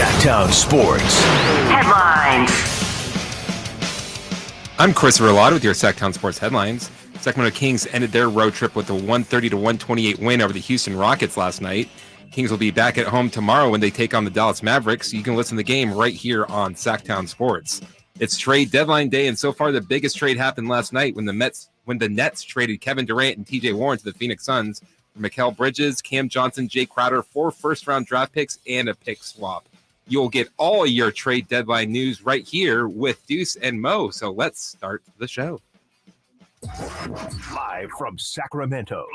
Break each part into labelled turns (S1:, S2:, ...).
S1: Sactown Sports
S2: Headlines.
S3: I'm Chris Verlad with your Sactown Sports headlines. Sacramento Kings ended their road trip with a 130-128 win over the Houston Rockets last night. Kings will be back at home tomorrow when they take on the Dallas Mavericks. You can listen to the game right here on Sactown Sports. It's trade deadline day, and so far the biggest trade happened last night when the Nets traded Kevin Durant and TJ Warren to the Phoenix Suns for Mikal Bridges, Cam Johnson, Jay Crowder, 4 first-round draft picks, and a pick swap. You'll get all your trade deadline news right here with Deuce and Mo. So let's start the show.
S1: live from Sacramento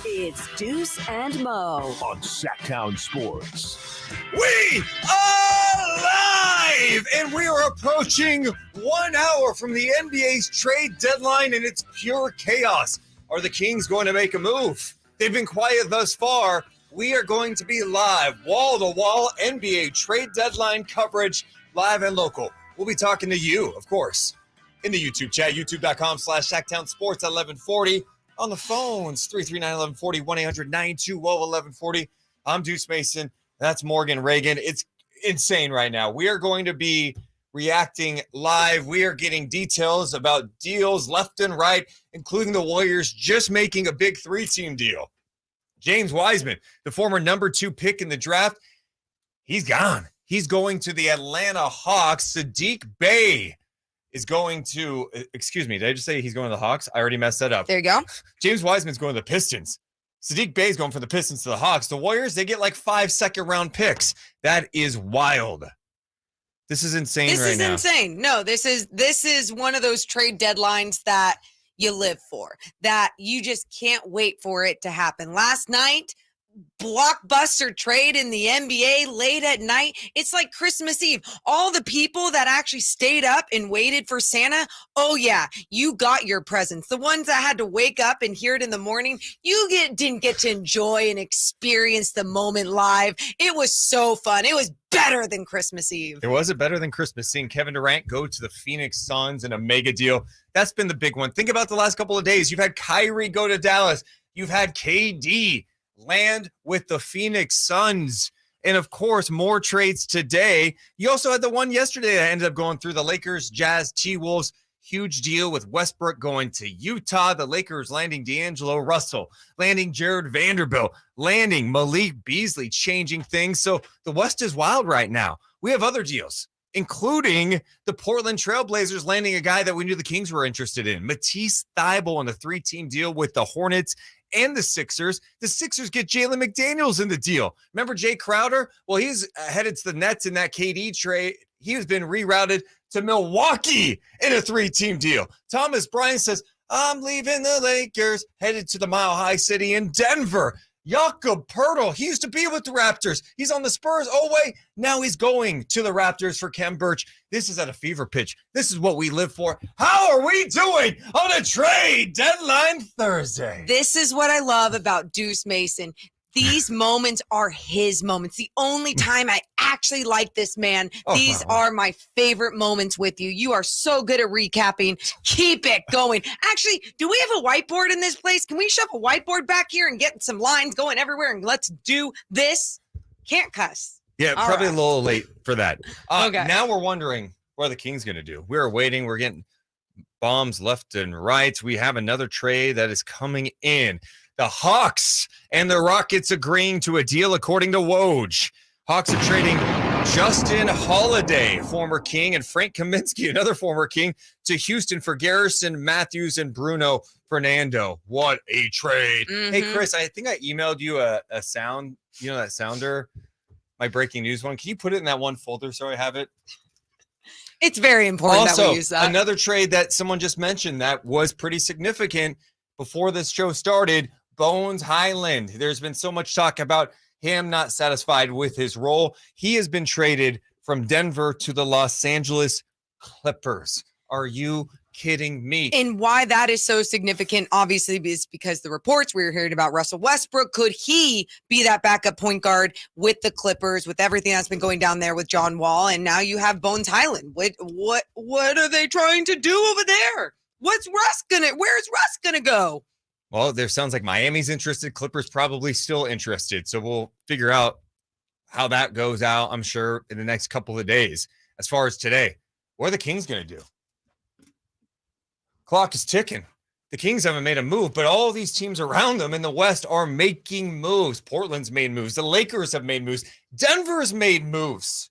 S2: It's Deuce and Mo.
S1: on Sactown Sports.
S4: We are live, and we are approaching 1 hour from the NBA's trade deadline, and it's pure chaos. Are the Kings going to make a move? They've been quiet thus far. We are going to be live, wall-to-wall NBA trade deadline coverage, live and local. We'll be talking to you, of course, in the YouTube chat, youtube.com/Sactown Sports at 1140. On the phones, 339-1140, 1-800-920-1140. I'm Deuce Mason. That's Morgan Reagan. It's insane right now. We are going to be reacting live. We are getting details about deals left and right, including the Warriors just making a big 3-team deal. James Wiseman, the former number 2 pick in the draft, he's gone. He's going to the Atlanta Hawks. Sadiq Bey is going to, excuse me, did I just say he's going to the Hawks? I already messed that up.
S5: There you go.
S4: James Wiseman's going to the Pistons. Sadiq Bey is going from the Pistons to the Hawks. The Warriors, they get like 5 second-round picks. That is wild. This is insane right now.
S5: This is insane. No, this is one of those trade deadlines that you live for, that you just can't wait for it to happen. Last night, blockbuster trade in the NBA late at night. It's like Christmas Eve. All the people that actually stayed up and waited for Santa, oh yeah, you got your presents. The ones that had to wake up and hear it in the morning, didn't get to enjoy and experience the moment live. It was so fun. It was better than Christmas Eve.
S4: Was it better than Christmas seeing Kevin Durant go to the Phoenix Suns in a mega deal? That's been the big one. Think about the last couple of days. You've had Kyrie go to Dallas. You've had KD land with the Phoenix Suns. And of course, more trades today. You also had the one yesterday that ended up going through the Lakers, Jazz, T-Wolves. Huge deal with Westbrook going to Utah. The Lakers landing D'Angelo Russell, landing Jared Vanderbilt, landing Malik Beasley, changing things. So the West is wild right now. We have other deals, including the Portland Trailblazers landing a guy that we knew the Kings were interested in, Matisse Thybulle, on a 3-team deal with the Hornets and the Sixers. The Sixers get Jalen McDaniels in the deal. Remember Jay Crowder? Well, he's headed to the Nets in that KD trade. He has been rerouted to Milwaukee in a 3-team deal. Thomas Bryant says, I'm leaving the Lakers, headed to the Mile High City in Denver. Jakob Poeltl, he used to be with the Raptors. He's on the Spurs. Oh, wait, now he's going to the Raptors for Kem Birch. This is at a fever pitch. This is what we live for. How are we doing on a trade deadline Thursday?
S5: This is what I love about Deuce Mason. These moments are his moments. The only time I actually like this man. These are my favorite moments with you. You are so good at recapping. Keep it going. Actually, do we have a whiteboard in this place? Can we shove a whiteboard back here and get some lines going everywhere and let's do this? Can't cuss.
S4: Yeah,
S5: All
S4: probably
S5: right.
S4: a little late for that.
S5: Okay.
S4: Now we're wondering what are the Kings going to do. We're waiting. We're getting bombs left and right. We have another trade that is coming in. The Hawks and the Rockets agreeing to a deal according to Woj. Hawks are trading Justin Holiday, former King, and Frank Kaminsky, another former King, to Houston for Garrison Matthews and Bruno Fernando. What a trade.
S5: Mm-hmm.
S4: Hey, Chris, I think I emailed you a sound, you know, that sounder, my breaking news one. Can you put it in that one folder so I have it?
S5: It's very important that we use that.
S4: Another trade that someone just mentioned that was pretty significant before this show started, Bones Highland. There's been so much talk about him not satisfied with his role. He has been traded from Denver to the Los Angeles Clippers. Are you kidding me?
S5: And why that is so significant, obviously, is because the reports we were hearing about Russell Westbrook. Could he be that backup point guard with the Clippers, with everything that's been going down there with John Wall? And now you have Bones Highland. What are they trying to do over there? Where's Russ gonna go?
S4: Well, there sounds like Miami's interested. Clippers probably still interested. So we'll figure out how that goes out, I'm sure, in the next couple of days. As far as today, what are the Kings going to do? Clock is ticking. The Kings haven't made a move, but all these teams around them in the West are making moves. Portland's made moves. The Lakers have made moves. Denver's made moves.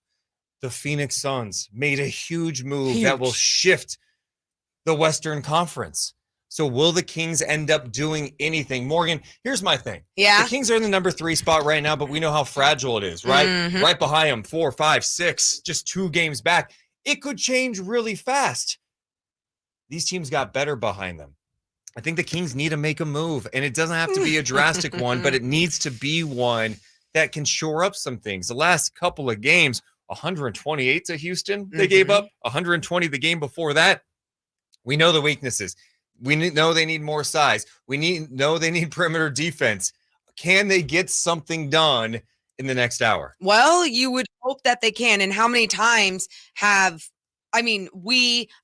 S4: The Phoenix Suns made a huge move that will shift the Western Conference. So will the Kings end up doing anything? Morgan, here's my thing.
S5: Yeah.
S4: The Kings are in the number 3 spot right now, but we know how fragile it is, right?
S5: Mhm.
S4: Right behind them, 4, 5, 6, just 2 games back. It could change really fast. These teams got better behind them. I think the Kings need to make a move, and it doesn't have to be a drastic one, but it needs to be one that can shore up some things. The last couple of games, 128 to Houston, they gave up 120 the game before that. We know the weaknesses. We know they need more size. Know they need perimeter defense. Can they get something done in the next hour?
S5: Well, you would hope that they can. And how many times I've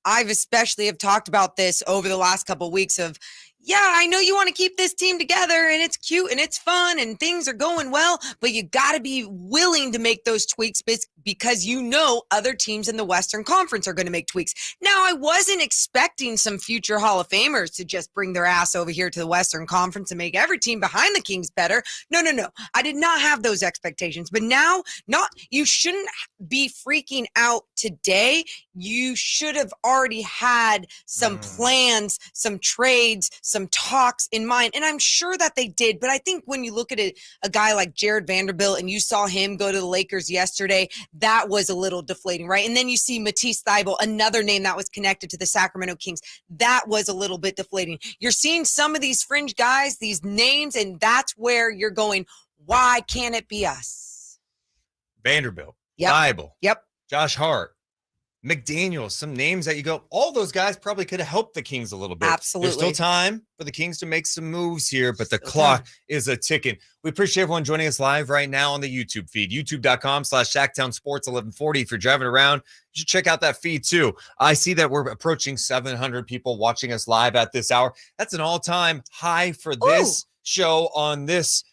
S5: especially have talked about this over the last couple of weeks of, yeah, I know you want to keep this team together and it's cute and it's fun and things are going well, but you got to be willing to make those tweaks because you know other teams in the Western Conference are going to make tweaks. Now, I wasn't expecting some future Hall of Famers to just bring their ass over here to the Western Conference and make every team behind the Kings better. No. I did not have those expectations. But now, you shouldn't be freaking out today. You should have already had some plans, some trades, some talks in mind. And I'm sure that they did. But I think when you look at a guy like Jared Vanderbilt and you saw him go to the Lakers yesterday, that was a little deflating, right? And then you see Matisse Thybulle, another name that was connected to the Sacramento Kings. That was a little bit deflating. You're seeing some of these fringe guys, these names, and that's where you're going, why can't it be us?
S4: Vanderbilt,
S5: Yep.
S4: Thybulle,
S5: Yep.
S4: Josh Hart, McDaniels, some names that you go, all those guys probably could have helped the Kings a little bit.
S5: Absolutely.
S4: There's still time for the Kings to make some moves here, but the clock is a ticking. We appreciate everyone joining us live right now on the YouTube feed, youtube.com/Sactown Sports 1140. If you're driving around, you should check out that feed too. I see that we're approaching 700 people watching us live at this hour. That's an all-time high for this show on this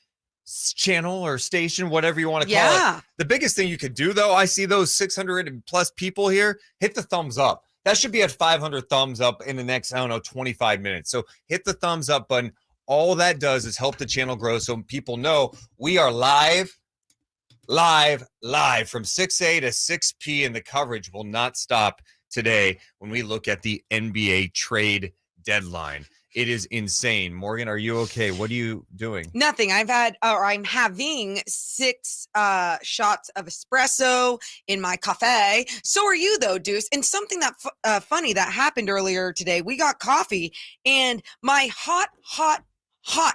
S4: channel or station, whatever you want to call it. The biggest thing you could do, though, I see those 600 plus people here, hit the thumbs up. That should be at 500 thumbs up in the next, 25 minutes. So hit the thumbs up button. All that does is help the channel grow so people know we are live from 6A to 6P, and the coverage will not stop today when we look at the NBA trade deadline. It is insane. Morgan, are you okay? What are you doing?
S5: Nothing. I'm having 6 shots of espresso in my cafe. So are you, though, Deuce. And something that funny that happened earlier today. We got coffee, and my hot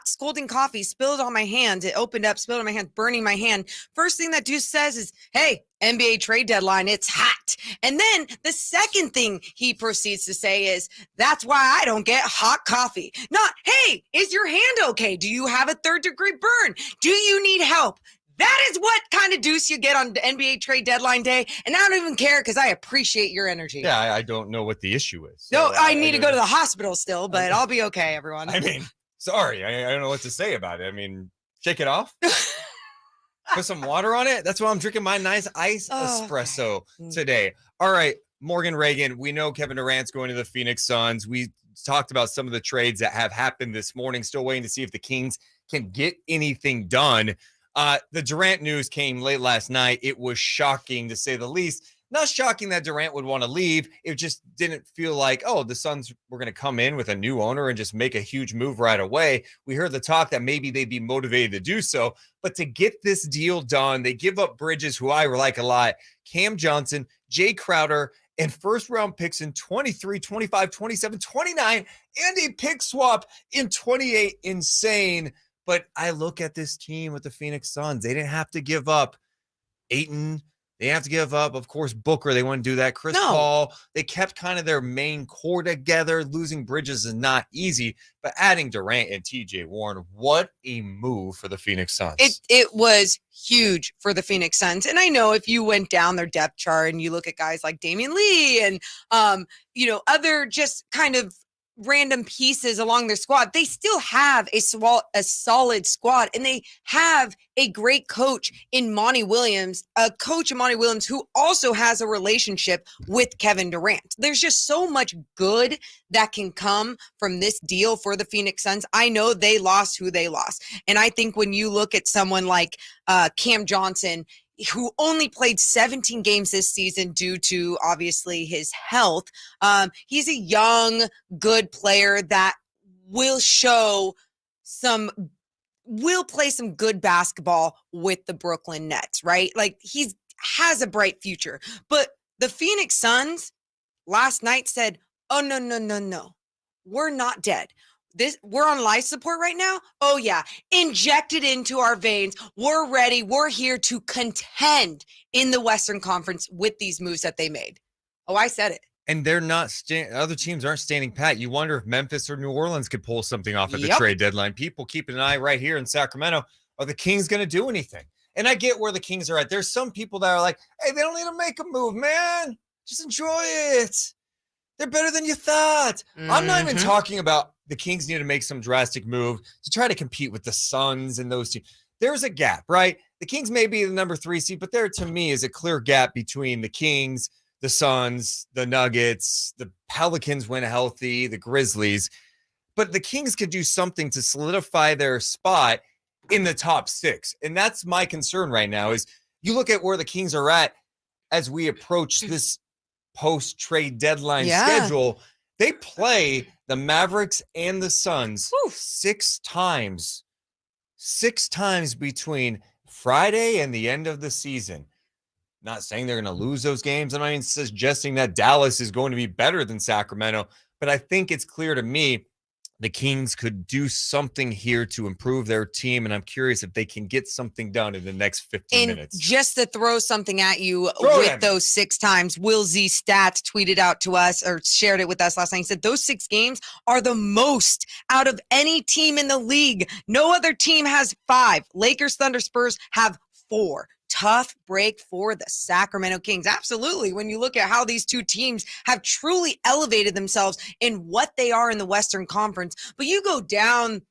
S5: scalding coffee spilled on my hand. It opened up, spilled on my hand, burning my hand. First thing that Deuce says is, hey, NBA trade deadline, it's hot. And then the second thing he proceeds to say is, that's why I don't get hot coffee. Not, hey, is your hand okay? Do you have a 3rd-degree burn? Do you need help? That is what kind of Deuce you get on the NBA trade deadline day. And I don't even care because I appreciate your energy.
S4: Yeah, I don't know what the issue is. So
S5: No, I need to go to the hospital still, but I'll be okay, everyone.
S4: I mean, sorry, I don't know what to say about it. I mean, shake it off. Put some water on it. That's why I'm drinking my nice ice espresso today. All right, Morgan Reagan, we know Kevin Durant's going to the Phoenix Suns. We talked about some of the trades that have happened this morning. Still waiting to see if the Kings can get anything done. The Durant news came late last night. It was shocking, to say the least. Not shocking that Durant would want to leave. It just didn't feel like, the Suns were going to come in with a new owner and just make a huge move right away. We heard the talk that maybe they'd be motivated to do so. But to get this deal done, they give up Bridges, who I like a lot, Cam Johnson, Jay Crowder, and first-round picks in 23, 25, 27, 29, and a pick swap in 28. Insane. But I look at this team with the Phoenix Suns. They didn't have to give up Ayton. They have to give up, of course, Booker. They wouldn't do that. Chris Paul. They kept kind of their main core together. Losing Bridges is not easy, but adding Durant and TJ Warren, what a move for the Phoenix Suns.
S5: It was huge for the Phoenix Suns. And I know if you went down their depth chart and you look at guys like Damian Lee and, other just kind of random pieces along their squad, they still have a solid squad, and they have a great coach in Monty Williams, who also has a relationship with Kevin Durant. There's just so much good that can come from this deal for the Phoenix Suns. I know they lost who they lost. And I think when you look at someone like Cam Johnson, who only played 17 games this season due to obviously his health. He's a young, good player that will play some good basketball with the Brooklyn Nets, right? Like, has a bright future. But the Phoenix Suns last night said, oh, no. We're not dead. We're on life support right now. Oh yeah, inject it into our veins. We're ready. We're here to contend in the Western Conference with these moves that they made. Oh, I said it.
S4: And they're not other teams aren't standing pat. You wonder if Memphis or New Orleans could pull something off at the trade deadline. People keeping an eye right here in Sacramento. Are the Kings going to do anything? And I get where the Kings are at. There's some people that are like, hey, they don't need to make a move, man. Just enjoy it. They're better than you thought. Mm-hmm. I'm not even talking about the Kings need to make some drastic move to try to compete with the Suns and those teams. There's a gap, right? The Kings may be the number 3 seed, but there to me is a clear gap between the Kings, the Suns, the Nuggets, the Pelicans when healthy, the Grizzlies. But the Kings could do something to solidify their spot in the top 6. And that's my concern right now is you look at where the Kings are at as we approach this post-trade deadline schedule. They play the Mavericks and the Suns 6 times. 6 times between Friday and the end of the season. Not saying they're going to lose those games. I'm not even suggesting that Dallas is going to be better than Sacramento, but I think it's clear to me the Kings could do something here to improve their team, and I'm curious if they can get something done in the next 15 minutes.
S5: Just to throw something at you those 6 times, Will Z Stats tweeted out to us or shared it with us last night. He said those 6 games are the most out of any team in the league. No other team has 5. Lakers, Thunder, Spurs have 4. Tough break for the Sacramento Kings. Absolutely. When you look at how these two teams have truly elevated themselves in what they are in the Western Conference. But you go down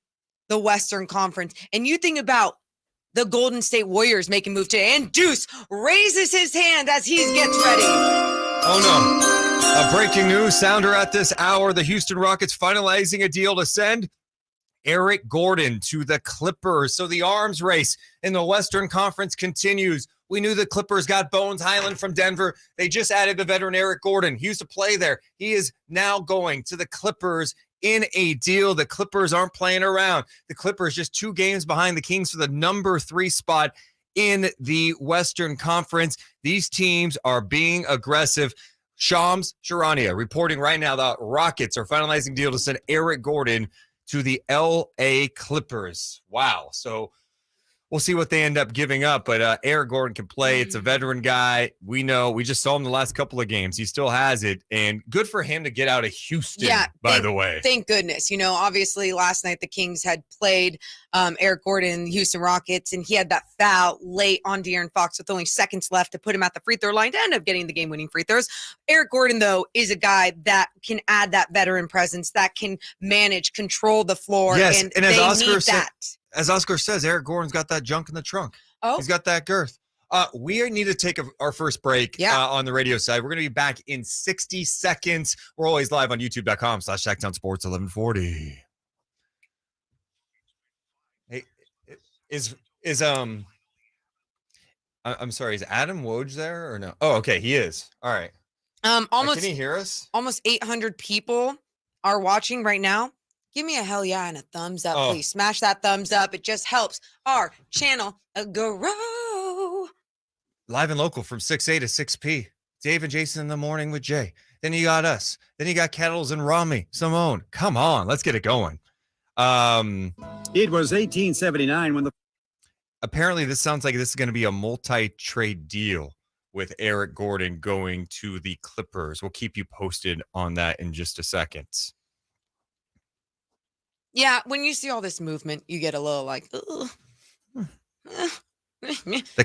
S5: the Western Conference and you think about the Golden State Warriors making a move today. And Deuce raises his hand as he gets ready.
S4: Oh, no. Breaking news sounder at this hour. The Houston Rockets finalizing a deal to send Eric Gordon to the Clippers. So the arms race in the Western Conference continues. We knew the Clippers got Bones Highland from Denver. They just added the veteran Eric Gordon. He used to play there. He is now going to the Clippers in a deal. The Clippers aren't playing around. The Clippers just 2 games behind the Kings for the number 3 spot in the Western Conference. These teams are being aggressive. Shams Charania reporting right now that Rockets are finalizing deal to send Eric Gordon to the LA Clippers. Wow. So we'll see what they end up giving up, but Eric Gordon can play. It's a veteran guy. We know. We just saw him the last couple of games. He still has it, and good for him to get out of Houston, by the way.
S5: Thank goodness. You know, obviously last night the Kings had played Eric Gordon and the Houston Rockets, and he had that foul late on De'Aaron Fox with only seconds left to put him at the free throw line to end up getting the game-winning free throws. Eric Gordon, though, is a guy that can add that veteran presence, that can manage, control the floor,
S4: yes,
S5: and as Oscar said,
S4: as Oscar says, Eric Gordon's got that junk in the trunk.
S5: Oh,
S4: he's got that girth. We need to take our first break on the radio side. We're going to be back in 60 seconds. We're always live on youtube.com/Sactown Sports 1140. Hey, I'm sorry, is Adam Woj there or no? Oh, okay, he is. All right.
S5: Almost,
S4: can he hear us?
S5: Almost 800 people are watching right now. Give me a hell yeah and a thumbs up, please. Smash that thumbs up. It just helps our channel grow.
S4: Live and local from 6A to 6P. Dave and Jason in the morning with Jay. Then you got us. Then you got Kettles and Rami. Simone. Come on, let's get it going.
S6: It was 1879 when the...
S4: Apparently, this sounds like this is going to be a multi-trade deal with Eric Gordon going to the Clippers. We'll keep you posted on that in just a second.
S5: Yeah, when you see all this movement, you get a little like,
S4: the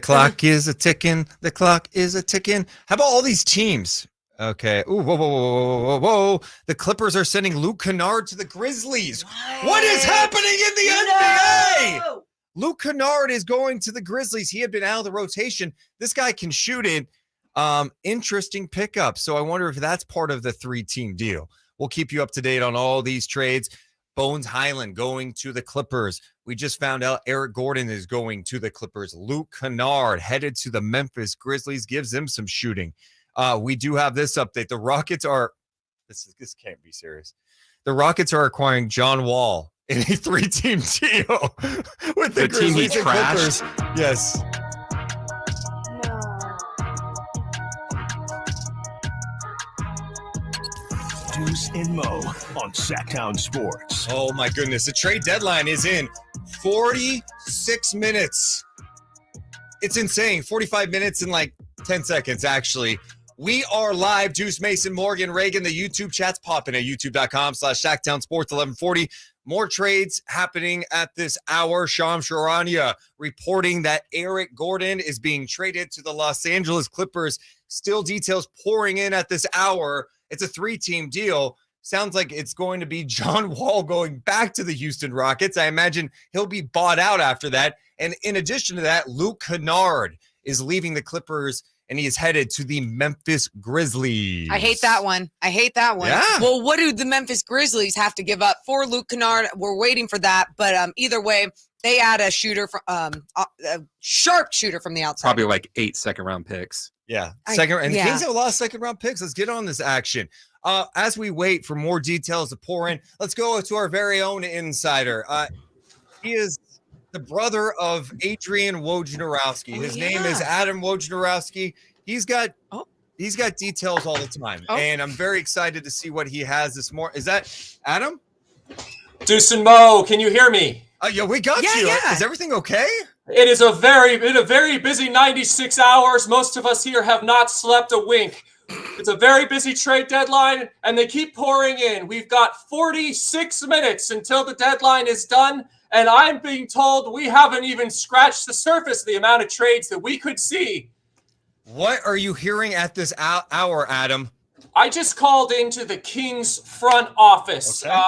S4: clock is a ticking. The clock is a ticking. How about all these teams Okay. Ooh, whoa, whoa, whoa, whoa, whoa, whoa. The Clippers are sending Luke Kennard to the Grizzlies. What is happening in the NBA?
S5: No!
S4: Luke Kennard is going to the Grizzlies. He had been out of the rotation. This guy can shoot it. Interesting pickup. So I wonder if that's part of the 3-team deal. We'll keep you up to date on all these trades. Bones Highland going to the Clippers. We just found out Eric Gordon is going to the Clippers. Luke Kennard headed to the Memphis Grizzlies, gives them some shooting. We do have this update. The Rockets are this can't be serious. The Rockets are acquiring John Wall in a 3-team deal with the
S3: team he
S4: Grizzlies and
S3: trashed.
S4: Clippers. Yes.
S1: Deuce and Mo on Sactown Sports.
S4: Oh my goodness. The trade deadline is in 46 minutes. It's insane. 45 minutes and like 10 seconds, actually. We are live. Deuce, Mason, Morgan, Reagan. The YouTube chat's popping at youtube.com/Sactown Sports 1140. More trades happening at this hour. Shams Charania reporting that Eric Gordon is being traded to the Los Angeles Clippers. Still details pouring in at this hour. It's a 3-team deal. Sounds like it's going to be John Wall going back to the Houston Rockets. I imagine he'll be bought out after that. And in addition to that, Luke Kennard is leaving the Clippers and he is headed to the Memphis Grizzlies.
S5: I hate that one.
S4: Yeah.
S5: Well, what do the Memphis Grizzlies have to give up for Luke Kennard? We're waiting for that. But either way, they add a shooter from a sharp shooter from the outside.
S3: Probably like 8 second-round picks.
S4: Yeah. The Kings have a lot of second-round picks. Let's get on this action. As we wait for more details to pour in, let's go to our very own insider. He is the brother of Adrian Wojnarowski. His name is Adam Wojnarowski. He's got details all the time, and I'm very excited to see what he has this morning. Is that Adam?
S7: Deuce and Mo, can you hear me?
S4: Yeah, we got you.
S5: Yeah.
S4: Is everything okay?
S7: It is been a very busy 96 hours. Most of us here have not slept a wink. It's a very busy trade deadline, and they keep pouring in. We've got 46 minutes until the deadline is done, and I'm being told we haven't even scratched the surface of the amount of trades that we could see.
S4: What are you hearing at this hour, Adam?
S7: I just called into the Kings front office.
S4: Okay.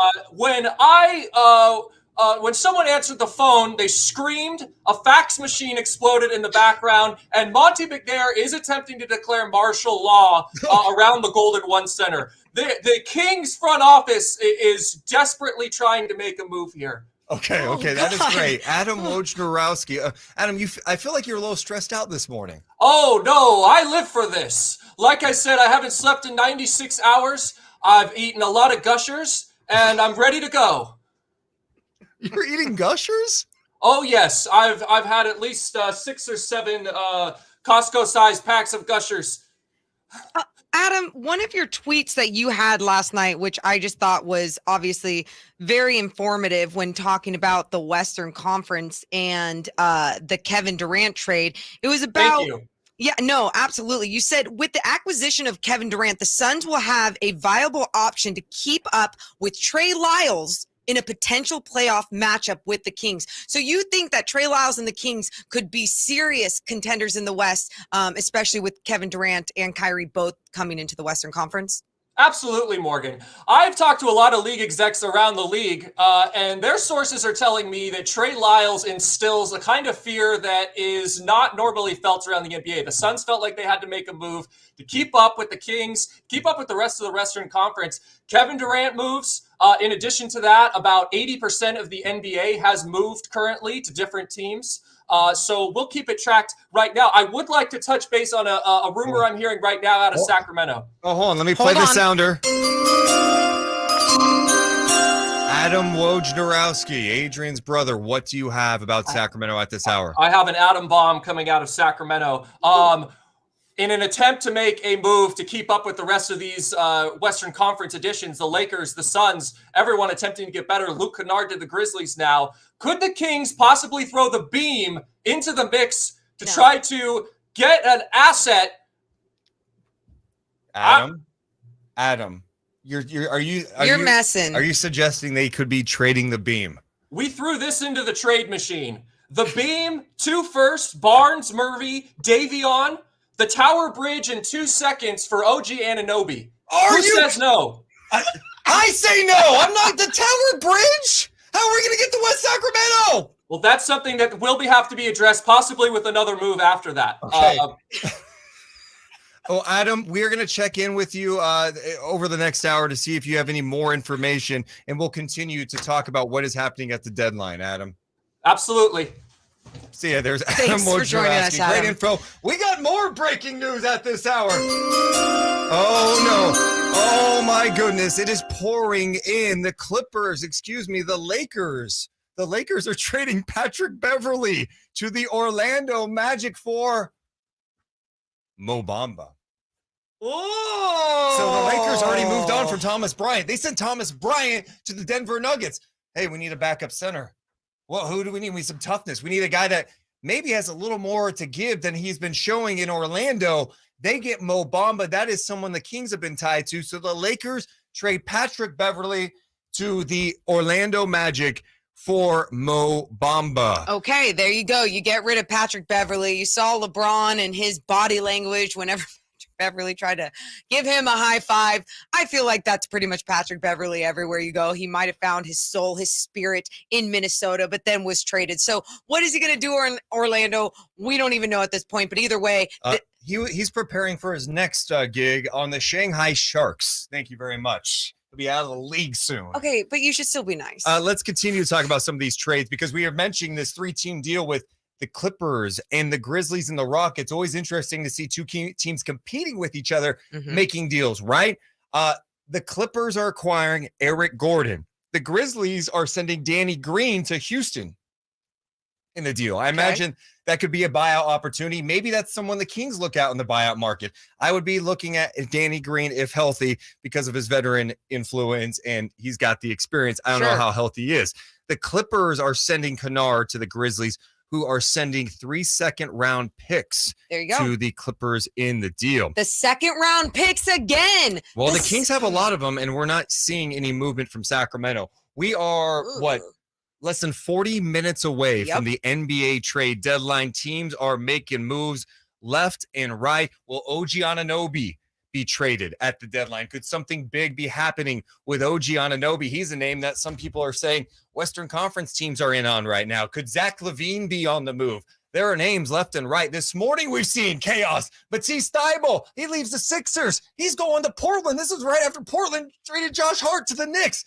S7: When someone answered the phone, they screamed, a fax machine exploded in the background, and Monty McNair is attempting to declare martial law around the Golden One Center. The Kings front office is desperately trying to make a move here.
S4: Okay, that is great. Adam Wojnarowski. Adam, I feel like you're a little stressed out this morning.
S7: Oh, no, I live for this. Like I said, I haven't slept in 96 hours. I've eaten a lot of Gushers, and I'm ready to go.
S4: You're eating Gushers?
S7: Oh, yes. I've had at least 6 or 7 Costco-sized packs of Gushers.
S5: Adam, one of your tweets that you had last night, which I just thought was obviously very informative when talking about the Western Conference and the Kevin Durant trade. It was about...
S7: Thank you.
S5: Yeah, no, absolutely. You said with the acquisition of Kevin Durant, the Suns will have a viable option to keep up with Trey Lyles in a potential playoff matchup with the Kings. So you think that Trey Lyles and the Kings could be serious contenders in the West, especially with Kevin Durant and Kyrie both coming into the Western Conference?
S7: Absolutely, Morgan. I've talked to a lot of league execs around the league, and their sources are telling me that Trey Lyles instills a kind of fear that is not normally felt around the NBA. The Suns felt like they had to make a move to keep up with the Kings, keep up with the rest of the Western Conference. Kevin Durant moves. In addition to that, about 80% of the NBA has moved currently to different teams. So we'll keep it tracked right now. I would like to touch base on a rumor I'm hearing right now out of Sacramento.
S4: Oh, hold on. Let me play the sounder. Adam Wojnarowski, Adrian's brother. What do you have about Sacramento at this hour?
S7: I have an atom bomb coming out of Sacramento. In an attempt to make a move to keep up with the rest of these Western Conference editions, the Lakers, the Suns, everyone attempting to get better. Luke Kennard to the Grizzlies now. Could the Kings possibly throw the beam into the mix to try to get an asset?
S4: Adam,
S5: You're messing.
S4: Are you suggesting they could be trading the beam?
S7: We threw this into the trade machine. The beam, 2 firsts, Barnes, Murray, Davion. The Tower Bridge in 2 seconds for OG Anunoby.
S4: Who
S7: says no?
S4: I say no. I'm not the Tower Bridge. How are we going to get to West Sacramento?
S7: Well, that's something that will have to be addressed, possibly with another move after that.
S4: Okay. Adam, we're going to check in with you over the next hour to see if you have any more information, and we'll continue to talk about what is happening at the deadline, Adam.
S7: Absolutely.
S4: See ya. There's
S5: Thanks
S4: Adam
S5: for joining us,
S4: Wojnarowski.
S5: Adam.
S4: Great info. We got more breaking news at this hour. Oh, no. Oh, my goodness. It is pouring in. The Lakers. The Lakers are trading Patrick Beverley to the Orlando Magic for Mo Bamba.
S5: Oh!
S4: So the Lakers already moved on from Thomas Bryant. They sent Thomas Bryant to the Denver Nuggets. Hey, we need a backup center. Well, who do we need? We need some toughness. We need a guy that maybe has a little more to give than he's been showing in Orlando. They get Mo Bamba. That is someone the Kings have been tied to. So the Lakers trade Patrick Beverley to the Orlando Magic for Mo Bamba.
S5: Okay, there you go. You get rid of Patrick Beverley. You saw LeBron and his body language whenever Beverly tried to give him a high five. I feel like that's pretty much Patrick Beverley everywhere you go. He might have found his soul, his spirit in Minnesota, but then was traded. So what is he going to do in Orlando? We don't even know at this point, but either way.
S4: He's preparing for his next gig on the Shanghai Sharks. Thank you very much. He'll be out of the league soon.
S5: Okay, but you should still be nice.
S4: Let's continue to talk about some of these trades because we are mentioning this 3-team deal with the Clippers and the Grizzlies and the Rockets. Always interesting to see two teams competing with each other, making deals, right? The Clippers are acquiring Eric Gordon. The Grizzlies are sending Danny Green to Houston in the deal. I imagine that could be a buyout opportunity. Maybe that's someone the Kings look out in the buyout market. I would be looking at Danny Green if healthy because of his veteran influence and he's got the experience. I don't know how healthy he is. The Clippers are sending Kennard to the Grizzlies, who are sending 3 second-round picks to the Clippers in the deal.
S5: The second-round picks again.
S4: Well, the Kings have a lot of them, and we're not seeing any movement from Sacramento. We are, less than 40 minutes away from the NBA trade deadline. Teams are making moves left and right. Will OG Anunoby be traded at the deadline? Could something big be happening with OG Anunoby? He's a name that some people are saying Western Conference teams are in on right now. Could Zach LaVine be on the move? There are names left and right. This morning we've seen chaos. Matisse Thybulle, he leaves the Sixers. He's going to Portland. This is right after Portland traded Josh Hart to the Knicks.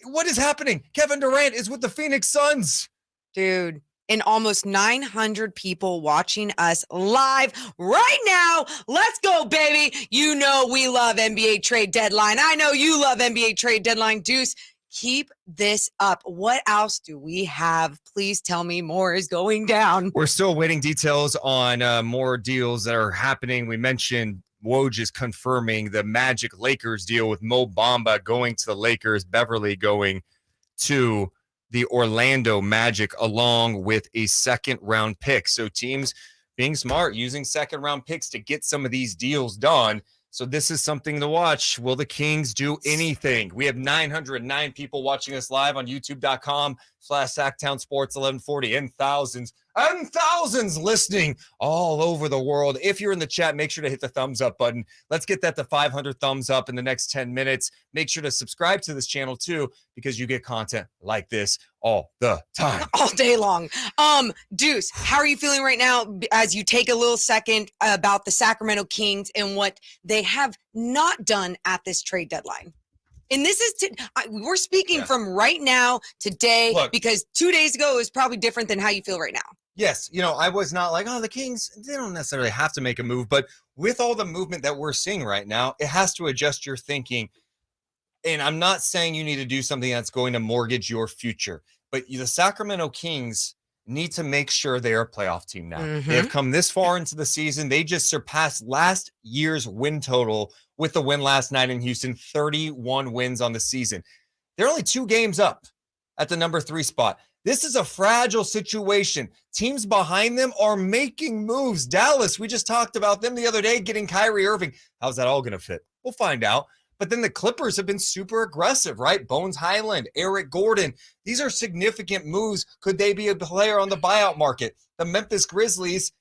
S4: What is happening? Kevin Durant is with the Phoenix Suns.
S5: Dude. And almost 900 people watching us live right now. Let's go, baby. You know we love NBA trade deadline. I know you love NBA trade deadline. Deuce, keep this up. What else do we have? Please tell me more is going down.
S4: We're still waiting details on more deals that are happening. We mentioned Woj is confirming the Magic Lakers deal with Mo Bamba going to the Lakers, Beverly going to the Orlando Magic along with a second-round pick. So teams being smart, using second-round picks to get some of these deals done. So this is something to watch. Will the Kings do anything? We have 909 people watching us live on youtube.com/Sactown Sports 1140 and thousands listening all over the world. If you're in the chat, make sure to hit the thumbs up button. Let's get that to 500 thumbs up in the next 10 minutes. Make sure to subscribe to this channel too, because you get content like this all the time.
S5: All day long. Deuce, how are you feeling right now as you take a little second about the Sacramento Kings and what they have not done at this trade deadline? And this is, we're speaking from right now, today, because 2 days ago is probably different than how you feel right now.
S4: Yes, I was not like, the Kings, they don't necessarily have to make a move. But with all the movement that we're seeing right now, it has to adjust your thinking. And I'm not saying you need to do something that's going to mortgage your future. But the Sacramento Kings need to make sure they are a playoff team now. They have come this far into the season. They just surpassed last year's win total with the win last night in Houston, 31 wins on the season. They're only 2 games up at the number 3 spot. This is a fragile situation. Teams behind them are making moves. Dallas, we just talked about them the other day, getting Kyrie Irving. How's that all going to fit? We'll find out. But then the Clippers have been super aggressive, right? Bones Highland, Eric Gordon. These are significant moves. Could they be a player on the buyout market? The Memphis Grizzlies,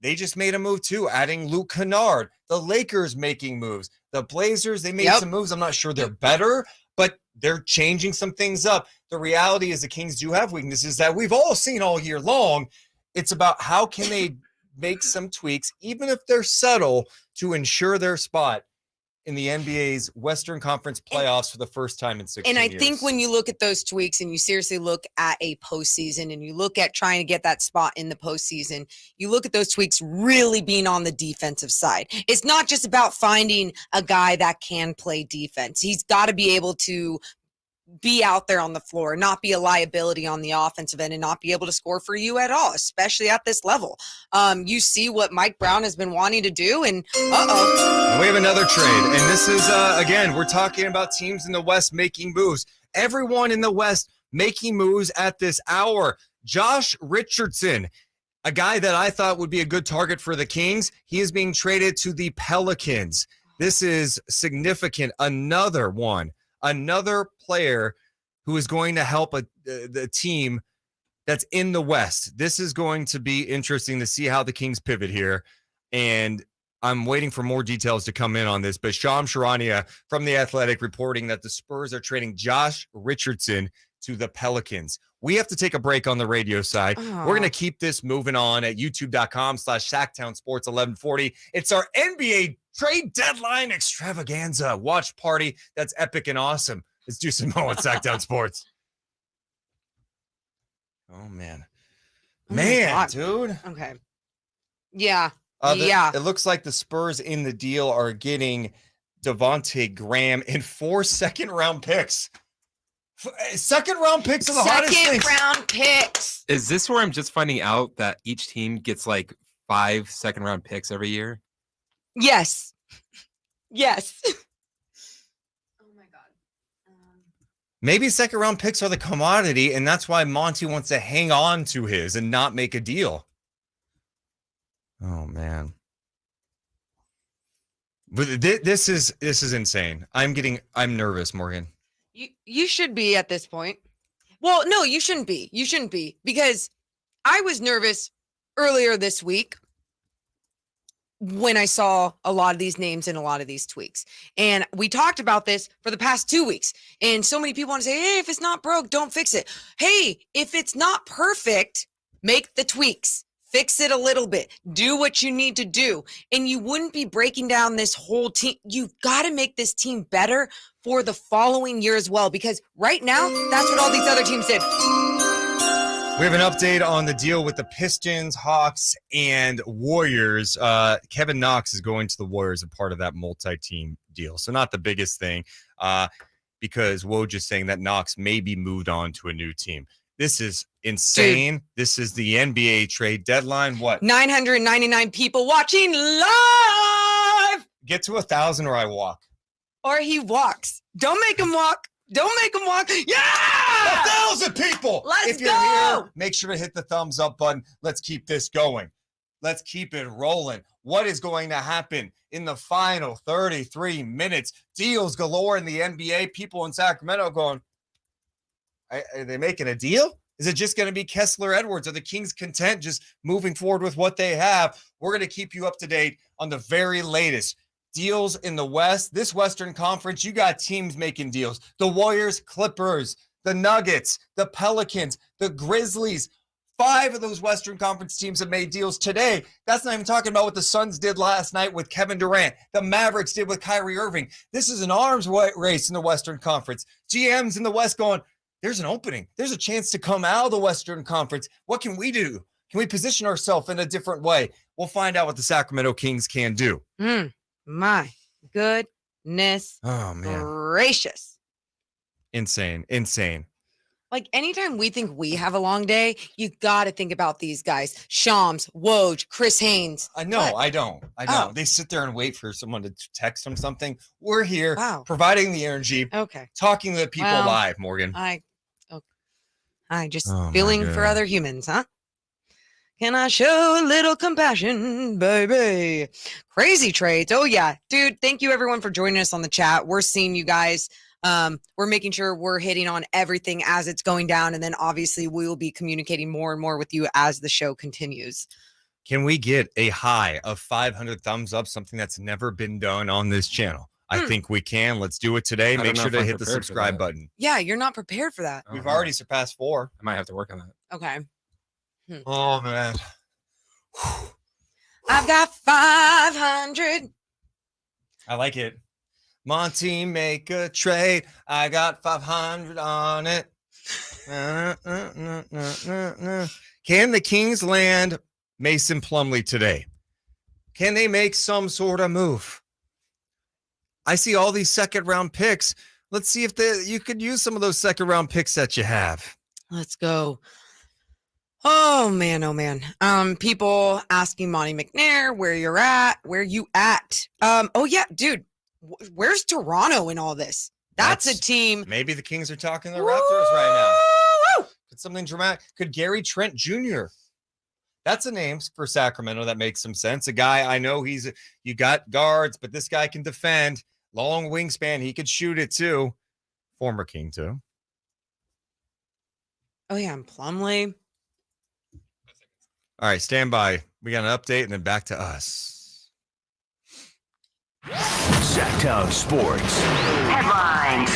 S4: they just made a move too, adding Luke Kennard. The Lakers making moves. The Blazers, they made some moves. I'm not sure they're better, but they're changing some things up. The reality is the Kings do have weaknesses that we've all seen all year long. It's about how can they make some tweaks, even if they're subtle, to ensure their spot in the NBA's Western Conference playoffs for the first time in 16 years.
S5: And I think when you look at those tweaks and you seriously look at a postseason and you look at trying to get that spot in the postseason, you look at those tweaks really being on the defensive side. It's not just about finding a guy that can play defense. He's got to be able to be out there on the floor, not be a liability on the offensive end, and not be able to score for you at all, especially at this level. You see what Mike Brown has been wanting to do, and
S4: we have another trade. And this is, again, we're talking about teams in the West making moves. Everyone in the West making moves at this hour. Josh Richardson, a guy that I thought would be a good target for the Kings, he is being traded to the Pelicans. This is significant. Another player who is going to help the team that's in the West. This is going to be interesting to see how the Kings pivot here. And I'm waiting for more details to come in on this. But Shams Charania from The Athletic reporting that the Spurs are trading Josh Richardson to the Pelicans. We have to take a break on the radio side. We're going to keep this moving on at youtube.com/Sactown Sports 1140. It's our NBA trade deadline extravaganza watch party. That's epic and awesome. It's Deuce and Mo at Sactown Sports. Oh, man. Dude.
S5: okay. Yeah.
S4: It looks like the Spurs in the deal are getting Devontae Graham and 4 second-round picks. Second-round picks are the hottest things.
S5: Second-round picks.
S3: Is this where I'm just finding out that each team gets like 5 second-round picks every year?
S5: Yes. Oh, my God.
S4: Maybe second-round picks are the commodity, and that's why Monty wants to hang on to his and not make a deal. Oh, man. But this is insane. I'm nervous, Morgan.
S5: You should be at this point. Well, no, you shouldn't be. Because I was nervous earlier this week when I saw a lot of these names and a lot of these tweaks. And we talked about this for the past 2 weeks. And so many people want to say, hey, if it's not broke, don't fix it. Hey, if it's not perfect, make the tweaks. Fix it a little bit. Do what you need to do. And you wouldn't be breaking down this whole team. You've got to make this team better for the following year as well. Because right now, that's what all these other teams did.
S4: We have an update on the deal with the Pistons, Hawks, and Warriors. Kevin Knox is going to the Warriors, a part of that multi-team deal. So not the biggest thing, because Woj is saying that Knox may be moved on to a new team. This is insane. Dude. This is the NBA trade deadline. What?
S5: 999 people watching live.
S4: Get to 1,000 or I walk.
S5: Or he walks. Don't make him walk. Yeah!
S4: 1,000 people.
S5: Let's
S4: go. If you're here, make sure to hit the thumbs up button. Let's keep this going. Let's keep it rolling. What is going to happen in the final 33 minutes? Deals galore in the NBA. People in Sacramento going, are they making a deal? Is it just going to be Kessler Edwards? Are the Kings content just moving forward with what they have? We're going to keep you up to date on the very latest deals in the West. This Western Conference, you got teams making deals. The Warriors, Clippers, the Nuggets, the Pelicans, the Grizzlies. 5 of those Western Conference teams have made deals today. That's not even talking about what the Suns did last night with Kevin Durant. The Mavericks did with Kyrie Irving. This is an arms race in the Western Conference. GMs in the West going, there's an opening. There's a chance to come out of the Western Conference. What can we do? Can we position ourselves in a different way? We'll find out what the Sacramento Kings can do.
S5: My goodness.
S4: Oh, man.
S5: Gracious.
S4: Insane.
S5: Like anytime we think we have a long day, you got to think about these guys. Shams, Woj, Chris Haynes.
S4: I know. What? I don't.
S5: Oh.
S4: They sit there and wait for someone to text them something. We're here providing the energy.
S5: Okay.
S4: Talking to the people live, Morgan.
S5: Just feeling for other humans, huh? Can I show a little compassion, baby? Crazy trades. Oh, yeah. Dude, thank you, everyone, for joining us on the chat. We're seeing you guys. We're making sure we're hitting on everything as it's going down. And then, obviously, we will be communicating more and more with you as the show continues.
S4: Can we get a high of 500 thumbs up, something that's never been done on this channel? I think we can. Let's do it today. Make sure to hit the subscribe button.
S5: Yeah, you're not prepared for that.
S4: We've already surpassed 4.
S3: I might have to work on that.
S5: Okay.
S4: Oh, man.
S5: I've got 500.
S4: I like it. Monty, make a trade. I got 500 on it. Can the Kings land Mason Plumlee today? Can they make some sort of move? I see all these second-round picks. Let's see if you could use some of those second-round picks that you have.
S5: Let's go. Oh man. People asking Monty McNair where you at. Oh yeah, dude. Where's Toronto in all this? That's a team.
S4: Maybe the Kings are talking to the Raptors right now. Could something dramatic? Could Gary Trent Jr. That's a name for Sacramento that makes some sense. A guy I know you got guards, but this guy can defend. Long wingspan. He could shoot it too. Former King too.
S5: Oh yeah, and Plumlee.
S4: All right, stand by. We got an update and then back to us.
S1: Sactown Sports.
S2: Headlines.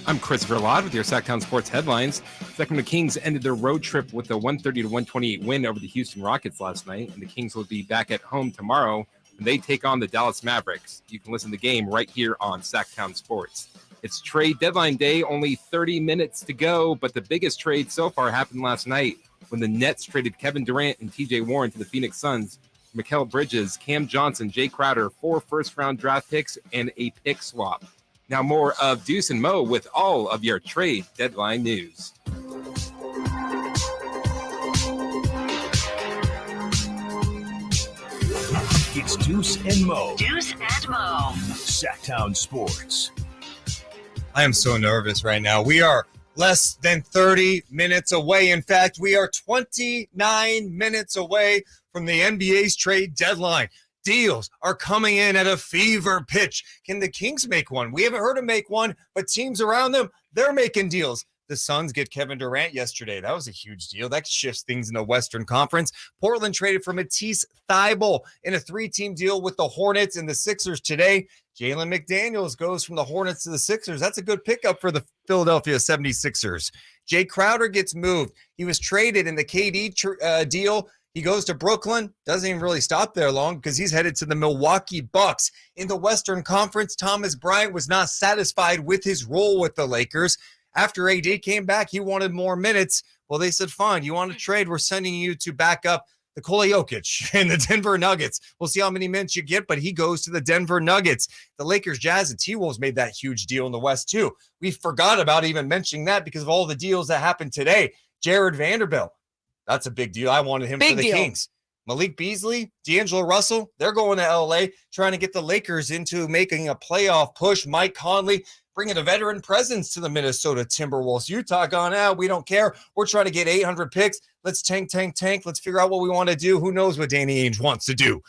S3: I'm Christopher Lott with your Sactown Sports headlines. Sacramento Kings ended their road trip with a 130-128 win over the Houston Rockets last night, and the Kings will be back at home tomorrow when they take on the Dallas Mavericks. You can listen to the game right here on Sactown Sports. It's trade deadline day, only 30 minutes to go, but the biggest trade so far happened last night when the Nets traded Kevin Durant and TJ Warren to the Phoenix Suns. Mikal Bridges, Cam Johnson, Jay Crowder, 4 first-round draft picks, and a pick swap. Now more of Deuce and Mo with all of your trade deadline news.
S1: It's Deuce and Mo.
S2: Deuce and Mo.
S1: Sactown Sports.
S4: I am so nervous right now. We are less than 30 minutes away. In fact, we are 29 minutes away from the NBA's trade deadline. Deals are coming in at a fever pitch. Can the Kings make one? We haven't heard them make one, but teams around them, they're making deals. The Suns get Kevin Durant yesterday. That was a huge deal. That shifts things in the Western Conference. Portland traded for Matisse Thybulle in a 3-team deal with the Hornets and the Sixers today. Jalen McDaniels goes from the Hornets to the Sixers. That's a good pickup for the Philadelphia 76ers. Jay Crowder gets moved. He was traded in the KD deal. He goes to Brooklyn. Doesn't even really stop there long because he's headed to the Milwaukee Bucks. In the Western Conference, Thomas Bryant was not satisfied with his role with the Lakers. After AD came back, he wanted more minutes. Well, they said, fine, you want to trade? We're sending you to back up Nikola Jokic and the Denver Nuggets. We'll see how many minutes you get, but he goes to the Denver Nuggets. The Lakers, Jazz, and T-Wolves made that huge deal in the West, too. We forgot about even mentioning that because of all the deals that happened today. Jared Vanderbilt, that's a big deal. I wanted him for the Kings. Malik Beasley, D'Angelo Russell, they're going to L.A., trying to get the Lakers into making a playoff push. Mike Conley, bringing a veteran presence to the Minnesota Timberwolves. Utah gone, we don't care. We're trying to get 800 picks. Let's tank. Let's figure out what we want to do. Who knows what Danny Ainge wants to do?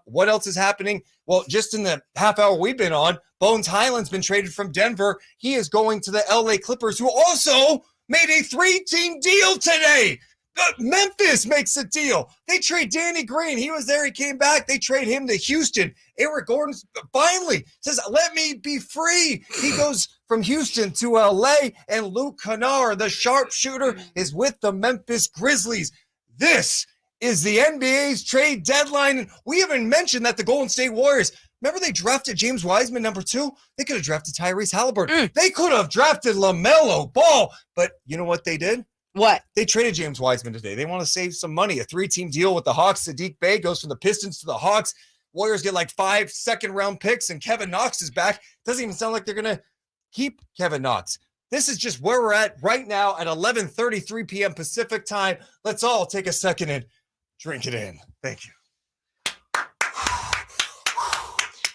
S4: What else is happening? Well, just in the half hour we've been on, Bones Highland's been traded from Denver. He is going to the LA Clippers, who also made a 3-team deal today. Memphis makes a deal. They trade Danny Green. He was there. He came back. They trade him to Houston. Eric Gordon finally says, let me be free. He goes from Houston to LA, and Luke Kennard, the sharpshooter, is with the Memphis Grizzlies. This is the NBA's trade deadline. And we haven't mentioned that the Golden State Warriors, remember they drafted James Wiseman, number 2? They could have drafted Tyrese Halliburton. They could have drafted LaMelo Ball. But you know what they did?
S5: What?
S4: They traded James Wiseman today. They want to save some money. A 3-team deal with the Hawks. Sadiq Bey goes from the Pistons to the Hawks. Warriors get like 5 second-round picks, and Kevin Knox is back. Doesn't even sound like they're going to keep Kevin Knox. This is just where we're at right now at 11:33 p.m. Pacific time. Let's all take a second and drink it in. Thank you.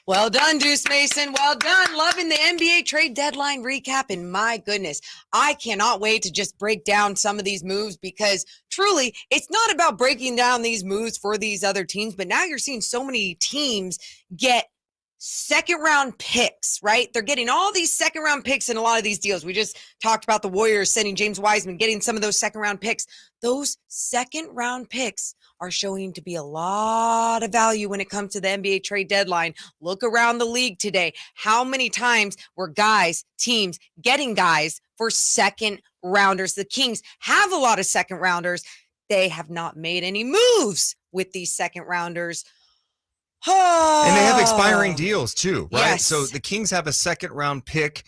S5: Well done, Deuce Mason. Well done. Loving the NBA trade deadline recap. And my goodness, I cannot wait to just break down some of these moves because truly, it's not about breaking down these moves for these other teams, but now you're seeing so many teams get second round picks, right? They're getting all these second round picks in a lot of these deals. We just talked about the Warriors sending James Wiseman, getting some of those second round picks. Those second round picks are showing to be a lot of value when it comes to the NBA trade deadline. Look around the league today. How many times were teams getting guys for second rounders? The Kings have a lot of second rounders. They have not made any moves with these second rounders.
S4: And they have expiring deals too, right?
S5: Yes.
S4: So the Kings have a second round pick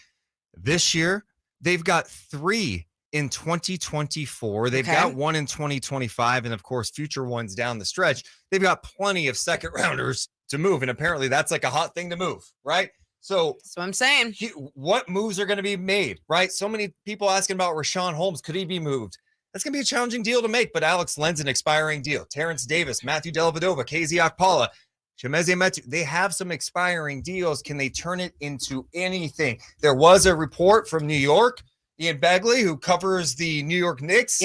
S4: this year. They've got 3 in 2024. They've got 1 in 2025. And of course, future ones down the stretch. They've got plenty of second rounders to move. And apparently that's like a hot thing to move, right? So
S5: that's what I'm saying.
S4: What moves are going to be made, right? So many people asking about Rashawn Holmes. Could he be moved? That's going to be a challenging deal to make, but Alex Len's an expiring deal. Terrence Davis, Matthew Dellavedova, KZ Okpala, Chimezie Metu, they have some expiring deals. Can they turn it into anything? There was a report from New York, Ian Begley, who covers the New York Knicks,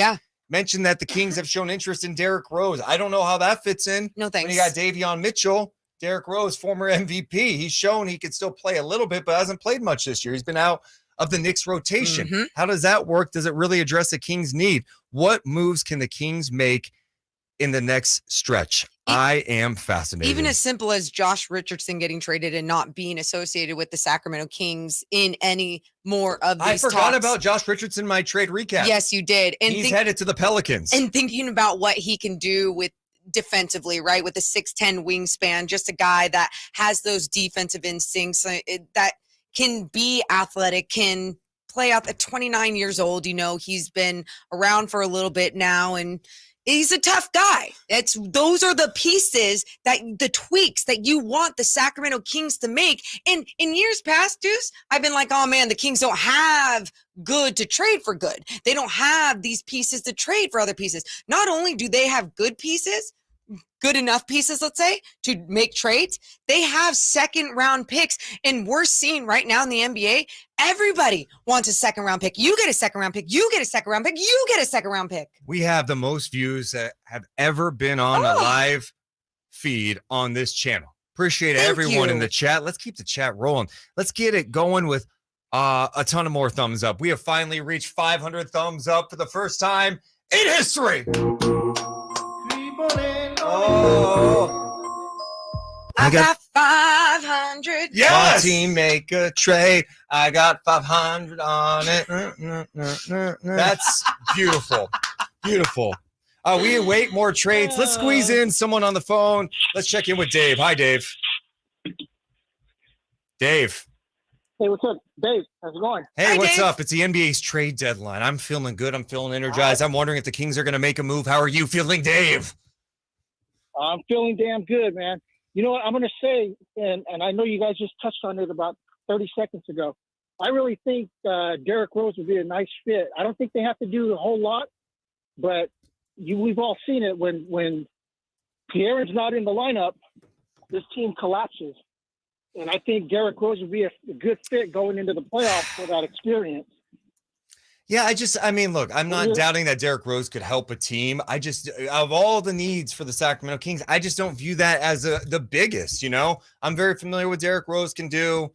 S4: mentioned that the Kings have shown interest in Derrick Rose. I don't know how that fits in.
S5: No thanks.
S4: When you got Davion Mitchell, Derrick Rose, former MVP, he's shown he could still play a little bit, but hasn't played much this year. He's been out of the Knicks rotation.
S5: Mm-hmm.
S4: How does that work? Does it really address the Kings' need? What moves can the Kings make in the next stretch? I am fascinated.
S5: Even as simple as Josh Richardson getting traded and not being associated with the Sacramento Kings in any more of these
S4: I forgot
S5: talks.
S4: about Josh Richardson in my trade recap.
S5: Yes, you did. And
S4: he's headed to the Pelicans.
S5: And thinking about what he can do with defensively, right? With a 6'10" wingspan, just a guy that has those defensive instincts that can be athletic, can play out at 29 years old. You know, he's been around for a little bit now, and he's a tough guy. Those are the pieces the tweaks that you want the Sacramento Kings to make. And in years past, Deuce, I've been like, oh man, the Kings don't have good to trade for good. They don't have these pieces to trade for other pieces. Not only do they have good pieces, good enough pieces, let's say, to make trades, they have second round picks. And we're seeing right now in the NBA, everybody wants a second round pick. You get a second round pick. You get a second round pick. You get a second round pick.
S4: We have the most views that have ever been on a live feed on this channel. Appreciate everyone in the chat. Let's keep the chat rolling. Let's get it going with a ton of more thumbs up. We have finally reached 500 thumbs up for the first time in history.
S5: I got 500.
S4: Yes. Team make a trade. I got 500 on it. That's beautiful. Beautiful. We await more trades. Let's squeeze in someone on the phone. Let's check in with Dave. Hi, Dave. Dave.
S8: Hey, what's up? Dave, how's it going?
S4: Hey,
S5: Hi,
S4: what's
S5: Dave.
S4: up? It's the NBA's trade deadline. I'm feeling good. I'm feeling energized. I'm wondering if the Kings are going to make a move. How are you feeling, Dave?
S8: I'm feeling damn good, man. You know what I'm going to say, and I know you guys just touched on it about 30 seconds ago. I really think Derrick Rose would be a nice fit. I don't think they have to do a whole lot, but we've all seen it. When Pierre's not in the lineup, this team collapses. And I think Derrick Rose would be a good fit going into the playoffs for that experience.
S4: Yeah, I mean, look, I'm not doubting that Derrick Rose could help a team. Of all the needs for the Sacramento Kings, I just don't view that as the biggest, you know? I'm very familiar with Derrick Rose can do.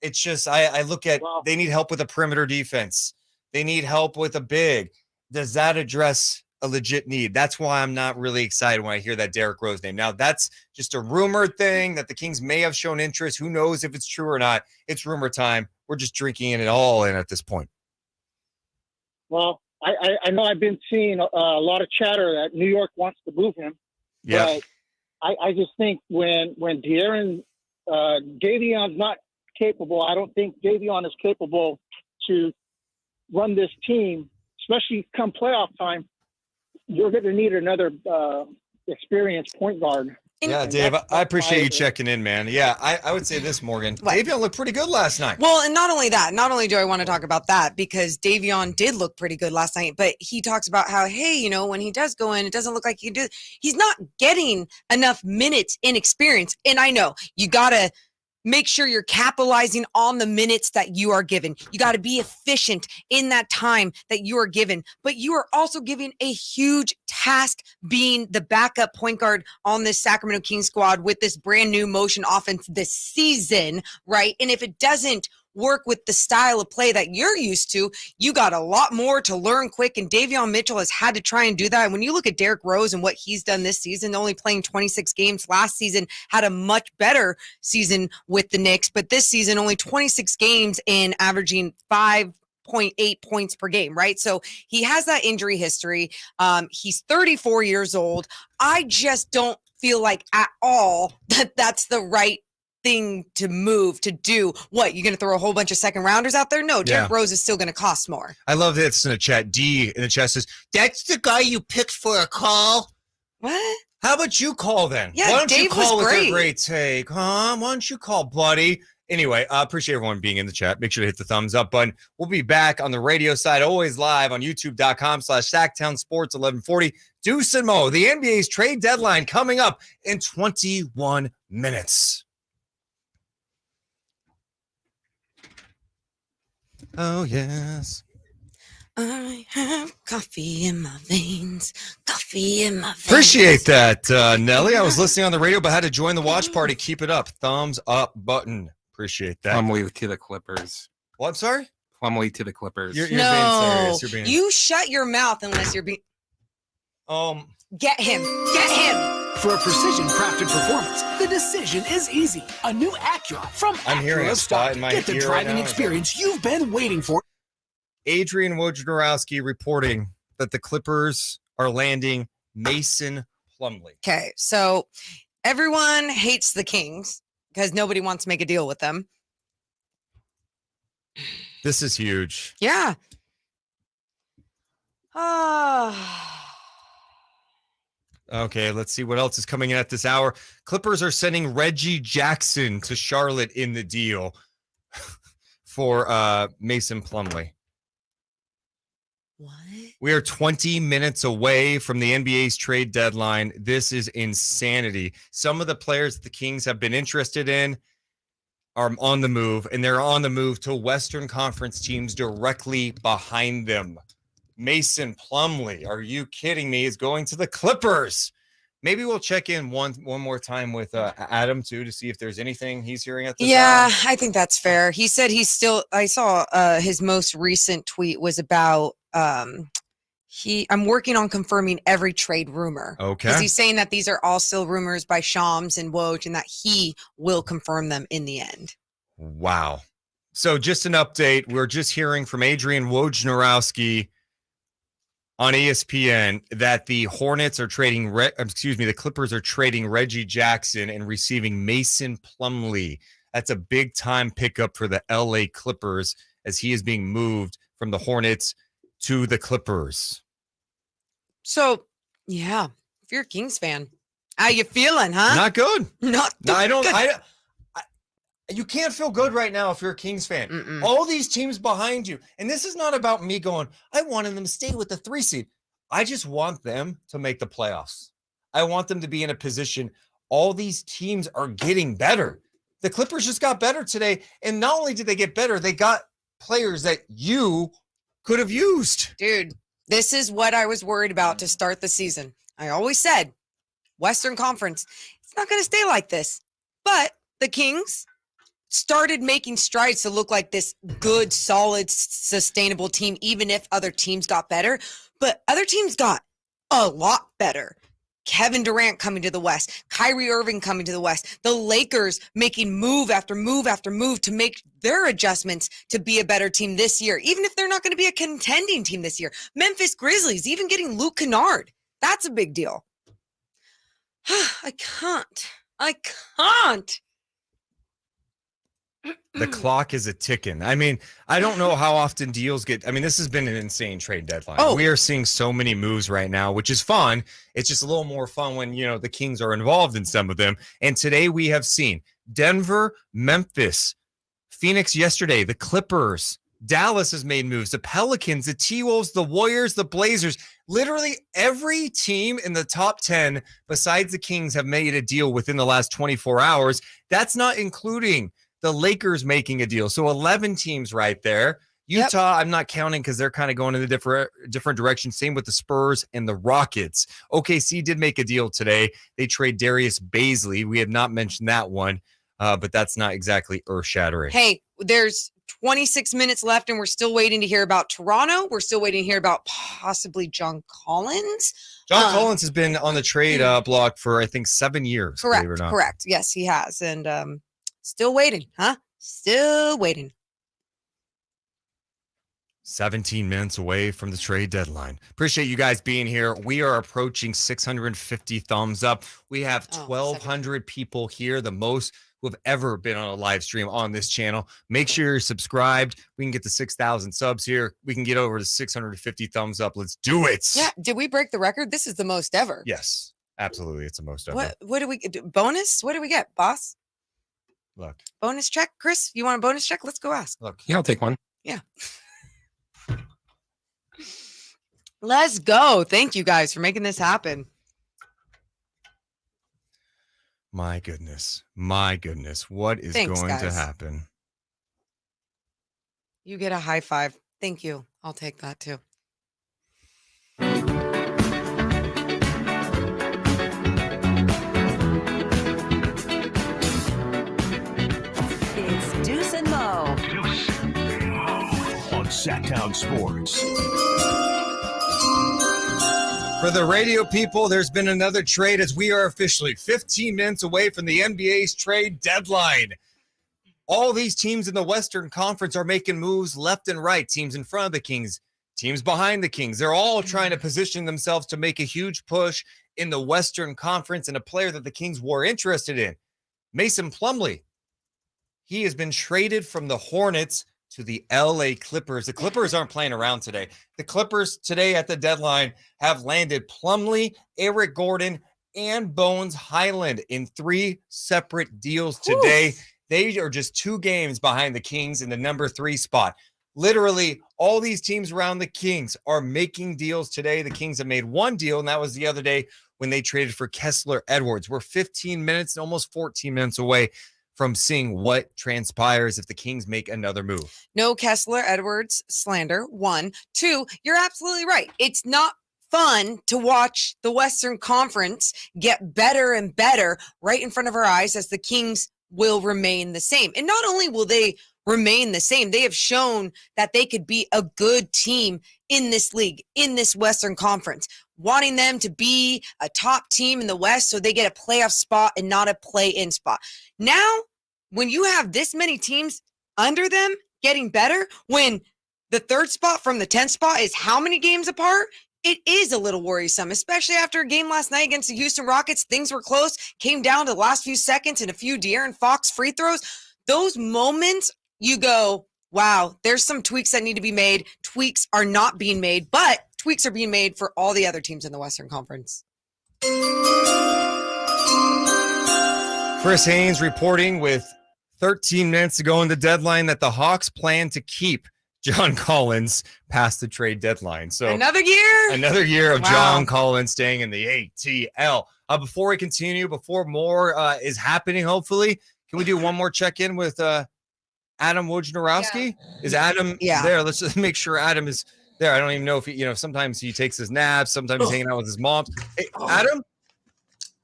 S4: It's just, I look at, they need help with a perimeter defense. They need help with a big. Does that address a legit need? That's why I'm not really excited when I hear that Derrick Rose name. Now, that's just a rumored thing that the Kings may have shown interest. Who knows if it's true or not? It's rumor time. We're just drinking it all in at this point.
S8: Well, I know I've been seeing a lot of chatter that New York wants to move him.
S4: Yeah.
S8: But I just think when Davion's not capable, I don't think Davion is capable to run this team, especially come playoff time. You're going to need another experienced point guard.
S4: Yeah, Dave, I appreciate you checking in, man. Yeah, I would say this, Morgan. Davion looked pretty good last night.
S5: Well, and not only that, not only do I want to talk about that because Davion did look pretty good last night, but he talks about how, hey, you know, when he does go in, it doesn't look like he can do it. He's not getting enough minutes in experience. And I know you got to make sure you're capitalizing on the minutes that you are given. You got to be efficient in that time that you are given, but you are also given a huge task being the backup point guard on this Sacramento Kings squad with this brand new motion offense this season, right? And if it doesn't work with the style of play that you're used to, you got a lot more to learn quick, and Davion Mitchell has had to try and do that. And when you look at Derrick Rose and what he's done this season, only playing 26 games last season, had a much better season with the Knicks, but this season only 26 games and averaging 5.8 points per game, right? So he has that injury history. He's 34 years old. I just don't feel like at all that that's the right thing to move to do. What, you're going to throw a whole bunch of second rounders out there? No, Derrick Rose is still going to cost more.
S4: I love this in the chat. D in the chat says, that's the guy you picked for a call.
S5: What?
S4: How about you call then?
S5: Yeah,
S4: why don't
S5: Dave
S4: you call
S5: was
S4: with
S5: great.
S4: your great take, huh? Why don't you call, buddy? Anyway, I appreciate everyone being in the chat. Make sure to hit the thumbs up button. We'll be back on the radio side, always live on youtube.com/Sactown Sports 1140. Deuce and Mo, the NBA's trade deadline coming up in 21 minutes. Oh, yes.
S5: I have coffee in my veins. Coffee in my veins.
S4: Appreciate that, Nelly. I was listening on the radio, but had to join the watch party. Keep it up. Thumbs up button. Appreciate that.
S3: Plumlee to the Clippers.
S4: What? Sorry?
S3: Plumlee to the Clippers.
S4: You're being
S5: No,
S4: serious. You're being...
S5: you shut your mouth unless you're being. Get him. Get him.
S1: For a precision-crafted performance, the decision is easy. A new Acura from
S4: I'm hearing
S1: Acura
S4: a spot in my
S1: Get the
S4: ear right
S1: driving
S4: now.
S1: experience you've been waiting for.
S4: Adrian Wojnarowski reporting that the Clippers are landing Mason Plumlee.
S5: Okay, so everyone hates the Kings because nobody wants to make a deal with them.
S4: This is huge.
S5: Yeah.
S4: Okay, let's see what else is coming in at this hour. Clippers are sending Reggie Jackson to Charlotte in the deal for Mason Plumlee.
S5: What?
S4: We are 20 minutes away from the NBA's trade deadline. This is insanity. Some of the players that the Kings have been interested in are on the move, and they're on the move to Western Conference teams directly behind them. Mason Plumlee, are you kidding me, is going to the Clippers. Maybe we'll check in one more time with Adam, too, to see if there's anything he's hearing at this hour.
S5: I think that's fair. He said he's still, I saw his most recent tweet was about, I'm working on confirming every trade rumor.
S4: Okay.
S5: Because he's saying that these are all still rumors by Shams and Woj and that he will confirm them in the end.
S4: Wow. So just an update. We're just hearing from Adrian Wojnarowski on ESPN that the Hornets are trading, the Clippers are trading Reggie Jackson and receiving Mason Plumlee. That's a big time pickup for the LA Clippers as he is being moved from the Hornets to the Clippers.
S5: So, yeah, if you're a Kings fan, how you feeling, huh?
S4: Not good.
S5: Not
S4: No, I don't.
S5: good.
S4: You can't feel good right now if you're a Kings fan.
S5: Mm-mm.
S4: All these teams behind you. And this is not about me going, I wanted them to stay with the 3 seed. I just want them to make the playoffs. I want them to be in a position. All these teams are getting better. The Clippers just got better today. And not only did they get better, they got players that you could have used.
S5: Dude, this is what I was worried about to start the season. I always said, Western Conference, it's not going to stay like this. But the Kings started making strides to look like this good, solid, sustainable team, even if other teams got better. But other teams got a lot better. Kevin Durant coming to the West, Kyrie Irving coming to the West, the Lakers making move after move after move to make their adjustments to be a better team this year, even if they're not going to be a contending team this year. Memphis Grizzlies, even getting Luke Kennard. That's a big deal. I can't.
S4: The clock is a ticking. I mean, I don't know how often deals get. I mean, this has been an insane trade deadline.
S5: Oh.
S4: We are seeing so many moves right now, which is fun. It's just a little more fun when, the Kings are involved in some of them. And today we have seen Denver, Memphis, Phoenix yesterday, the Clippers, Dallas has made moves. The Pelicans, the T-Wolves, the Warriors, the Blazers. Literally every team in the top 10 besides the Kings have made a deal within the last 24 hours. That's not including the Lakers making a deal. So 11 teams right there. Utah, I'm not counting because they're kind of going in a different direction. Same with the Spurs and the Rockets. OKC did make a deal today. They trade Darius Baisley. We have not mentioned that one, but that's not exactly earth-shattering.
S5: Hey, there's 26 minutes left, and we're still waiting to hear about Toronto. We're still waiting to hear about possibly John Collins.
S4: John Collins has been on the trade block for, I think, 7 years.
S5: Correct. Yes, he has. And still waiting, huh? Still waiting.
S4: 17 minutes away from the trade deadline. Appreciate you guys being here. We are approaching 650 thumbs up. We have 1,200 people here, the most who have ever been on a live stream on this channel. Make sure you're subscribed. We can get to 6,000 subs here. We can get over to 650 thumbs up. Let's do it.
S5: Yeah. Did we break the record? This is the most ever.
S4: Yes, absolutely. It's the most ever.
S5: What do we do? Bonus? What do we get, boss?
S4: Look.
S5: Bonus check? Chris, you want a bonus check? Let's go ask.
S4: Look.
S3: Yeah, I'll take one.
S5: Yeah. Let's go. Thank you guys for making this happen.
S4: My goodness. What is
S5: Thanks,
S4: going to
S5: guys.
S4: happen?
S5: You get a high five. Thank you. I'll take that too.
S2: It's Deuce and Mo.
S1: On Sactown Sports.
S4: For the radio people, there's been another trade as we are officially 15 minutes away from the NBA's trade deadline. All these teams in the Western Conference are making moves left and right. Teams in front of the Kings, teams behind the Kings. They're all trying to position themselves to make a huge push in the Western Conference, and a player that the Kings were interested in, Mason Plumlee. He has been traded from the Hornets to the LA Clippers. The Clippers aren't playing around today. The Clippers today at the deadline have landed Plumlee, Eric Gordon, and Bones Highland in 3 separate deals today. They are just 2 games behind the Kings in the number 3 spot. Literally, all these teams around the Kings are making deals today. The Kings have made 1 deal, and that was the other day when they traded for Kessler Edwards. We're 15 minutes, almost 14 minutes away from seeing what transpires if the Kings make another move.
S5: No Kessler Edwards slander. 1. 2, you're absolutely right. It's not fun to watch the Western Conference get better and better right in front of our eyes as the Kings will remain the same. And not only will they remain the same, they have shown that they could be a good team in this league, in this Western Conference, wanting them to be a top team in the West so they get a playoff spot and not a play-in spot. Now, when you have this many teams under them getting better, when the 3rd spot from the 10th spot is how many games apart, it is a little worrisome, especially after a game last night against the Houston Rockets. Things were close, came down to the last few seconds and a few De'Aaron Fox free throws. Those moments, you go, wow, there's some tweaks that need to be made. Tweaks are not being made, but tweaks are being made for all the other teams in the Western Conference.
S4: Chris Haynes reporting with 13 minutes to go in the deadline that the Hawks plan to keep John Collins past the trade deadline. So
S5: another year
S4: of John Collins staying in the ATL. Before we continue, before more is happening, hopefully, can we do one more check-in with Adam Wojnarowski? Yeah. Is Adam there? Let's just make sure Adam is there. I don't even know if he, sometimes he takes his naps, sometimes he's hanging out with his mom. Hey, Adam?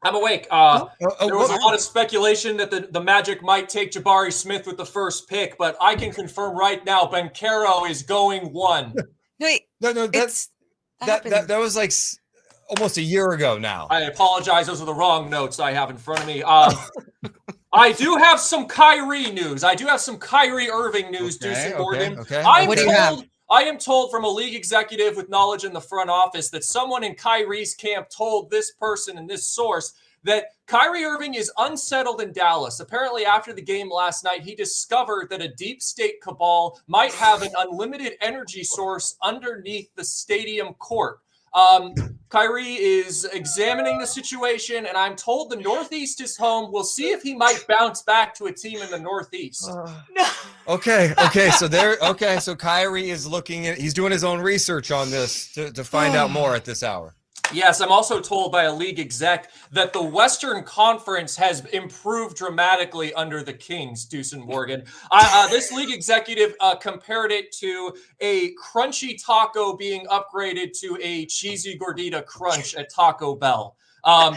S7: I'm awake. There was a lot of speculation that the Magic might take Jabari Smith with the first pick, but I can confirm right now, Banchero is going 1.
S5: Wait,
S4: no, that was like almost a year ago now.
S7: I apologize. Those are the wrong notes I have in front of me. I do have some Kyrie news. I do have some Kyrie Irving news, Deuce and Morgan.
S5: What do you have?
S7: I am told from a league executive with knowledge in the front office that someone in Kyrie's camp told this person and this source that Kyrie Irving is unsettled in Dallas. Apparently, after the game last night, he discovered that a deep state cabal might have an unlimited energy source underneath the stadium court. Kyrie is examining the situation, and I'm told the Northeast is home. We'll see if he might bounce back to a team in the Northeast.
S4: Okay. So Kyrie is he's doing his own research on this to find out more at this hour.
S7: Yes, I'm also told by a league exec that the Western Conference has improved dramatically under the Kings, Deuce and Morgan. This league executive compared it to a crunchy taco being upgraded to a cheesy gordita crunch at Taco Bell.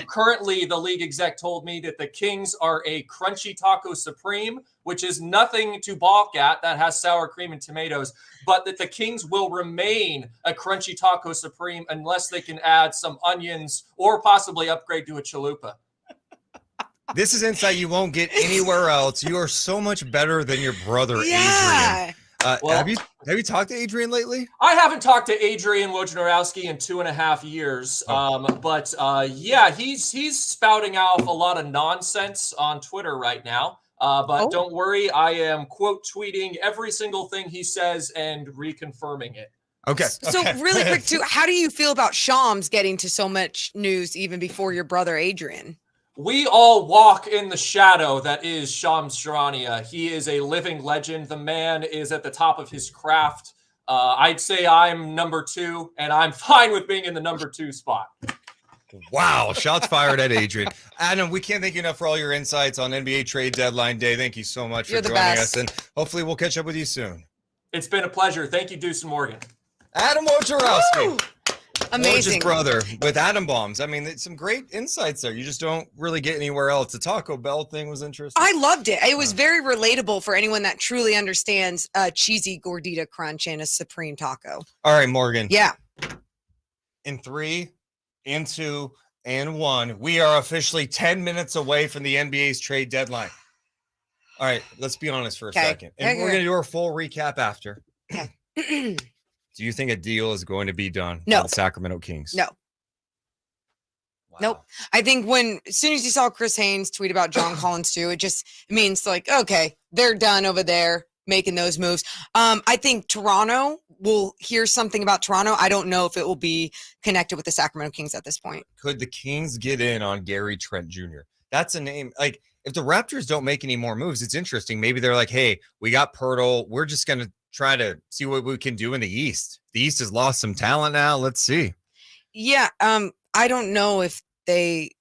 S7: Currently, the league exec told me that the Kings are a crunchy taco supreme, which is nothing to balk at, that has sour cream and tomatoes, but that the Kings will remain a crunchy taco supreme unless they can add some onions or possibly upgrade to a chalupa.
S4: This is insight you won't get anywhere else. You are so much better than your brother, Adrian. Have you talked to Adrian lately?
S7: I haven't talked to Adrian Wojnarowski in 2.5 years, but he's spouting out a lot of nonsense on Twitter right now. But don't worry, I am quote tweeting every single thing he says and reconfirming it.
S4: Okay.
S5: So really quick too, how do you feel about Shams getting to so much news even before your brother Adrian?
S7: We all walk in the shadow that is Shams Charania. He is a living legend. The man is at the top of his craft. I'd say I'm number 2, and I'm fine with being in the number 2 spot.
S4: Wow. Shots fired at Adrian. Adam, we can't thank you enough for all your insights on NBA trade deadline day. Thank you so much for joining us, and hopefully we'll catch up with you soon.
S7: It's been a pleasure. Thank you, Deuce and Morgan.
S4: Adam Wojnarowski.
S5: Amazing.
S4: Gorgeous brother with atom bombs. I mean, it's some great insights there. You just don't really get anywhere else. The Taco Bell thing was interesting.
S5: I loved it. It was very relatable for anyone that truly understands a cheesy gordita crunch and a supreme taco.
S4: All right, Morgan.
S5: Yeah.
S4: In 3, in 2, and 1, we are officially 10 minutes away from the NBA's trade deadline. All right, let's be honest for a second. And we're going to do our full recap after.
S5: Okay.
S4: Do you think a deal is going to be done
S5: No.
S4: with the Sacramento Kings?
S5: No.
S4: Wow.
S5: Nope. I think as soon as you saw Chris Haynes tweet about John Collins too, it means like, okay, they're done over there making those moves. I think Toronto will hear something about Toronto. I don't know if it will be connected with the Sacramento Kings at this point.
S4: Could the Kings get in on Gary Trent Jr.? That's a name. Like, if the Raptors don't make any more moves, it's interesting. Maybe they're like, hey, we got Pirtle. We're just going to try to see what we can do in the East. The East has lost some talent now. Let's see.
S5: Yeah. I don't know if they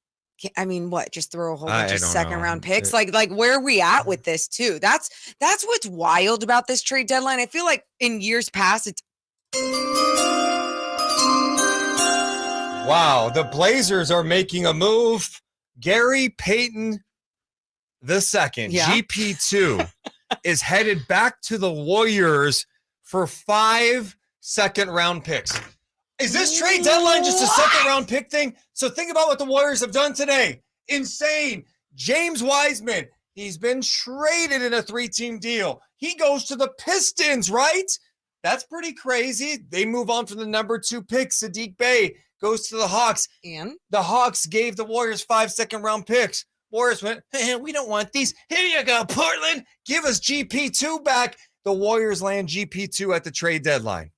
S5: can, just throw a whole bunch of second round picks. Like where are we at with this too? That's what's wild about this trade deadline. I feel like in years past, it's
S4: wow. The Blazers are making a move. Gary Payton II, GP2, is headed back to the Warriors for 5 second-round picks. Is this trade deadline just a second-round pick thing? So think about what the Warriors have done today. Insane. James Wiseman, he's been traded in a 3-team deal. He goes to the Pistons, right? That's pretty crazy. They move on from the number 2 pick. Sadiq Bey goes to the Hawks.
S5: And
S4: the Hawks gave the Warriors 5 second-round picks. Warriors went, hey, we don't want these. Here you go, Portland. Give us GP2 back. The Warriors land GP2 at the trade deadline.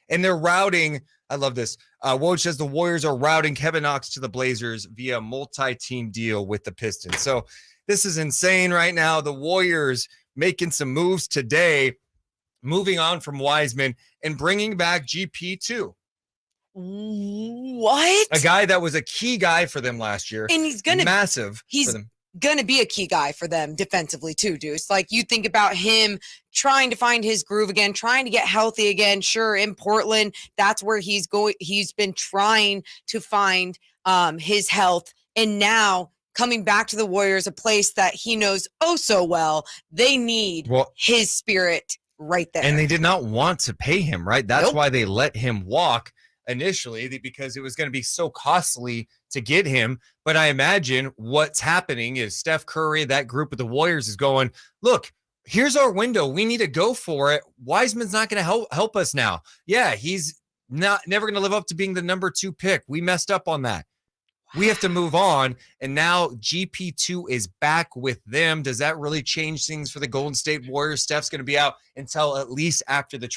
S4: And they're routing, I love this. Woj says the Warriors are routing Kevin Knox to the Blazers via multi-team deal with the Pistons. So this is insane right now. The Warriors making some moves today, moving on from Wiseman and bringing back GP2.
S5: What?
S4: A guy that was a key guy for them last year.
S5: And he's going to
S4: massive.
S5: He's going to be a key guy for them defensively too, Deuce. Like you think about him trying to find his groove again, trying to get healthy again. Sure, in Portland, that's where he's going. He's been trying to find his health. And now coming back to the Warriors, a place that he knows oh so well, they need his spirit right there.
S4: And they did not want to pay him, right? That's why they let him walk initially, because it was going to be so costly to get him. But I imagine what's happening is Steph Curry, that group of the Warriors, is going, look, here's our window. We need to go for it. Wiseman's not going to help us now. Yeah, he's never going to live up to being the number 2 pick. We messed up on that. We have to move on. And now GP2 is back with them. Does that really change things for the Golden State Warriors? Steph's going to be out until at least after the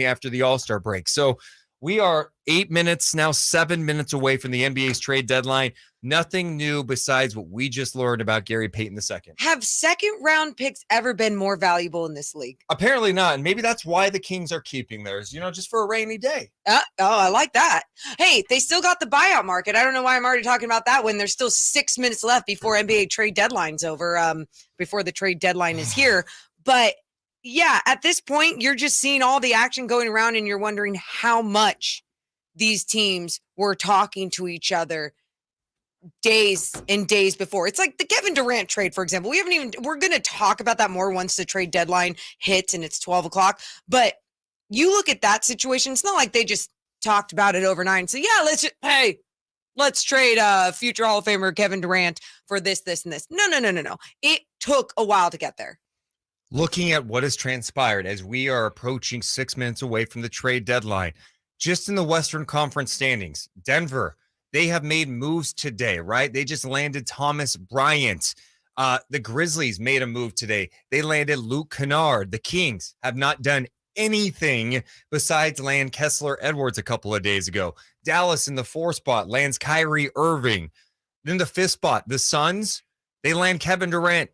S4: after the All-Star break. So We are 8 minutes, now 7 minutes away from the NBA's trade deadline. Nothing new besides what we just learned about Gary Payton II.
S5: Have second round picks ever been more valuable in this league?
S4: Apparently not. And maybe that's why the Kings are keeping theirs, just for a rainy day.
S5: I like that. Hey, they still got the buyout market. I don't know why I'm already talking about that when there's still 6 minutes left before NBA trade deadline's over, before the trade deadline is here. But yeah, at this point, you're just seeing all the action going around and you're wondering how much these teams were talking to each other days and days before. It's like the Kevin Durant trade, for example. We're going to talk about that more once the trade deadline hits and it's 12 o'clock. But you look at that situation, it's not like they just talked about it overnight and say, yeah, let's trade future Hall of Famer Kevin Durant for this, and this. No. It took a while to get there.
S4: Looking at what has transpired as we are approaching 6 minutes away from the trade deadline, just in the Western Conference standings, Denver, they have made moves today, right? They just landed Thomas Bryant. The Grizzlies made a move today. They landed Luke Kennard. The Kings have not done anything besides land Kessler Edwards a couple of days ago. Dallas in the 4th spot lands Kyrie Irving. Then the 5th spot, the Suns, they land Kevin Durant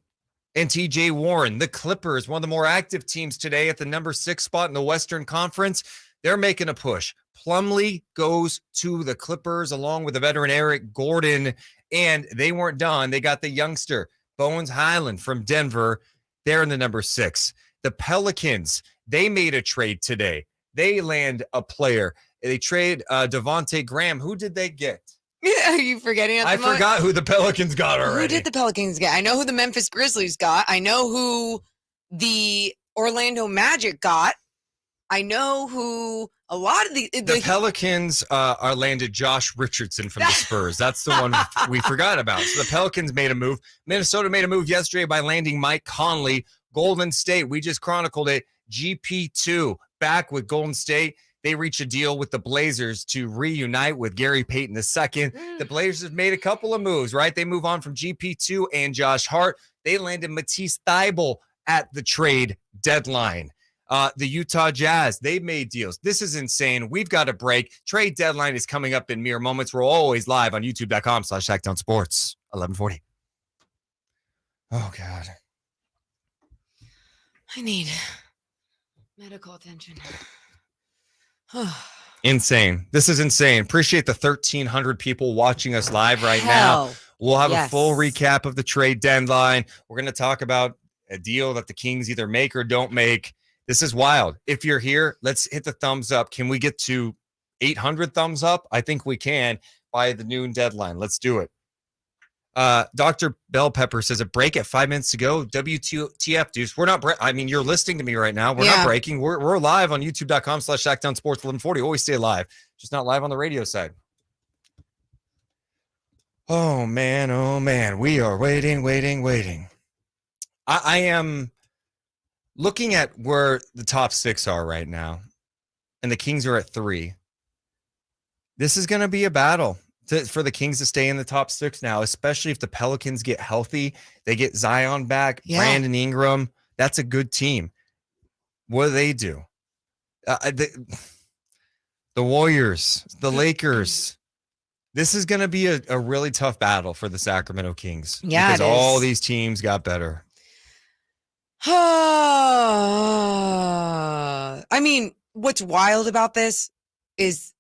S4: and TJ Warren. The Clippers, one of the more active teams today at the number 6 spot in the Western Conference, they're making a push. Plumlee goes to the Clippers along with the veteran Eric Gordon, and they weren't done. They got the youngster Bones Highland from Denver. They're in the number 6. The Pelicans, they made a trade today. They land a player. They trade Devontae Graham. Who did they get?
S5: Are you forgetting?
S4: I forgot who the Pelicans got already.
S5: Who did the Pelicans get? I know who the Memphis Grizzlies got. I know who the Orlando Magic got. I know who a lot of the
S4: Pelicans are landed Josh Richardson from the Spurs. That's the one we forgot about. So the Pelicans made a move. Minnesota made a move yesterday by landing Mike Conley. Golden State, we just chronicled it. GP2 back with Golden State. They reach a deal with the Blazers to reunite with Gary Payton II. The Blazers have made a couple of moves, right? They move on from GP2 and Josh Hart. They landed Matisse Thybulle at the trade deadline. The Utah Jazz, they made deals. This is insane. We've got a break. Trade deadline is coming up in mere moments. We're always live on youtube.com/Sactown Sports, 1140. Oh, God.
S5: I need medical attention.
S4: Insane. This is insane. Appreciate the 1,300 people watching us live right now. We'll have a full recap of the trade deadline. We're going to talk about a deal that the Kings either make or don't make. This is wild. If you're here, let's hit the thumbs up. Can we get to 800 thumbs up? I think we can by the noon deadline. Let's do it. Dr. Bell Pepper says a break at 5 minutes to go. WTF, Deuce. We're not you're listening to me right now. We're not breaking. We're live on youtube.com/Sactown Sports 1140. Always stay live. Just not live on the radio side. Oh, man. We are waiting. I am looking at where the top 6 are right now, and the Kings are at 3. This is going to be a battle for the Kings to stay in the top 6 now, especially if the Pelicans get healthy. They get Zion back, Brandon Ingram. That's a good team. What do they do? The Warriors, the Lakers. This is going to be a really tough battle for the Sacramento Kings.
S5: Yeah,
S4: because all these teams got better.
S5: I mean, what's wild about this is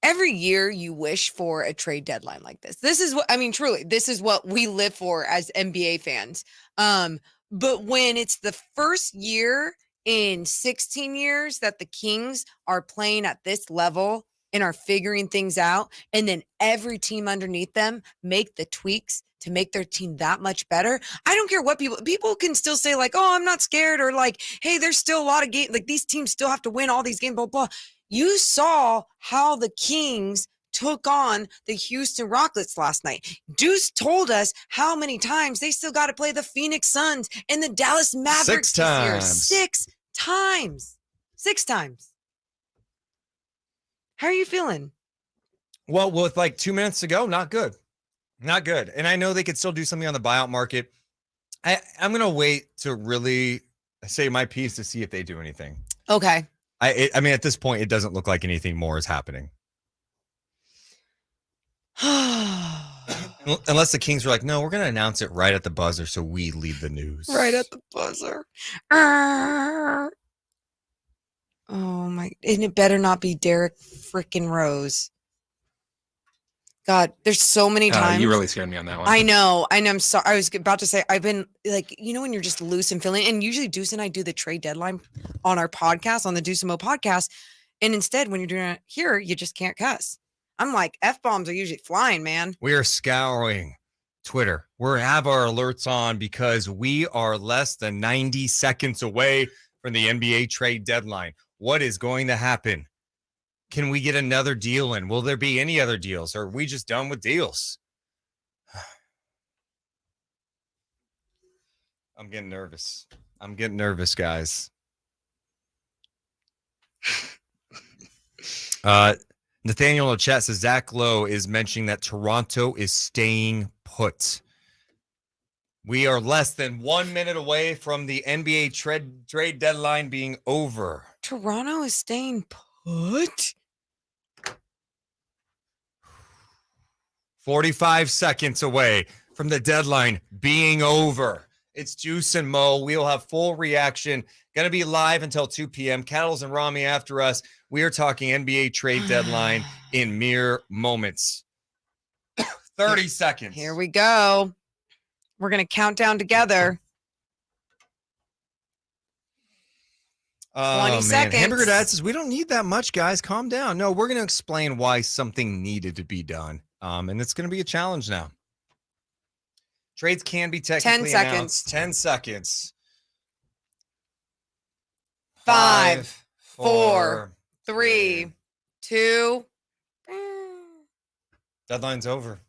S5: every year you wish for a trade deadline like this. This is truly, this is what we live for as NBA fans. But when it's the first year in 16 years that the Kings are playing at this level and are figuring things out, and then every team underneath them make the tweaks to make their team that much better. I don't care what people can still say, like, oh, I'm not scared, or like, hey, there's still a lot of games, like these teams still have to win all these games, blah, blah. You saw how the Kings took on the Houston Rockets last night. Deuce told us how many times they still got to play the Phoenix Suns and the Dallas Mavericks
S4: 6 times.
S5: this year. 6 times. 6 times. How are you feeling?
S4: Well, with like 2 minutes to go, not good. Not good. And I know they could still do something on the buyout market. I'm going to wait to really say my piece to see if they do anything.
S5: Okay.
S4: I mean, at this point, it doesn't look like anything more is happening. Unless the Kings were like, no, we're going to announce it right at the buzzer so we lead the news.
S5: Right at the buzzer. Oh my, and it better not be Derek freaking Rose. God, there's so many times.
S3: You really scared me on that one.
S5: I know. And I'm sorry. I was about to say, I've been like, when you're just loose and feeling, and usually Deuce and I do the trade deadline on our podcast, on the Deuce and Mo podcast. And instead, when you're doing it here, you just can't cuss. I'm like, F-bombs are usually flying, man.
S4: We are scouring Twitter. We have our alerts on because we are less than 90 seconds away from the NBA trade deadline. What is going to happen? Can we get another deal in? Will there be any other deals? Or are we just done with deals? I'm getting nervous. Guys. Nathaniel in the chat says Zach Lowe is mentioning that Toronto is staying put. We are less than 1 minute away from the NBA trade deadline being over.
S5: Toronto is staying put?
S4: 45 seconds away from the deadline being over. It's Deuce and Mo. We'll have full reaction. Going to be live until 2 p.m. Cattles and Rami after us. We are talking NBA trade deadline in mere moments. 30 seconds.
S5: Here we go. We're going to count down together. 20 seconds.
S4: Hamburger Dad says, we don't need that much, guys. Calm down. No, we're going to explain why something needed to be done. And it's going to be a challenge now. Trades can be technically
S5: 10 seconds.
S4: announced. 10 seconds.
S5: 5, 4, 3, 2.
S4: Deadline's over.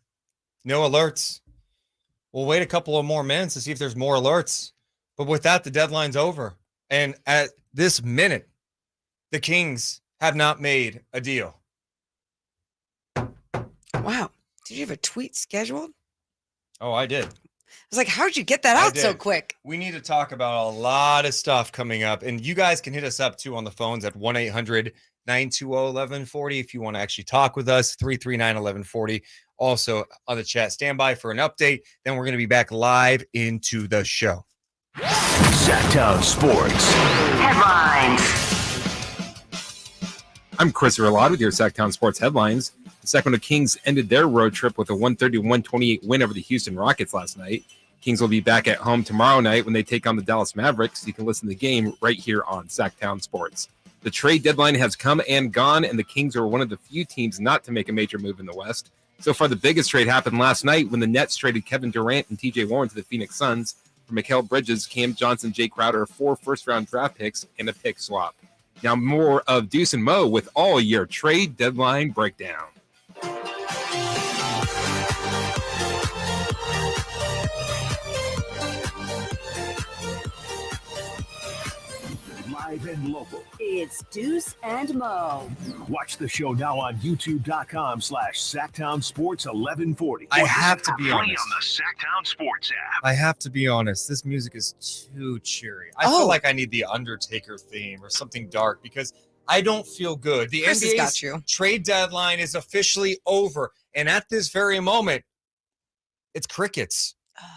S4: No alerts. We'll wait a couple of more minutes to see if there's more alerts. But with that, the deadline's over. And at this minute, the Kings have not made a deal.
S5: Wow. Did you have a tweet scheduled?
S4: Oh, I did.
S5: I was like, how'd you get that out so quick?
S4: We need to talk about a lot of stuff coming up. And you guys can hit us up, too, on the phones at 1-800-920-1140 if you want to actually talk with us, 339-1140. Also, on the chat, stand by for an update. Then we're going to be back live into the show.
S1: Sactown Sports
S2: Headlines.
S3: I'm Chris Rillard with your Sactown Sports headlines. The Sacramento Kings ended their road trip with a 130-128 win over the Houston Rockets last night. Kings will be back at home tomorrow night when they take on the Dallas Mavericks. You can listen to the game right here on Sactown Sports. The trade deadline has come and gone, and the Kings are one of the few teams not to make a major move in the West. So far, the biggest trade happened last night when the Nets traded Kevin Durant and TJ Warren to the Phoenix Suns for Mikal Bridges, Cam Johnson, Jay Crowder, 4 first-round draft picks, and a pick swap. Now more of Deuce and Mo with all your trade deadline breakdown.
S1: live and local.
S2: It's Deuce and Mo.
S1: Watch the show now on youtube.com/Sactown Sports 1140.
S4: I have to be honest.
S1: On the Sactown Sports app.
S4: I have to be honest. This music is too cheery. I feel like I need the Undertaker theme or something dark because I don't feel good. The
S5: Chris has got
S4: NBA's
S5: you.
S4: trade deadline is officially over. And at this very moment, it's crickets.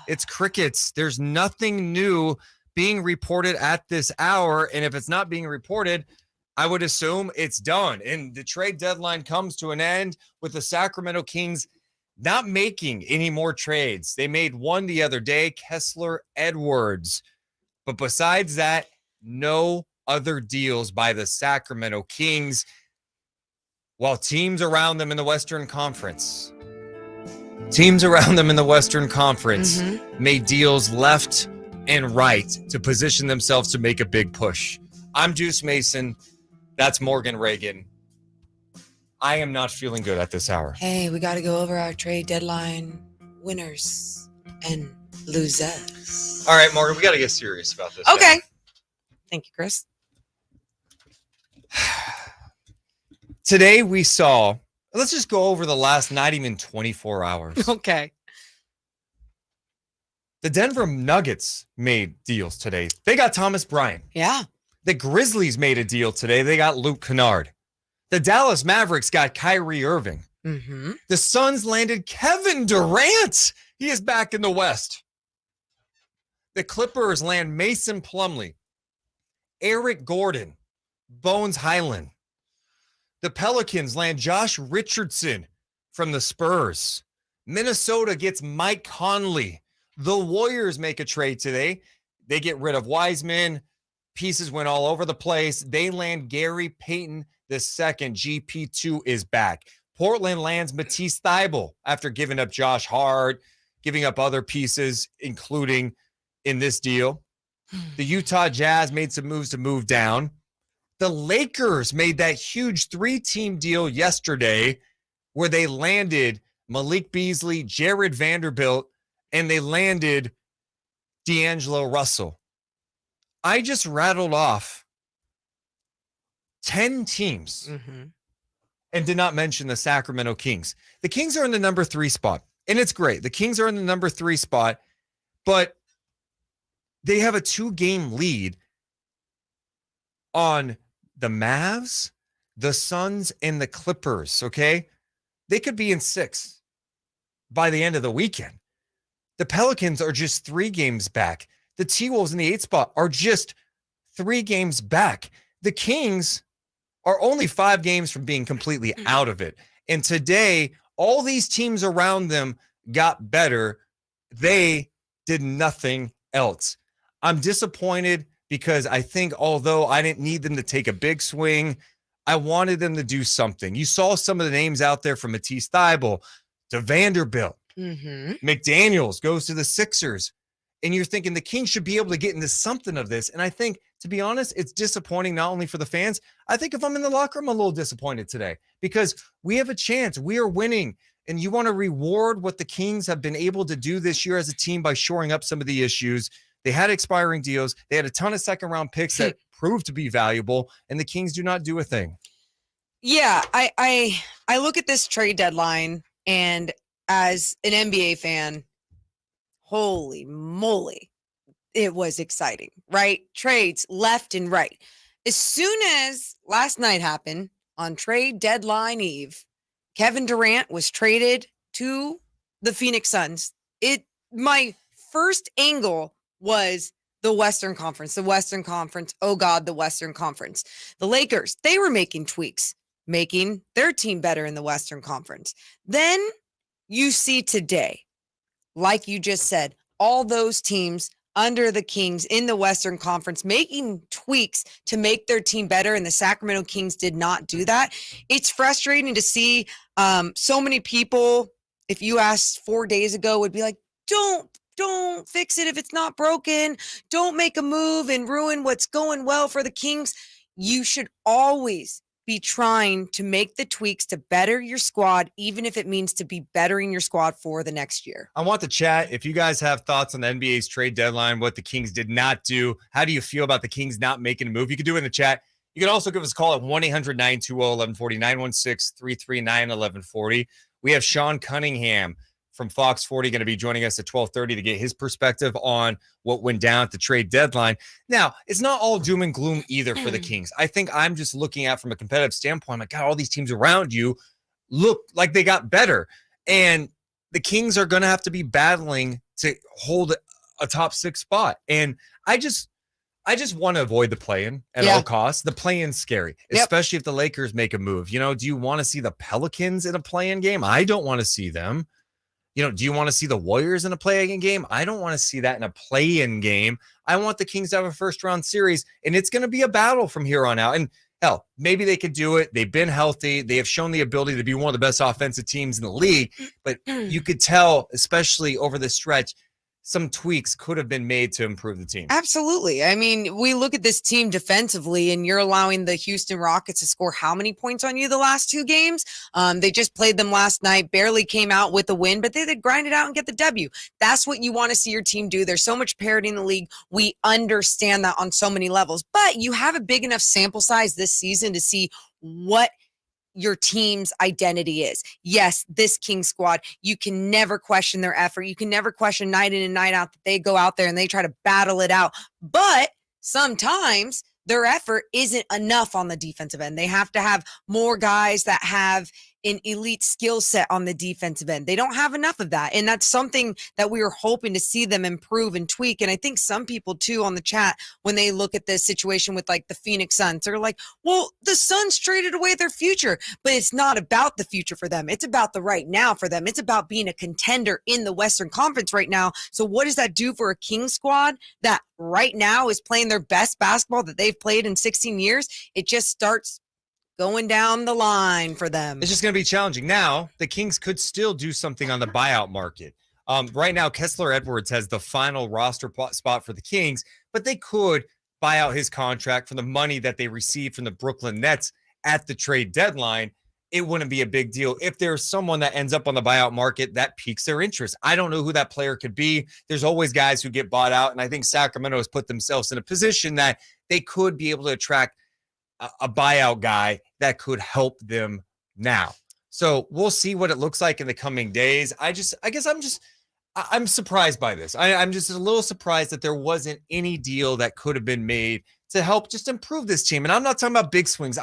S4: It's crickets. There's nothing new being reported at this hour. And if it's not being reported, I would assume it's done. And the trade deadline comes to an end with the Sacramento Kings not making any more trades. They made one the other day, Kessler Edwards. But besides that, no other deals by the Sacramento Kings, while teams around them in the Western Conference made deals left and right to position themselves to make a big push. I'm Deuce Mason. That's Morgan Reagan. I am not feeling good at this hour.
S5: Hey, we got to go over our trade deadline winners and losers.
S4: All right, Morgan, we got to get serious about this.
S5: Okay.
S4: Now.
S5: Thank you, Chris.
S4: Today we saw, let's just go over the last not even 24 hours.
S5: Okay.
S4: The Denver Nuggets made deals today. They got Thomas Bryant.
S5: Yeah.
S4: The Grizzlies made a deal today. They got Luke Kennard. The Dallas Mavericks got Kyrie Irving.
S5: Mm-hmm.
S4: The Suns landed Kevin Durant. He is back in the West. The Clippers land Mason Plumlee, Eric Gordon, Bones Highland. The Pelicans land Josh Richardson from the Spurs. Minnesota gets Mike Conley. The Warriors make a trade today. They get rid of Wiseman. Pieces went all over the place. They land Gary Payton II. GP2 is back. Portland lands Matisse Thybulle after giving up Josh Hart, giving up other pieces, including in this deal. The Utah Jazz made some moves to move down. The Lakers made that huge 3-team deal yesterday where they landed Malik Beasley, Jared Vanderbilt, and they landed D'Angelo Russell. I just rattled off 10 teams and did not mention the Sacramento Kings. The Kings are in the number 3 spot, and it's great. The Kings are in the number 3 spot, but they have a 2-game lead on the Mavs, the Suns, and the Clippers, okay? They could be in 6 by the end of the weekend. The Pelicans are just 3 games back. The T-Wolves in the 8th spot are just 3 games back. The Kings are only 5 games from being completely out of it. And today, all these teams around them got better. They did nothing else. I'm disappointed because I think although I didn't need them to take a big swing, I wanted them to do something. You saw some of the names out there from Matisse Thybulle to Vanderbilt. McDaniels goes to the Sixers. And you're thinking the Kings should be able to get into something of this. And I think, to be honest, it's disappointing not only for the fans. I think if I'm in the locker room, I'm a little disappointed today because we have a chance. We are winning. And you want to reward what the Kings have been able to do this year as a team by shoring up some of the issues. They had expiring deals. They had a ton of second-round picks that proved to be valuable, and the Kings do not do a thing.
S5: Yeah, I look at this trade deadline, and as an NBA fan, holy moly, it was exciting, right? Trades left and right. As soon as last night happened on trade deadline eve, Kevin Durant was traded to the Phoenix Suns. My first angle was the Western Conference. Oh God, the Western Conference. The Lakers, they were making tweaks, making their team better in the Western Conference. Then you see today, like you just said, all those teams under the Kings in the Western Conference making tweaks to make their team better, and the Sacramento Kings did not do that. It's frustrating to see so many people, if you asked 4 days ago, would be like, don't fix it if it's not broken. Don't make a move and ruin what's going well for the Kings. You should always be trying to make the tweaks to better your squad, even if it means to be bettering your squad for the next year.
S4: I want the chat. If you guys have thoughts on the NBA's trade deadline, what the Kings did not do, how do you feel about the Kings not making a move? You can do it in the chat. You can also give us a call at 1-800-920-1140, 916-339-1140. We have Sean Cunningham from Fox 40 going to be joining us at 12:30 to get his perspective on what went down at the trade deadline. Now, it's not all doom and gloom either for the Kings. I think I'm just looking at from a competitive standpoint, like, God, all these teams around you look like they got better. And the Kings are going to have to be battling to hold a top 6 spot. And I just want to avoid the play-in at all costs. The play-in's scary, especially if the Lakers make a move. You know, do you want to see the Pelicans in a play-in game? I don't want to see them. You know, do you want to see the Warriors in a play-in game? I don't want to see that in a play-in game. I want the Kings to have a first-round series, and it's going to be a battle from here on out. And hell, maybe they could do it. They've been healthy. They have shown the ability to be one of the best offensive teams in the league. But you could tell, especially over the stretch, some tweaks could have been made to improve the team.
S5: Absolutely. I mean, we look at this team defensively, and you're allowing the Houston Rockets to score how many points on you the last 2 games? They just played them last night, barely came out with a win, but they grind it out and get the W. That's what you want to see your team do. There's so much parity in the league. We understand that on so many levels, but you have a big enough sample size this season to see what your team's identity is. Yes, this King squad, you can never question their effort. You can never question night in and night out that they go out there and they try to battle it out. But sometimes their effort isn't enough on the defensive end. They have to have more guys that have an elite skill set on the defensive end. They don't have enough of that. And that's something that we were hoping to see them improve and tweak. And I think some people too on the chat, when they look at this situation with like the Phoenix Suns, they're like, well, the Suns traded away their future, but it's not about the future for them. It's about the right now for them. It's about being a contender in the Western Conference right now. So what does that do for a Kings squad that right now is playing their best basketball that they've played in 16 years? It just starts going down the line for them.
S4: It's just going to be challenging. Now, the Kings could still do something on the buyout market. Right now, Kessler Edwards has the final roster spot for the Kings, but they could buy out his contract for the money that they received from the Brooklyn Nets at the trade deadline. It wouldn't be a big deal if there's someone that ends up on the buyout market that piques their interest. I don't know who that player could be. There's always guys who get bought out, and I think Sacramento has put themselves in a position that they could be able to attract a buyout guy that could help them now. So we'll see what it looks like in the coming days. I'm surprised by this. I'm just a little surprised that there wasn't any deal that could have been made to help just improve this team. And I'm not talking about big swings.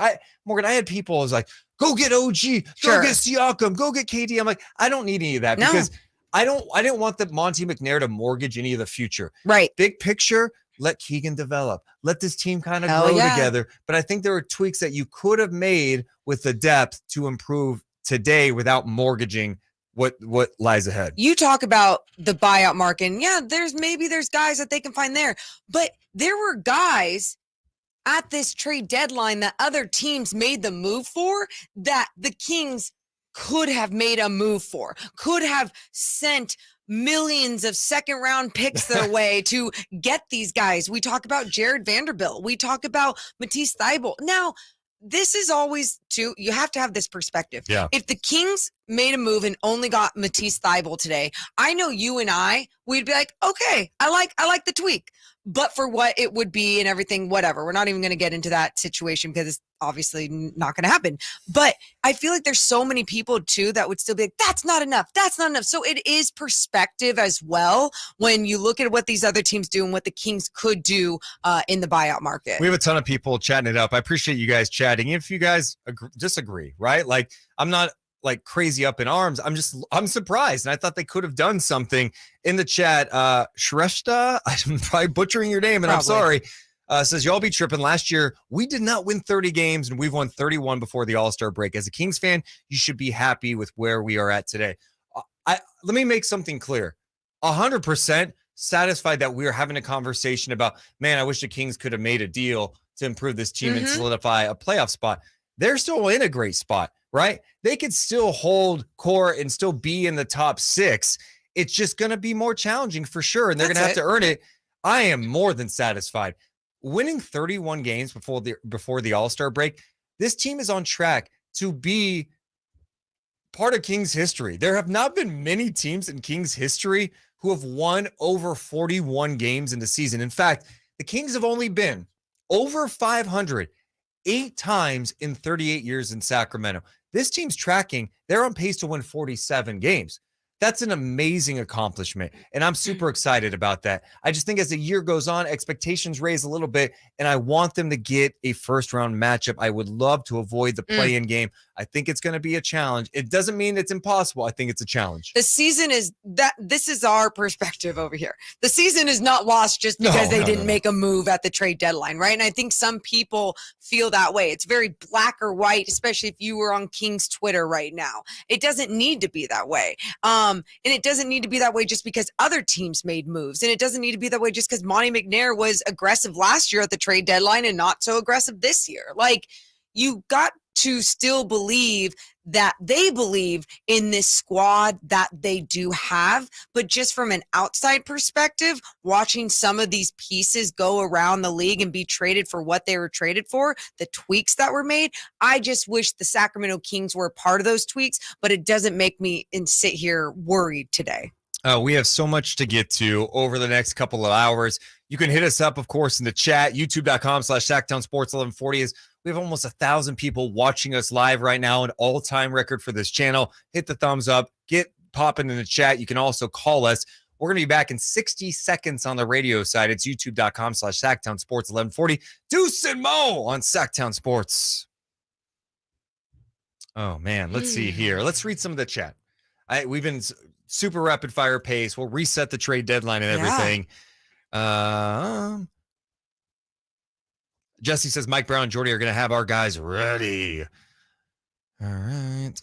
S4: Morgan, I had people I was like, go get OG, go get Siakam, go get KD. I'm like, I don't need any of that because I didn't want the Monty McNair to mortgage any of the future.
S5: Right.
S4: Big picture, let Keegan develop. Let this team kind of grow together. But I think there were tweaks that you could have made with the depth to improve today without mortgaging what lies ahead.
S5: You talk about the buyout market, and there's guys that they can find there. But there were guys at this trade deadline that other teams made the move for that the Kings could have made a move for, could have sent millions of second-round picks their way to get these guys. We talk about Jared Vanderbilt. We talk about Matisse Thybulle. Now, this is always you have to have this perspective.
S4: Yeah.
S5: If the Kings made a move and only got Matisse Thybulle today, I know you and we'd be like, okay, I like the tweak. But for what it would be and everything, whatever. We're not even going to get into that situation because it's obviously not going to happen. But I feel like there's so many people too that would still be like, that's not enough. That's not enough. So it is perspective as well when you look at what these other teams do and what the Kings could do in the buyout market.
S4: We have a ton of people chatting it up. I appreciate you guys chatting. If you guys disagree, right? Like, I'm not like crazy up in arms. I'm surprised. And I thought they could have done something in the chat. Shrestha, I'm probably butchering your name and I'm sorry. Says, y'all be tripping. Last year, we did not win 30 games and we've won 31 before the All-Star break. As a Kings fan, you should be happy with where we are at today. Let me make something clear. 100% satisfied that we are having a conversation about, man, I wish the Kings could have made a deal to improve this team and solidify a playoff spot. They're still in a great spot, right? They could still hold court and still be in the top 6. It's just going to be more challenging for sure. And they're going to have to earn it. I am more than satisfied. Winning 31 games before the All-Star break, this team is on track to be part of Kings history. There have not been many teams in Kings history who have won over 41 games in the season. In fact, the Kings have only been over 500 8 times in 38 years in Sacramento. This team's tracking. They're on pace to win 47 games. That's an amazing accomplishment, and I'm super excited about that. I just think as the year goes on, expectations raise a little bit, and I want them to get a first-round matchup. I would love to avoid the play-in game. I think it's going to be a challenge. It doesn't mean it's impossible. I think it's a challenge.
S5: The season is that this is our perspective over here. The season is not lost just because they didn't make a move at the trade deadline, right? And I think some people feel that way. It's very black or white, especially if you were on King's Twitter right now. It doesn't need to be that way. And it doesn't need to be that way just because other teams made moves. And it doesn't need to be that way just because Monty McNair was aggressive last year at the trade deadline and not so aggressive this year. Like, you got to still believe that they believe in this squad that they do have. But just from an outside perspective, watching some of these pieces go around the league and be traded for what they were traded for, the tweaks that were made, I just wish the Sacramento Kings were a part of those tweaks, but it doesn't make me sit here worried today.
S4: We have so much to get to over the next couple of hours. You can hit us up, of course, in the chat, youtube.com/Sactown Sports 1140 is. We have almost 1,000 people watching us live right now, an all-time record for this channel. Hit the thumbs up, get popping in the chat. You can also call us We're going to be back in 60 seconds on the radio side. It's youtube.com/Sactown Sports 1140. Deuce and Mo on Sactown Sports. Oh, man. Let's see here. Let's read some of the chat. We've been super rapid fire pace. We'll reset the trade deadline and everything. Jesse says Mike Brown and Jordy are going to have our guys ready. All right.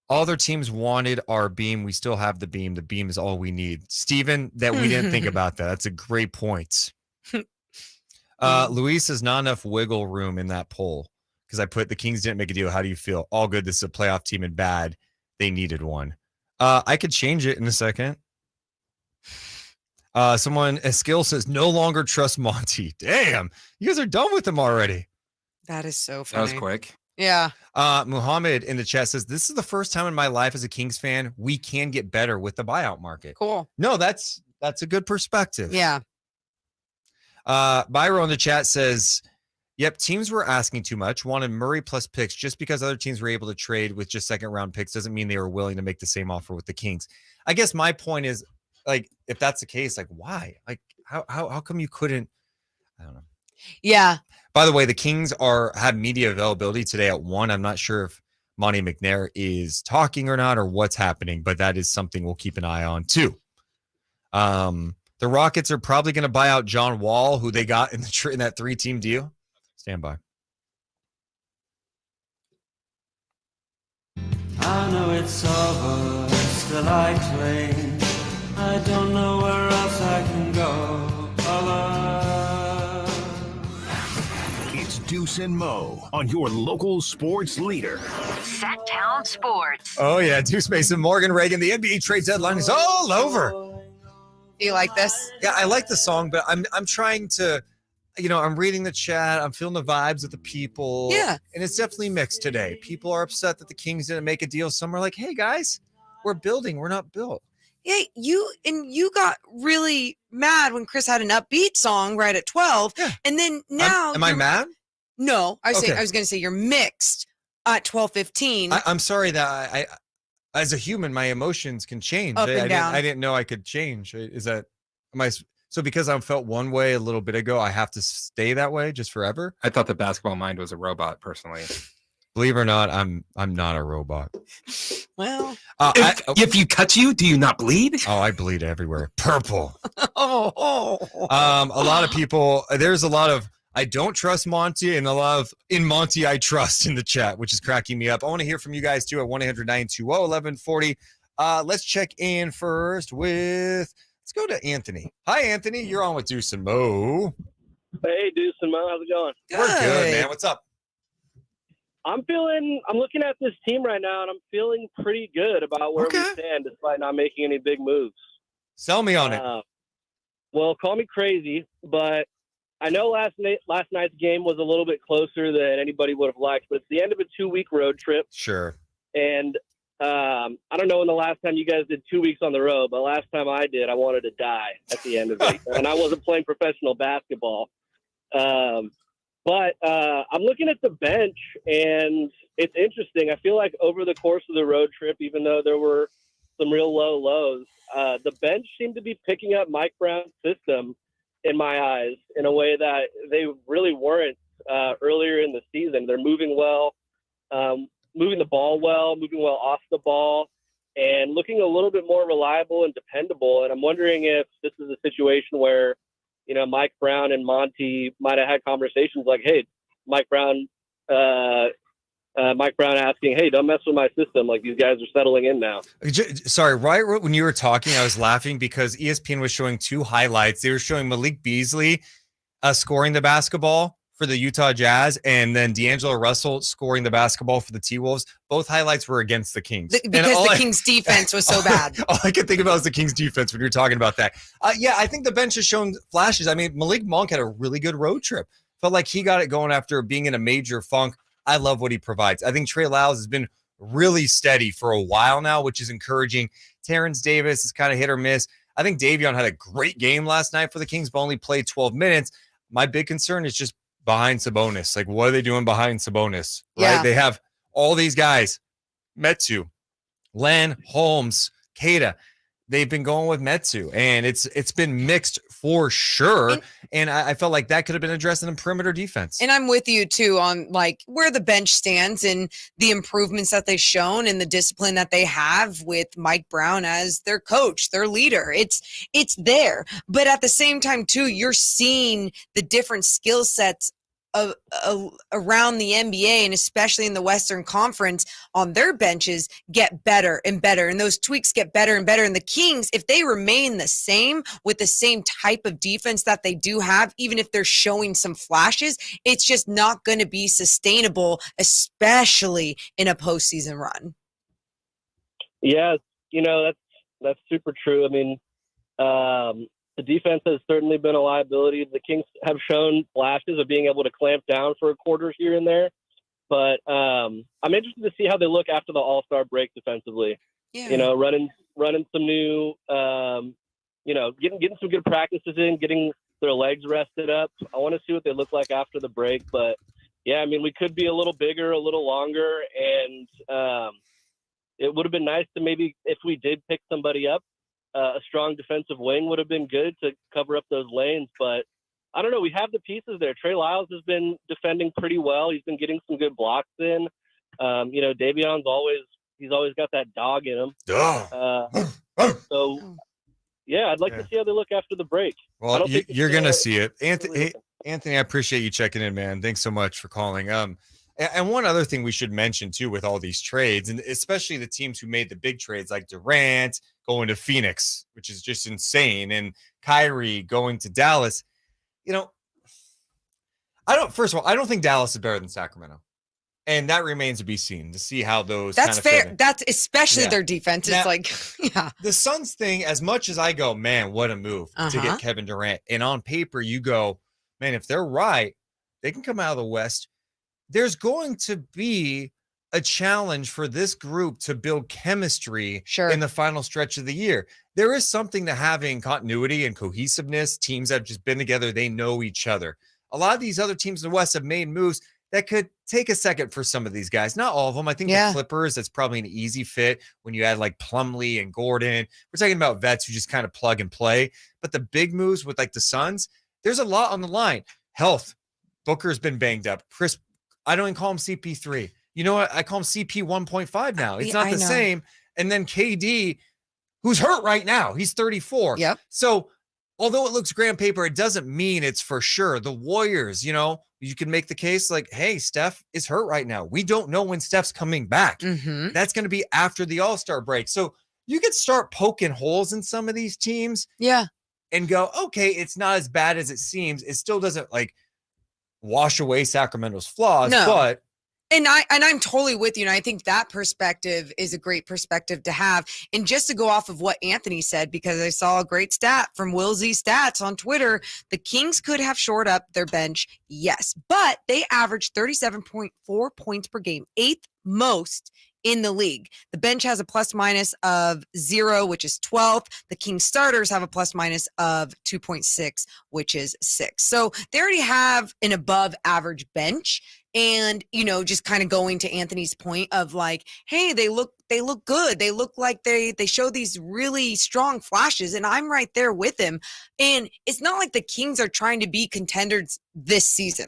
S4: All their teams wanted our beam. We still have the beam. The beam is all we need. Steven, that we didn't think about that. That's a great point. Luis says not enough wiggle room in that poll because I put the Kings didn't make a deal. How do you feel? All good. This is a playoff team and bad. They needed one. I could change it in a second. Someone, Skill says, no longer trust Monty. Damn, you guys are done with him already.
S5: That is so funny.
S3: That was quick.
S5: Yeah.
S4: Muhammad in the chat says, this is the first time in my life as a Kings fan we can get better with the buyout market.
S5: Cool.
S4: No, that's a good perspective.
S5: Yeah.
S4: Byro in the chat says, yep, teams were asking too much, wanted Murray plus picks. Just because other teams were able to trade with just second round picks doesn't mean they were willing to make the same offer with the Kings. I guess my point is, like, if that's the case, like, why? Like, how come you couldn't? I don't know.
S5: Yeah.
S4: By the way, the Kings have media availability today at 1. I'm not sure if Monty McNair is talking or not or what's happening, but that is something we'll keep an eye on too. The Rockets are probably going to buy out John Wall, who they got in that 3-team deal. Stand by.
S9: I know it's over, still I claim I don't know where else I can go alone.
S1: It's Deuce and Mo on your local sports leader.
S2: Sactown Sports.
S4: Oh, yeah. Deuce Mason, Morgan Reagan. The NBA trade deadline is all over.
S5: Do you like this?
S4: Yeah, I like the song, but I'm trying to, I'm reading the chat. I'm feeling the vibes of the people.
S5: Yeah.
S4: And it's definitely mixed today. People are upset that the Kings didn't make a deal. Some are like, hey, guys, we're building. We're not built.
S5: Yeah, you got really mad when Chris had an upbeat song right at 12. Yeah. And then now
S4: am I mad?
S5: No, I was going to say you're mixed at 12:15.
S4: I'm sorry that I as a human, my emotions can change.
S5: Up and down.
S4: I didn't know I could change. So because I felt one way a little bit ago, I have to stay that way just forever?
S3: I thought the basketball mind was a robot, personally.
S4: Believe it or not, I'm not a robot.
S5: Well,
S3: if you cut you, do you not bleed?
S4: Oh, I bleed everywhere. Purple.
S5: Oh.
S4: A lot of people. There's a lot of I don't trust Monty and a lot of in Monty I trust in the chat, which is cracking me up. I want to hear from you guys too at 1-800-920-1140. Let's check in first with. Let's go to Anthony. Hi, Anthony. You're on with Deuce and Mo.
S10: Hey, Deuce and Mo. How's it going?
S4: We're good, man. What's up?
S10: I'm looking at this team right now, and I'm feeling pretty good about where we stand, despite not making any big moves.
S4: Sell me on it.
S10: Well, call me crazy, but I know last night's game was a little bit closer than anybody would have liked, but it's the end of a 2-week road trip.
S4: Sure.
S10: And I don't know when the last time you guys did 2 weeks on the road, but last time I did, I wanted to die at the end of it. And I wasn't playing professional basketball. But I'm looking at the bench, and it's interesting. I feel like over the course of the road trip, even though there were some real low lows, the bench seemed to be picking up Mike Brown's system in my eyes in a way that they really weren't earlier in the season. They're moving well, moving the ball well, moving well off the ball, and looking a little bit more reliable and dependable. And I'm wondering if this is a situation where Mike Brown and Monty might have had conversations like, hey, Mike Brown asking, hey, don't mess with my system. Like, these guys are settling in now.
S4: Sorry, right when you were talking, I was laughing because ESPN was showing 2 highlights. They were showing Malik Beasley scoring the basketball for the Utah Jazz, and then D'Angelo Russell scoring the basketball for the T-Wolves. Both highlights were against the Kings.
S5: Because the Kings defense was so bad.
S4: All I could think about was the Kings defense when you were talking about that. Yeah, I think the bench has shown flashes. I mean, Malik Monk had a really good road trip. Felt like he got it going after being in a major funk. I love what he provides. I think Trey Lyles has been really steady for a while now, which is encouraging. Terrence Davis is kind of hit or miss. I think Davion had a great game last night for the Kings, but only played 12 minutes. My big concern is just behind Sabonis. Like, what are they doing behind Sabonis? Right?
S5: Yeah.
S4: They have all these guys, Metu, Len, Holmes, Kada. they've been going with Metsu, and it's been mixed for sure. And I felt like that could have been addressed in the perimeter defense.
S5: And I'm with you too on like where the bench stands and the improvements that they've shown and the discipline that they have with Mike Brown as their coach, their leader. It's there. But at the same time too, you're seeing the different skill sets around the NBA and especially in the Western Conference on their benches get better and better, and those tweaks get better and better. And the Kings, if they remain the same with the same type of defense that they do have, even if they're showing some flashes, it's just not going to be sustainable, especially in a postseason run.
S10: Yeah, that's super true. I mean, the defense has certainly been a liability. The Kings have shown flashes of being able to clamp down for a quarter here and there. But I'm interested to see how they look after the All-Star break defensively.
S5: Yeah.
S10: Running some new, getting some good practices in, getting their legs rested up. I want to see what they look like after the break. But, yeah, I mean, we could be a little bigger, a little longer. And it would have been nice to maybe, if we did pick somebody up, a strong defensive wing would have been good to cover up those lanes, but I don't know. We have the pieces there. Trey Lyles has been defending pretty well. He's been getting some good blocks in. Davion's always got that dog in him. So, yeah, I'd like to see how they look after the break.
S4: Well, you're going to see it. Anthony, I appreciate you checking in, man. Thanks so much for calling. And one other thing we should mention, too, with all these trades, and especially the teams who made the big trades like Durant going to Phoenix, which is just insane, and Kyrie going to Dallas. First of all, I don't think Dallas is better than Sacramento. And that remains to be seen to see how those
S5: That's
S4: kind of
S5: fair.
S4: fit in.
S5: That's especially their defense. It's
S4: Now, the Suns thing, as much as I go, man, what a move to get Kevin Durant. And on paper, you go, man, if they're right, they can come out of the West. There's going to be a challenge for this group to build chemistry in the final stretch of the year. There is something to having continuity and cohesiveness. Teams that have just been together, they know each other. A lot of these other teams in the West have made moves that could take a second for some of these guys. Not all of them. I think the Clippers, that's probably an easy fit when you add like Plumlee and Gordon. We're talking about vets who just kind of plug and play. But the big moves with like the Suns, there's a lot on the line. Health. Booker's been banged up. Chris, I don't even call him CP3. You know what? I call him CP 1.5 now. It's not the same. And then KD, who's hurt right now. He's 34.
S5: Yep.
S4: So although it looks great on paper, it doesn't mean it's for sure. The Warriors, you can make the case like, hey, Steph is hurt right now. We don't know when Steph's coming back. That's going to be after the All-Star break. So you could start poking holes in some of these teams.
S5: Yeah.
S4: And go, okay, it's not as bad as it seems. It still doesn't wash away Sacramento's flaws, but
S5: And I'm totally with you. And I think that perspective is a great perspective to have. And just to go off of what Anthony said, because I saw a great stat from Will Z Stats on Twitter, the Kings could have shored up their bench, yes, but they averaged 37.4 points per game, 8th most in the league. The bench has a plus minus of 0, which is 12th. The Kings starters have a plus minus of 2.6, which is 6. So they already have an above average bench. And, just kind of going to Anthony's point of like, hey, they look good. They look like they show these really strong flashes, and I'm right there with him. And it's not like the Kings are trying to be contenders this season.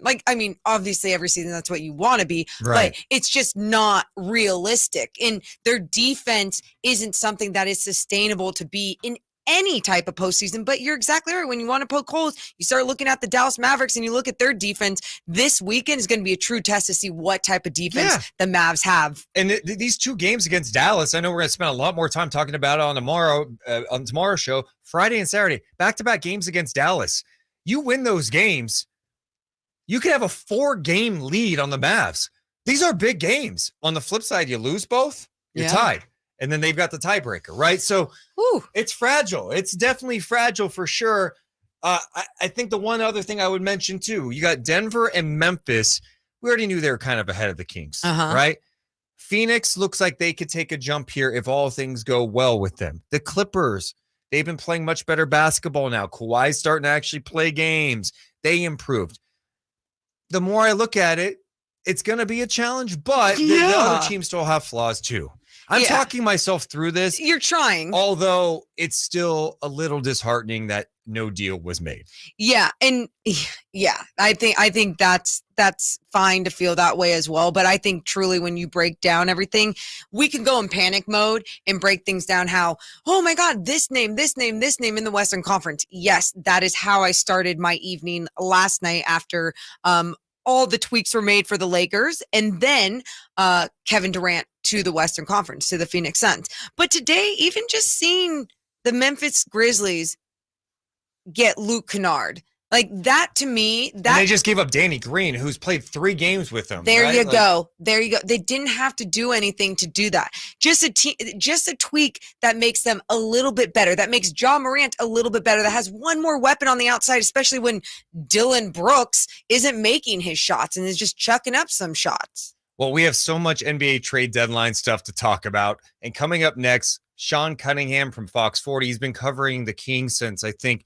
S5: Obviously every season that's what you want to be, but it's just not realistic. And their defense isn't something that is sustainable to be in any type of postseason. But you're exactly right. When you want to poke holes, you start looking at the Dallas Mavericks and you look at their defense. This weekend is going to be a true test to see what type of defense the Mavs have.
S4: And these 2 games against Dallas, I know we're going to spend a lot more time talking about it on tomorrow's show, Friday and Saturday, back-to-back games against Dallas. You win those games, you could have a 4-game lead on the Mavs. These are big games. On the flip side, you lose both, you're tied. And then they've got the tiebreaker, right? So it's fragile. It's definitely fragile for sure. I think the one other thing I would mention too, you got Denver and Memphis. We already knew they were kind of ahead of the Kings, right? Phoenix looks like they could take a jump here if all things go well with them. The Clippers, they've been playing much better basketball now. Kawhi's starting to actually play games. They improved. The more I look at it, it's going to be a challenge, but the other teams still have flaws too. I'm
S5: Yeah.
S4: talking myself through this,
S5: You're trying.
S4: although it's still a little disheartening that no deal was made.
S5: Yeah, and yeah, I think that's fine to feel that way as well. But I think truly when you break down everything, we can go in panic mode and break things down. How, oh my God, this name in the Western Conference. Yes, that is how I started my evening last night after all the tweaks were made for the Lakers, and then Kevin Durant to the Western Conference, to the Phoenix Suns. But today, even just seeing the Memphis Grizzlies get Luke Kennard, like that, to me,
S4: And
S5: that
S4: they just gave up Danny Green, who's played 3 games with them.
S5: there
S4: right?
S5: you
S4: Like,
S5: go. There you go. They didn't have to do anything to do that. Just a tweak that makes them a little bit better. That makes John Morant a little bit better. That has one more weapon on the outside, especially when Dylan Brooks isn't making his shots and is just chucking up some shots.
S4: Well, we have so much NBA trade deadline stuff to talk about. And coming up next, Sean Cunningham from Fox 40. He's been covering the Kings since, I think,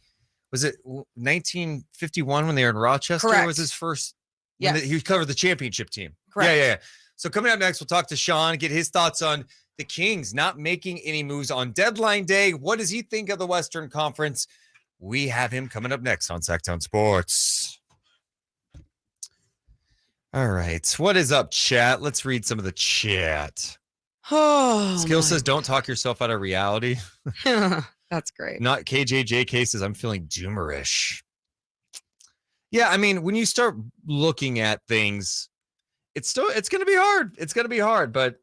S4: was it 1951 when they were in Rochester?
S5: Correct.
S4: Was his first?
S5: Yes.
S4: He covered the championship team.
S5: Correct.
S4: Yeah. So coming up next, we'll talk to Sean, get his thoughts on the Kings not making any moves on deadline day. What does he think of the Western Conference? We have him coming up next on Sactown Sports. All right. What is up, chat? Let's read some of the chat.
S5: Oh,
S4: Skill says, don't talk yourself out of reality.
S5: that's great.
S4: Not KJJ says, I'm feeling doomerish. Yeah, I mean, when you start looking at things, it's going to be hard. It's going to be hard, but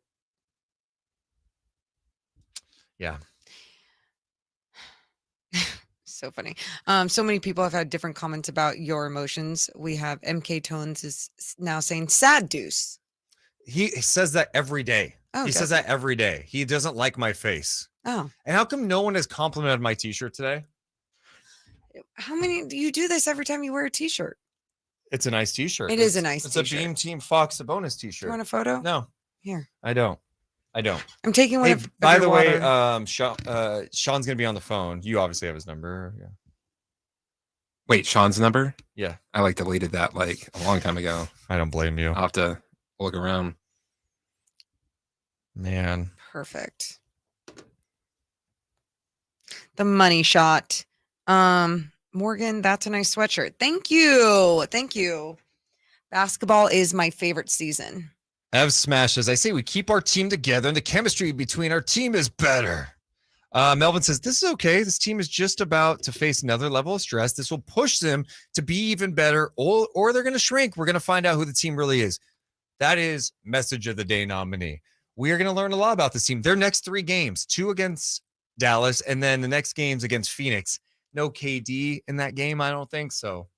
S4: yeah.
S5: So funny. So many people have had different comments about your emotions. We have MK Tones is now saying sad Deuce.
S4: He says that every day.
S5: Oh,
S4: he says that every day. He doesn't like my face.
S5: Oh,
S4: And how come no one has complimented my t-shirt today?
S5: how many do you do this every time you wear a t-shirt?
S4: It's a nice t-shirt.
S5: It is a nice
S4: It's
S5: t-shirt.
S4: a Beam Team Fox Bonus
S5: Do
S4: t-shirt.
S5: you want a photo?
S4: No,
S5: Here.
S4: I don't. I'm
S5: taking one
S4: Hey,
S5: of
S4: by
S5: your
S4: the way,
S5: water.
S4: Sean's gonna be on the phone. You obviously have his number. Yeah.
S3: Wait, Sean's number?
S4: Yeah.
S3: I like deleted that like a long time ago.
S4: I don't blame you.
S3: I'll have to look around.
S4: Man.
S5: Perfect. The money shot. Morgan, that's a nice sweatshirt. Thank you. Basketball is my favorite season.
S4: Ev smashes. I say we keep our team together and the chemistry between our team is better. Melvin says, this is okay. This team is just about to face another level of stress. This will push them to be even better, or they're going to shrink. We're going to find out who the team really is. That is message of the day nominee. We are going to learn a lot about this team. Their next 3 games, 2 against Dallas, and then the next game's against Phoenix. No KD in that game, I don't think so.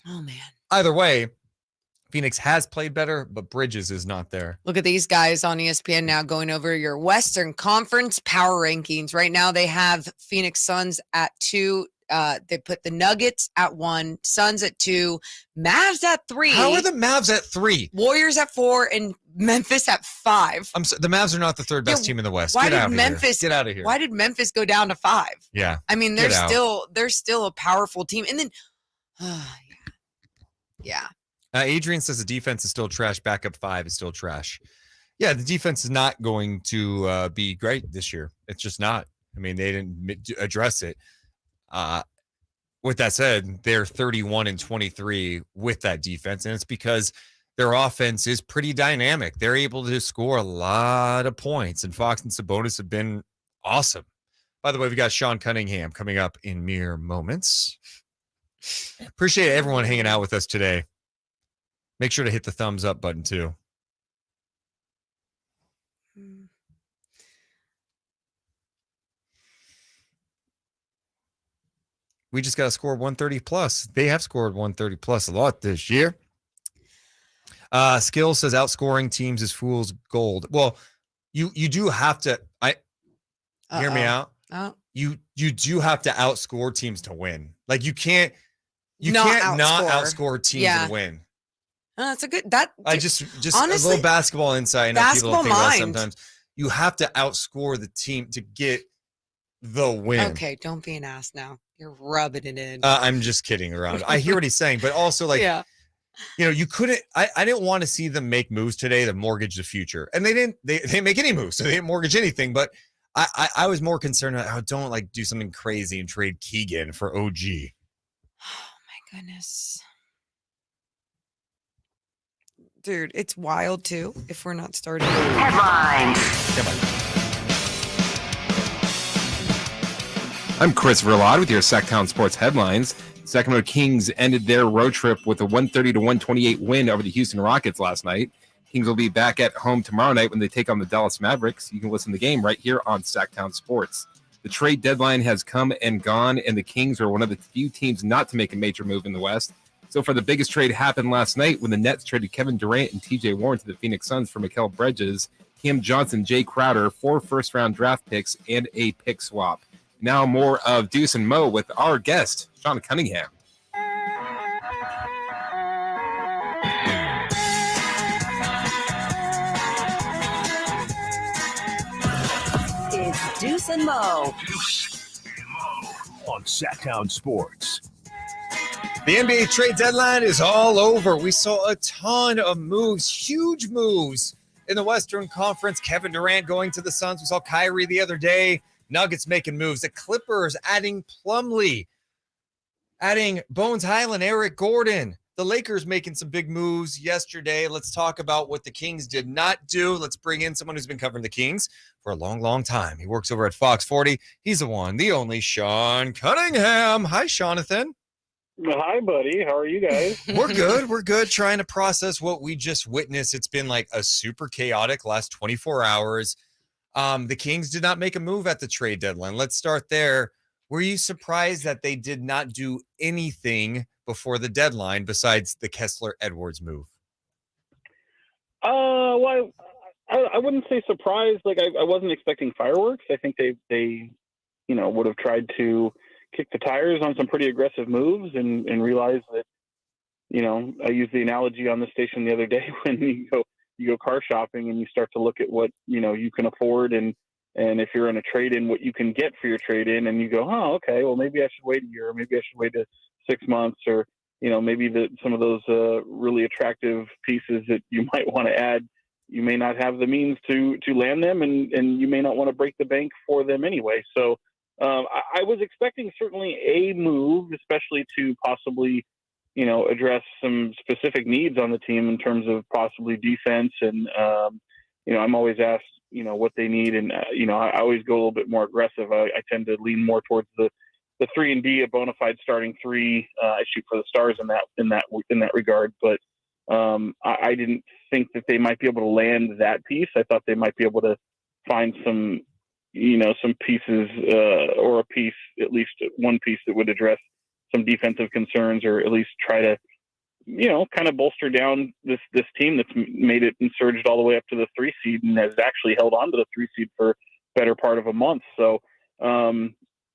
S5: Oh, man.
S4: Either way, Phoenix has played better, but Bridges is not there.
S5: Look at these guys on ESPN now going over your Western Conference power rankings. Right now, they have Phoenix Suns at 2. They put the Nuggets at 1, Suns at 2, Mavs at 3.
S4: How are the Mavs at 3?
S5: Warriors at 4, and Memphis at 5.
S4: The Mavs are not the 3rd best
S5: Yeah,
S4: team in the West.
S5: why
S4: Get
S5: did
S4: out of
S5: Memphis-
S4: here. Get out of here.
S5: Why did Memphis go down to 5?
S4: Yeah.
S5: I mean,
S4: Get out.
S5: they're still a powerful team. And then, yeah.
S4: Adrian says the defense is still trash. Backup 5 is still trash. Yeah, the defense is not going to be great this year. It's just not. I mean, they didn't address it. With that said, they're 31-23 with that defense, and it's because their offense is pretty dynamic. They're able to score a lot of points, and Fox and Sabonis have been awesome. By the way, we got Sean Cunningham coming up in mere moments. Appreciate everyone hanging out with us today. Make sure to hit the thumbs up button too. We just got to score 130 plus. They have scored 130 plus a lot this year. Skill says outscoring teams is fool's gold. Well, you do have to. Hear me out.
S5: Oh.
S4: You do have to outscore teams to win. Like you can't
S5: Not
S4: not
S5: outscore.
S4: outscore teams
S5: Yeah.
S4: and win.
S5: That's a good
S4: I just
S5: honestly,
S4: a little basketball insight. I know people don't
S5: basketball
S4: think about it
S5: mind.
S4: sometimes. You have to outscore the team to get the win.
S5: Okay, don't be an ass now. You're rubbing it in.
S4: I'm just kidding around. I hear what he's saying, but also like
S5: yeah.
S4: you couldn't. I didn't want to see them make moves today to mortgage the future, and they didn't. They didn't make any moves, so they didn't mortgage anything. But I was more concerned about don't do something crazy and trade Keegan for OG.
S5: Oh my goodness. Dude, it's wild too if we're not starting.
S2: Headlines.
S3: I'm Chris Verlod with your Sactown Sports headlines. Sacramento Kings ended their road trip with a 130-128 win over the Houston Rockets last night. Kings will be back at home tomorrow night when they take on the Dallas Mavericks. You can listen to the game right here on Sactown Sports. The trade deadline has come and gone, and the Kings are one of the few teams not to make a major move in the West. So far, the biggest trade happened last night when the Nets traded Kevin Durant and TJ Warren to the Phoenix Suns for Mikal Bridges, Cam Johnson, Jay Crowder, 4 first-round draft picks, and a pick swap. Now more of Deuce and Mo with our guest, Sean Cunningham.
S2: It's Deuce and Mo.
S1: On Sactown Sports.
S4: The NBA trade deadline is all over. We saw a ton of moves, huge moves in the Western Conference. Kevin Durant going to the Suns. We saw Kyrie the other day. Nuggets making moves. The Clippers adding Plumlee, adding Bones Highland, Eric Gordon. The Lakers making some big moves yesterday. Let's talk about what the Kings did not do. Let's bring in someone who's been covering the Kings for a long, long time. He works over at Fox 40. He's the one, the only Sean Cunningham. Hi, Jonathan.
S10: Hi, buddy. How are you guys?
S4: We're good. We're good. Trying to process what we just witnessed. It's been like a super chaotic last 24 hours. The Kings did not make a move at the trade deadline. Let's start there. Were you surprised that they did not do anything before the deadline besides the Kessler Edwards move?
S10: Well, I wouldn't say surprised. Like I wasn't expecting fireworks. I think they would have tried to kick the tires on some pretty aggressive moves and realize that, I used the analogy on the station the other day when you go car shopping and you start to look at what, you can afford and if you're in a trade-in, what you can get for your trade-in, and you go, oh, okay, well, maybe I should wait a year, or maybe I should wait 6 months, or, maybe some of those really attractive pieces that you might want to add, you may not have the means to land them, and you may not want to break the bank for them anyway. So I was expecting certainly a move, especially to possibly, address some specific needs on the team in terms of possibly defense. And, I'm always asked, what they need. And, I always go a little bit more aggressive. I tend to lean more towards the 3-and-D, a bona fide starting 3. I shoot for the stars in that regard. But I didn't think that they might be able to land that piece. I thought they might be able to find some pieces or a piece, at least one piece that would address some defensive concerns, or at least try to, kind of bolster down this team that's made it and surged all the way up to the 3 seed and has actually held on to the 3 seed for better part of a month. So,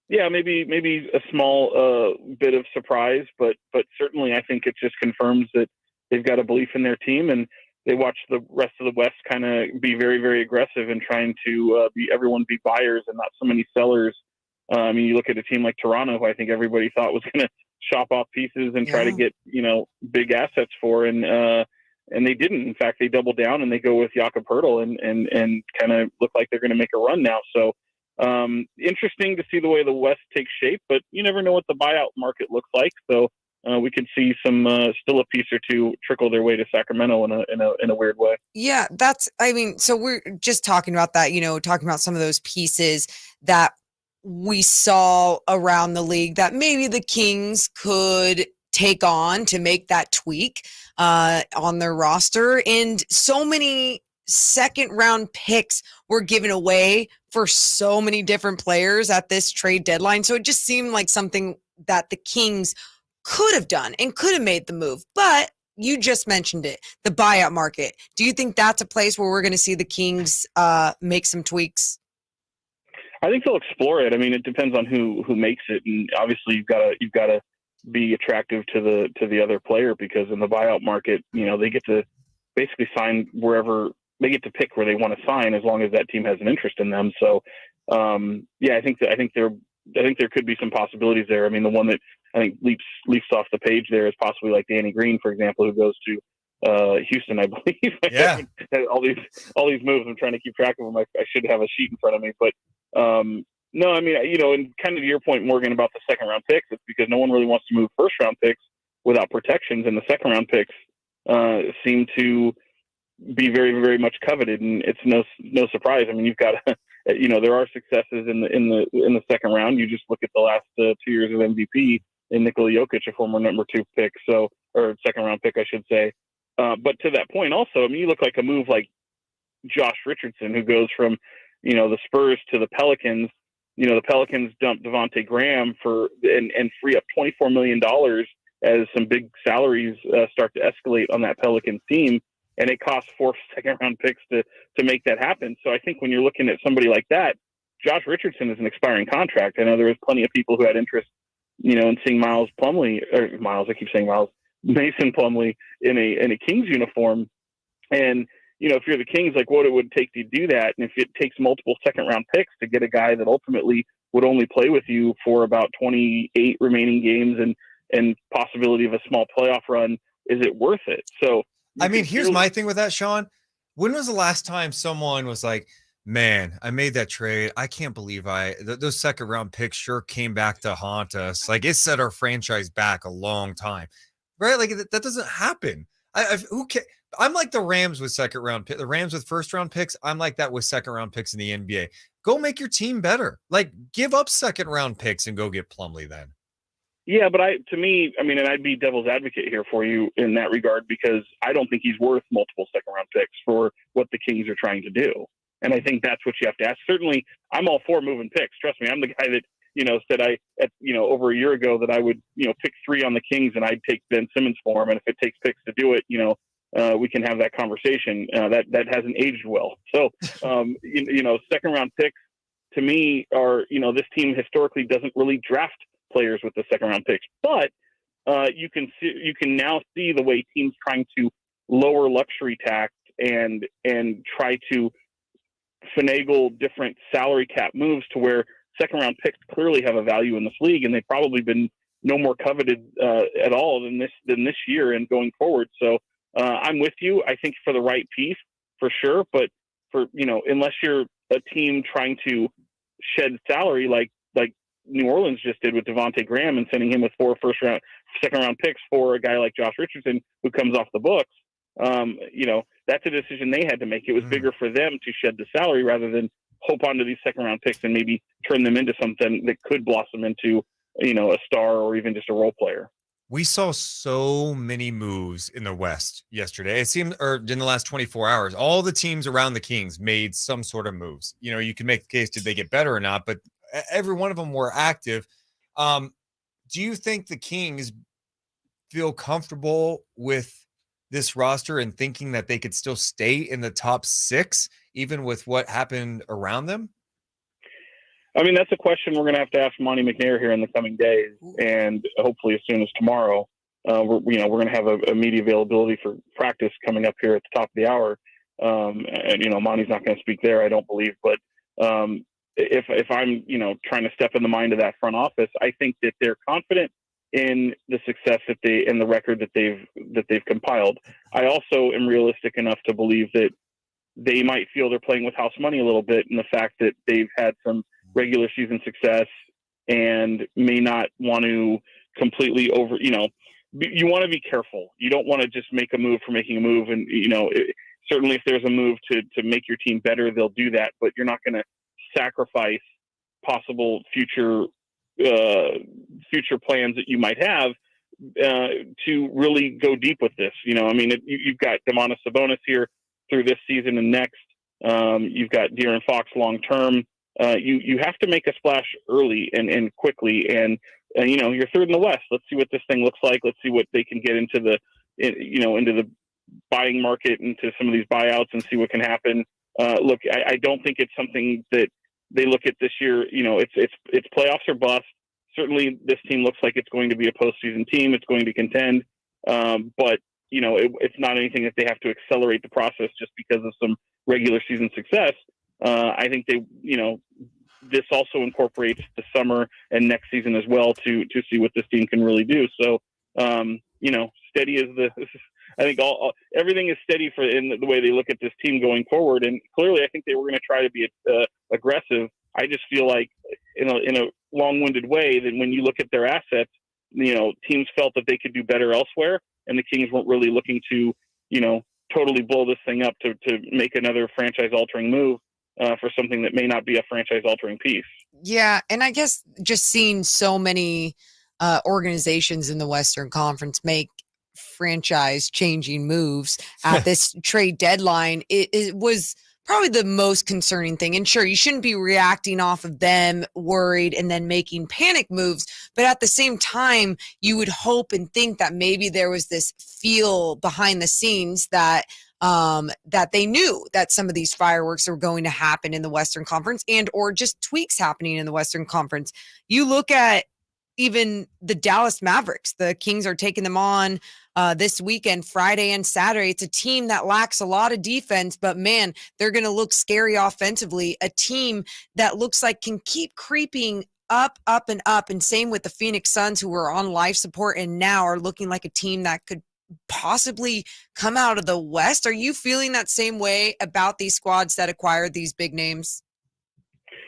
S10: maybe a small bit of surprise, but certainly I think it just confirms that they've got a belief in their team, and they watch the rest of the West kind of be very, very aggressive in trying to everyone be buyers and not so many sellers. You look at a team like Toronto, who I think everybody thought was going to shop off pieces and try to get, big assets for. And they didn't. In fact, they doubled down and they go with Jakob Poeltl and kind of look like they're going to make a run now. So interesting to see the way the West takes shape, but you never know what the buyout market looks like. So we could see some still a piece or two trickle their way to Sacramento in a weird way.
S5: Yeah, so we're just talking about that, talking about some of those pieces that we saw around the league that maybe the Kings could take on to make that tweak on their roster. And so many second round picks were given away for so many different players at this trade deadline. So it just seemed like something that the Kings could have done and could have made the move. But you just mentioned it, the buyout market. Do you think that's a place where we're going to see the Kings make some tweaks?
S10: I think they'll explore it. I mean, it depends on who makes it, and obviously you've got to be attractive to the other player, because in the buyout market, they get to basically sign wherever they get to pick where they want to sign, as long as that team has an interest in them. So, I think there could be some possibilities there. I mean, the one that
S11: I think leaps off the page there is possibly like Danny Green, for example, who goes to Houston, I believe.
S4: Yeah.
S11: all these moves. I'm trying to keep track of them. I should have a sheet in front of me, but no, I mean, and kind of to your point, Morgan, about the second round picks, it's because no one really wants to move first round picks without protections, and the second round picks seem to be very, very much coveted, and it's no surprise. I mean, you've got there are successes in the second round. You just look at the last 2 years of MVP in Nikola Jokic, a former number 2 pick, or second round pick, I should say. But to that point, also, I mean, you look like a move like Josh Richardson, who goes from the Spurs to the Pelicans. The Pelicans dumped Devontae Graham and free up $24 million as some big salaries start to escalate on that Pelicans team. And it costs 4 second-round picks to make that happen. So I think when you're looking at somebody like that, Josh Richardson is an expiring contract. I know there was plenty of people who had interest, in seeing Mason Plumlee in a Kings uniform. And, if you're the Kings, like what it would take to do that, and if it takes multiple second-round picks to get a guy that ultimately would only play with you for about 28 remaining games and possibility of a small playoff run, is it worth it? So,
S4: I mean, here's my thing with that, Sean. When was the last time someone was like, man, I made that trade. I can't believe those second round picks sure came back to haunt us. Like, it set our franchise back a long time, right? Like that doesn't happen. I'm like the Rams with second round pick, the Rams with first round picks. I'm like that with second round picks in the NBA. Go make your team better. Like, give up second round picks and go get Plumlee then.
S11: Yeah, but and I'd be devil's advocate here for you in that regard, because I don't think he's worth multiple second round picks for what the Kings are trying to do. And I think that's what you have to ask. Certainly, I'm all for moving picks. Trust me, I'm the guy that, said over a year ago that I would, pick 3 on the Kings and I'd take Ben Simmons for him. And if it takes picks to do it, we can have that conversation. That hasn't aged well. So, second round picks to me are, this team historically doesn't really draft players with the second round picks, but you can now see the way teams trying to lower luxury tax and try to finagle different salary cap moves to where second round picks clearly have a value in this league, and they've probably been no more coveted at all than this year and going forward. So I'm with you. I think for the right piece, for sure, but for unless you're a team trying to shed salary like New Orleans just did with Devontae Graham and sending him with 4 second round picks for a guy like Josh Richardson who comes off the books. That's a decision they had to make. It was bigger for them to shed the salary rather than hope onto these second round picks and maybe turn them into something that could blossom into, a star or even just a role player.
S4: We saw so many moves in the West yesterday. It seemed, or in the last 24 hours, all the teams around the Kings made some sort of moves. You can make the case, did they get better or not? But every one of them were active. Do you think the Kings feel comfortable with this roster and thinking that they could still stay in the top 6, even with what happened around them?
S11: I mean, that's a question we're going to have to ask Monty McNair here in the coming days, and hopefully as soon as tomorrow. We're going to have a media availability for practice coming up here at the top of the hour. And Monty's not going to speak there, I don't believe. But if I'm, trying to step in the mind of that front office, I think that they're confident in the success and the record that they've compiled. I also am realistic enough to believe that they might feel they're playing with house money a little bit, in the fact that they've had some regular season success and may not want to completely you want to be careful. You don't want to just make a move for making a move. And, certainly if there's a move to make your team better, they'll do that, but you're not going to sacrifice possible future plans that you might have to really go deep with this. You've got Domantas Sabonis here through this season and next. You've got De'Aaron Fox long-term. You have to make a splash early and quickly. And you're third in the West. Let's see what this thing looks like. Let's see what they can get into the buying market, into some of these buyouts, and see what can happen. Look, I don't think it's something that they look at this year. It's playoffs or bust. Certainly this team looks like it's going to be a postseason team. It's going to contend. But it's not anything that they have to accelerate the process just because of some regular season success. I think this also incorporates the summer and next season as well to see what this team can really do. So, steady is I think everything is steady in the way they look at this team going forward. And clearly, I think they were going to try to be aggressive. I just feel like in a long-winded way that when you look at their assets, teams felt that they could do better elsewhere, and the Kings weren't really looking to, totally blow this thing up to make another franchise-altering move for something that may not be a franchise-altering piece.
S5: Yeah, and I guess just seeing so many organizations in the Western Conference make franchise-changing moves at this trade deadline, it was probably the most concerning thing. And sure, you shouldn't be reacting off of them worried and then making panic moves. But at the same time, you would hope and think that maybe there was this feel behind the scenes that they knew that some of these fireworks were going to happen in the Western Conference or just tweaks happening in the Western Conference. You look at even the Dallas Mavericks. The Kings are taking them on this weekend, Friday and Saturday. It's a team that lacks a lot of defense, but man, they're going to look scary offensively. A team that looks like can keep creeping up, and up. And same with the Phoenix Suns, who were on life support and now are looking like a team that could possibly come out of the West. Are you feeling that same way about these squads that acquired these big names?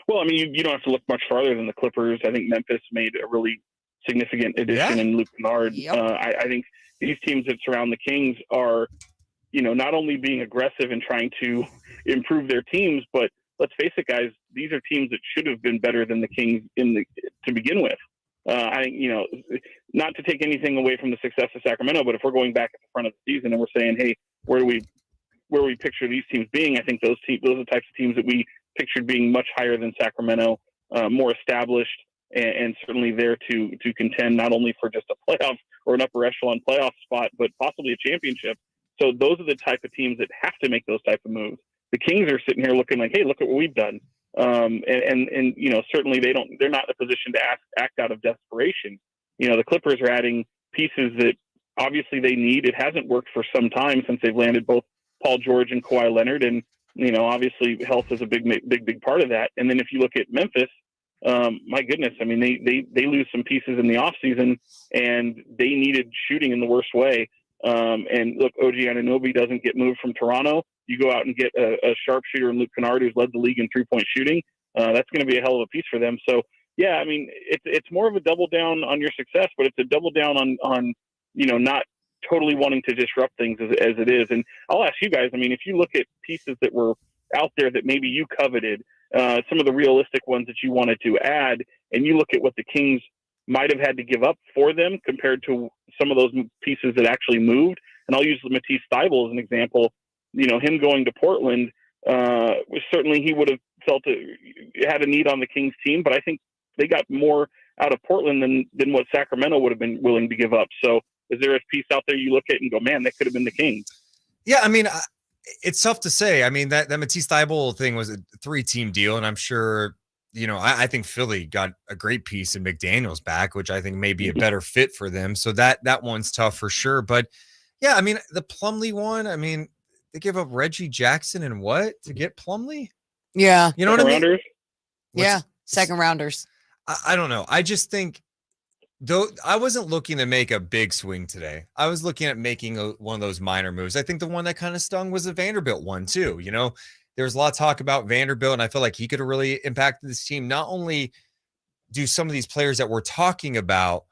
S11: Well, I mean, you don't have to look much farther than the Clippers. I think Memphis made a really significant addition in Luke Kennard.
S5: Yep.
S11: I think these teams that surround the Kings are, not only being aggressive and trying to improve their teams, but let's face it, guys, these are teams that should have been better than the Kings to begin with. I think, not to take anything away from the success of Sacramento, but if we're going back at the front of the season and we're saying, hey, where do we picture these teams being? I think those are the types of teams that we pictured being much higher than Sacramento, more established, and certainly there to contend not only for just a playoff or an upper echelon playoff spot, but possibly a championship. So those are the type of teams that have to make those type of moves. The Kings are sitting here looking like, hey, look at what we've done. And certainly they're not in a position to act out of desperation. The Clippers are adding pieces that obviously they need. It hasn't worked for some time since they've landed both Paul George and Kawhi Leonard. And, obviously health is a big part of that. And then if you look at Memphis, my goodness, I mean, they lose some pieces in the offseason, and they needed shooting in the worst way. And look, OG Anunoby doesn't get moved from Toronto. You go out and get a sharpshooter in Luke Kennard, who's led the league in 3-point shooting. That's going to be a hell of a piece for them. So, yeah, I mean, it's more of a double down on your success, but it's a double down on not totally wanting to disrupt things as it is. And I'll ask you guys, I mean, if you look at pieces that were out there that maybe you coveted, some of the realistic ones that you wanted to add, and you look at what the Kings might have had to give up for them compared to some of those pieces that actually moved. And I'll use Matisse Thybulle as an example. Him going to Portland, certainly he would have felt had a need on the Kings team, but I think they got more out of Portland than what Sacramento would have been willing to give up. So is there a piece out there you look at and go, man, that could have been the Kings?
S4: Yeah, I mean, it's tough to say. I mean, that Matisse Thybulle thing was a 3-team deal, and I'm sure, I think Philly got a great piece in McDaniels back, which I think may be a better fit for them. So that one's tough for sure. But yeah, I mean, the Plumlee one, I mean, they gave up Reggie Jackson and what to get Plumlee?
S5: Yeah.
S4: You know what I mean?
S5: Yeah. Second rounders.
S4: I don't know. I just think, though, I wasn't looking to make a big swing today. I was looking at making one of those minor moves. I think the one that kind of stung was the Vanderbilt one too. There was a lot of talk about Vanderbilt, and I feel like he could have really impacted this team. Not only do some of these players that we're talking about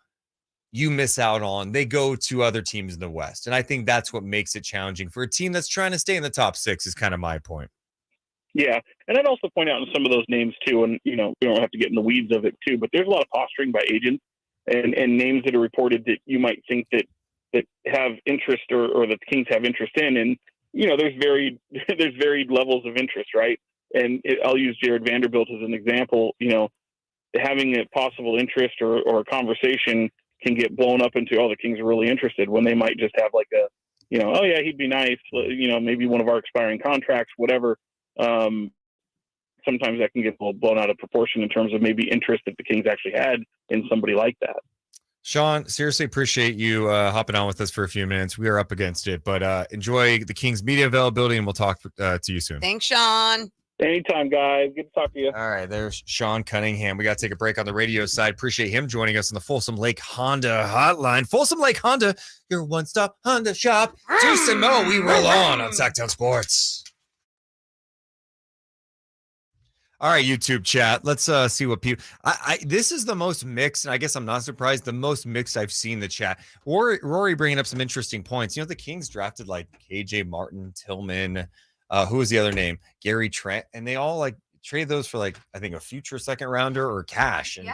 S4: you miss out on, they go to other teams in the West. And I think that's what makes it challenging for a team that's trying to stay in the top 6 is kind of my point.
S11: Yeah. And I'd also point out in some of those names too, and, we don't have to get in the weeds of it too, but there's a lot of posturing by agents and names that are reported that you might think that have interest or that the Kings have interest in. And, there's varied levels of interest, right? And I'll use Jared Vanderbilt as an example. Having a possible interest or a conversation can get blown up into, the Kings are really interested, when they might just have like a, oh yeah, he'd be nice, maybe one of our expiring contracts, whatever. Sometimes that can get a little blown out of proportion in terms of maybe interest that the Kings actually had in somebody like that.
S4: Sean, seriously appreciate you hopping on with us for a few minutes. We are up against it, but enjoy the Kings media availability, and we'll talk to you soon.
S5: Thanks, Sean.
S11: Anytime, guys. Good to talk to you.
S4: All right, there's Sean Cunningham. We got to take a break on the radio side. Appreciate him joining us on the Folsom Lake Honda hotline. Folsom Lake Honda, your one-stop Honda shop. Deuce and Mo, we roll on Sactown Sports. All right, YouTube chat. Let's see what people. This is the most mixed, and I guess I'm not surprised. The most mixed I've seen the chat. Rory bringing up some interesting points. You know, the Kings drafted like KJ Martin, Tillman. Who was the other name? Gary Trent, and they all like trade those for like I think a future second rounder or cash. And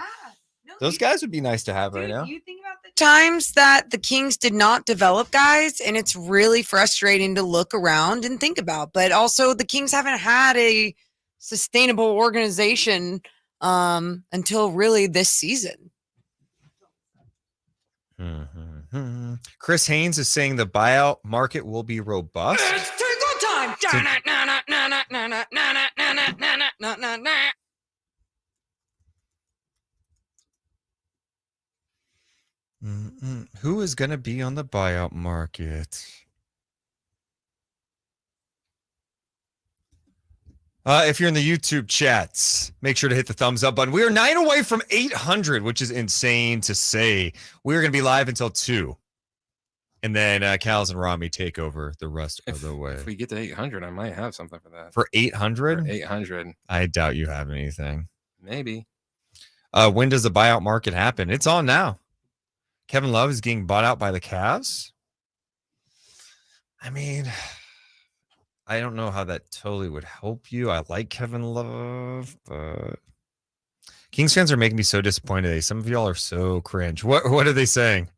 S4: those guys would be nice to have right now.
S5: You think about the times that the Kings did not develop guys, and it's really frustrating to look around and think about. But also, the Kings haven't had a sustainable organization until really this season.
S4: Chris Haynes is saying the buyout market will be robust.
S5: It's tingle time.
S4: Who is going to be on the buyout market? If you're in the YouTube chats, make sure to hit the thumbs up button. We are 9 away from 800, which is insane to say. We're going to be live until 2. And then Cal's and Rami take over the rest of the way.
S3: If we get to 800, I might have something for that.
S4: For 800?
S3: 800.
S4: I doubt you have anything.
S3: Maybe.
S4: When does the buyout market happen? It's on now. Kevin Love is getting bought out by the Cavs. I mean, I don't know how that totally would help you. I like Kevin Love, but Kings fans are making me so disappointed today. Some of y'all are so cringe. What are they saying?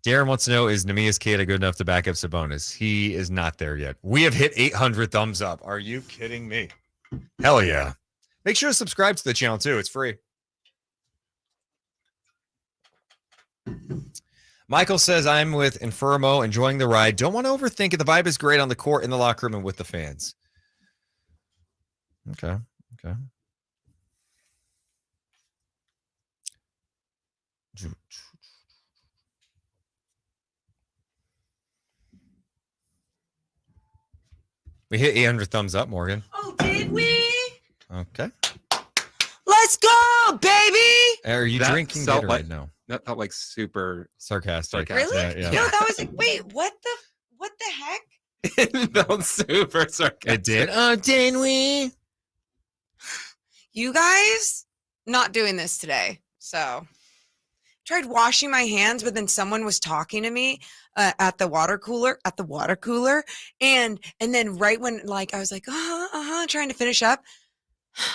S4: Darren wants to know, is Nemias Queta good enough to back up Sabonis? He is not there yet. We have hit 800 thumbs up. Are you kidding me? Hell yeah. Make sure to subscribe to the channel too. It's free. Michael says, I'm with Infirmo, enjoying the ride. Don't want to overthink it. The vibe is great on the court, in the locker room, and with the fans. Okay. We hit 800 thumbs up, Morgan.
S5: Oh, did we?
S4: Okay.
S5: Let's go, baby.
S4: Are you drinking
S3: felt
S4: Gatorade?
S3: like,
S4: No.
S3: That felt like super
S4: sarcastic.
S5: Really?
S4: Yeah.
S5: No, that was like, wait, what the heck?
S3: It felt super sarcastic.
S4: It did. Oh, did we?
S5: You guys not doing this today. So tried washing my hands, but then someone was talking to me at the water cooler, and then right when like I was like, trying to finish up,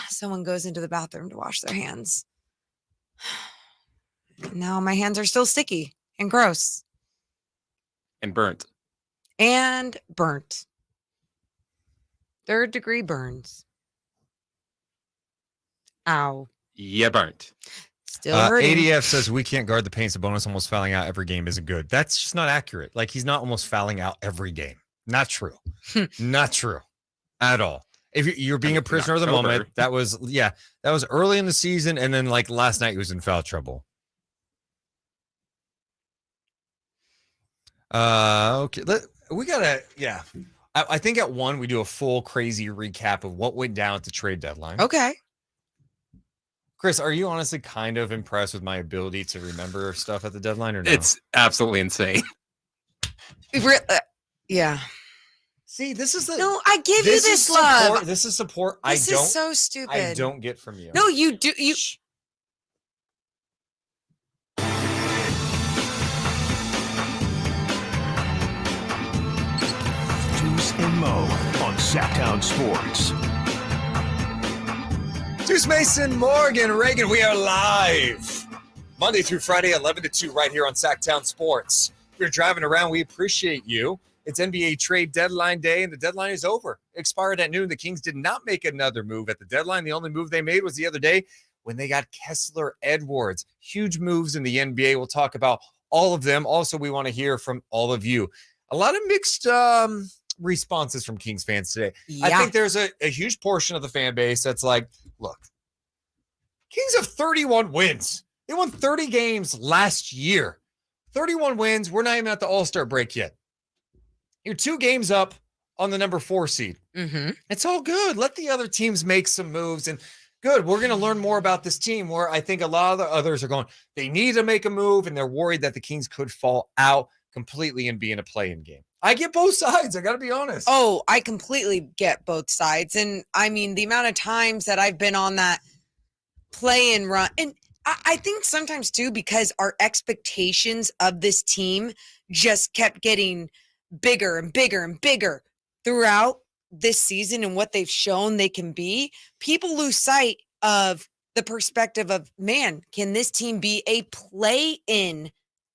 S5: someone goes into the bathroom to wash their hands. Now my hands are still sticky and gross.
S3: And burnt.
S5: Third-degree burns. Ow.
S3: Yeah, burnt.
S5: Still hurting.
S4: ADF says we can't guard the paint. Sabonis almost fouling out every game isn't good. That's just not accurate. Like, he's not almost fouling out every game. Not true. Not true at all. If you're being a prisoner of the moment, that was early in the season, and then like last night he was in foul trouble. Okay. We gotta, I think at 1 we do a full crazy recap of what went down at the trade deadline.
S5: Okay.
S4: Chris, are you honestly kind of impressed with my ability to remember stuff at the deadline or no?
S3: It's absolutely insane.
S5: Yeah.
S4: See, this is the
S5: No, I give you this love.
S4: This is support
S5: This is so stupid.
S4: I don't get from you.
S5: No, you do. You.
S1: Deuce and Mo on Sactown Sports.
S4: Deuce Mason, Morgan, Reagan, we are live. Monday through Friday, 11 to 2, right here on Sactown Sports. If you're driving around, we appreciate you. It's NBA trade deadline day, and the deadline is over. It expired at noon. The Kings did not make another move at the deadline. The only move they made was the other day when they got Kessler Edwards. Huge moves in the NBA. We'll talk about all of them. Also, we want to hear from all of you. A lot of mixed responses from Kings fans today.
S5: Yeah.
S4: I think there's a huge portion of the fan base that's like, look, Kings have 31 wins. They won 30 games last year. 31 wins. We're not even at the All-Star break yet. You're 2 games up on the number 4 seed.
S5: Mm-hmm.
S4: It's all good. Let the other teams make some moves. And good, we're going to learn more about this team where I think a lot of the others are going, they need to make a move, and they're worried that the Kings could fall out completely and be in a play-in game. I get both sides. I got to be honest.
S5: Oh, I completely get both sides. And I mean, the amount of times that I've been on that play-in run, and I think sometimes too, because our expectations of this team just kept getting bigger and bigger and bigger throughout this season and what they've shown they can be, people lose sight of the perspective of, man, can this team be a play-in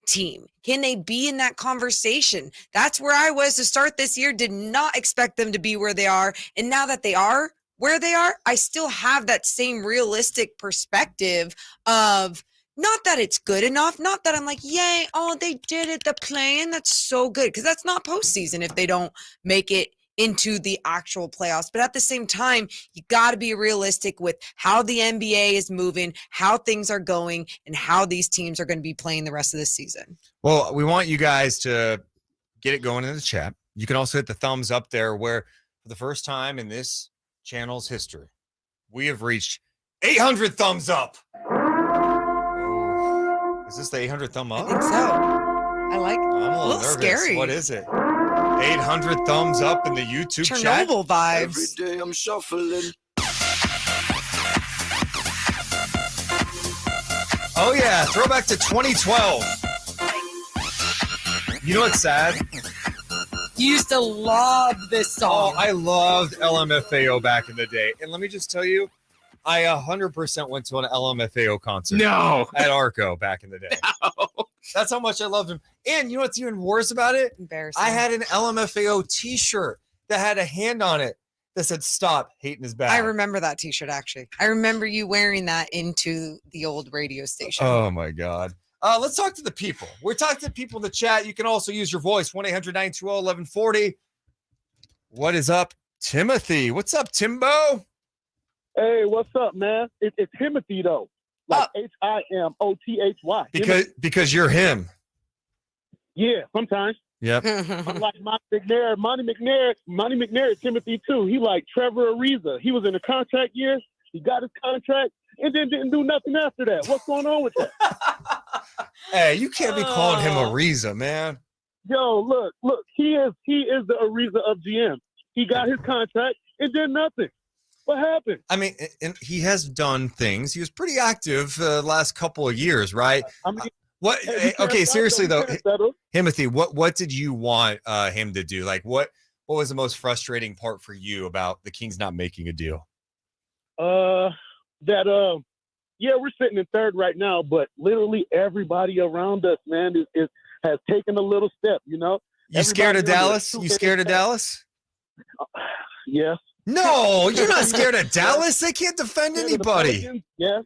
S5: team? Can they be in that conversation? That's where I was to start this year. Did not expect them to be where they are. And now that they are where they are, I still have that same realistic perspective of not that it's good enough, not that I'm like, yay, oh, they did it, the play-in, that's so good. Because that's not postseason if they don't make it into the actual playoffs. But at the same time, you got to be realistic with how the NBA is moving, how things are going, and how these teams are going to be playing the rest of the season.
S4: Well, we want you guys to get it going in the chat. You can also hit the thumbs up there, where for the first time in this channel's history, we have reached 800 thumbs up. Oh, is this the 800 thumb up?
S5: I think so. I like it.
S4: I'm a little nervous.
S5: Scary.
S4: What is it? 800 thumbs up in the YouTube chat.
S5: Chernobyl vibes.
S12: Every day I'm shuffling.
S4: Oh, yeah. Throwback to 2012. You know what's sad?
S5: You used to love this song.
S4: Oh, I loved LMFAO back in the day. And let me just tell you, I 100% went to an LMFAO concert.
S3: No.
S4: At Arco back in the day.
S3: No.
S4: That's how much I loved him. And you know what's even worse about it?
S5: Embarrassing.
S4: I had an LMFAO t-shirt that had a hand on it that said, "Stop hating his bad."
S5: I remember that t-shirt, actually. I remember you wearing that into the old radio station.
S4: Oh, my God. Let's talk to the people. We're talking to people in the chat. You can also use your voice, 1-800-920-1140. What is up, Timothy? What's up, Timbo?
S8: Hey, what's up, man? It's Timothy, though. Like Himothy.
S4: Because you're him.
S8: Yeah, sometimes.
S4: Yep.
S8: I'm like Monty McNair. Monty McNair is Timothy, too. He like Trevor Ariza. He was in a contract year. He got his contract and then didn't do nothing after that. What's going on with that?
S4: Hey, you can't be calling him Ariza, man.
S8: Yo, look. He is the Ariza of GM. He got his contract and did nothing. What happened?
S4: I mean, and he has done things. He was pretty active the last couple of years, right?
S8: I mean,
S4: what? Okay, seriously though, Timothy, what did you want him to do? Like, what was the most frustrating part for you about the Kings not making a deal?
S8: Yeah, we're sitting in third right now, but literally everybody around us, man, has taken a little step. You know.
S4: You scared of Dallas? You scared of Dallas?
S8: Yes.
S4: No, you're not scared of Dallas. They can't defend anybody.
S8: Yes.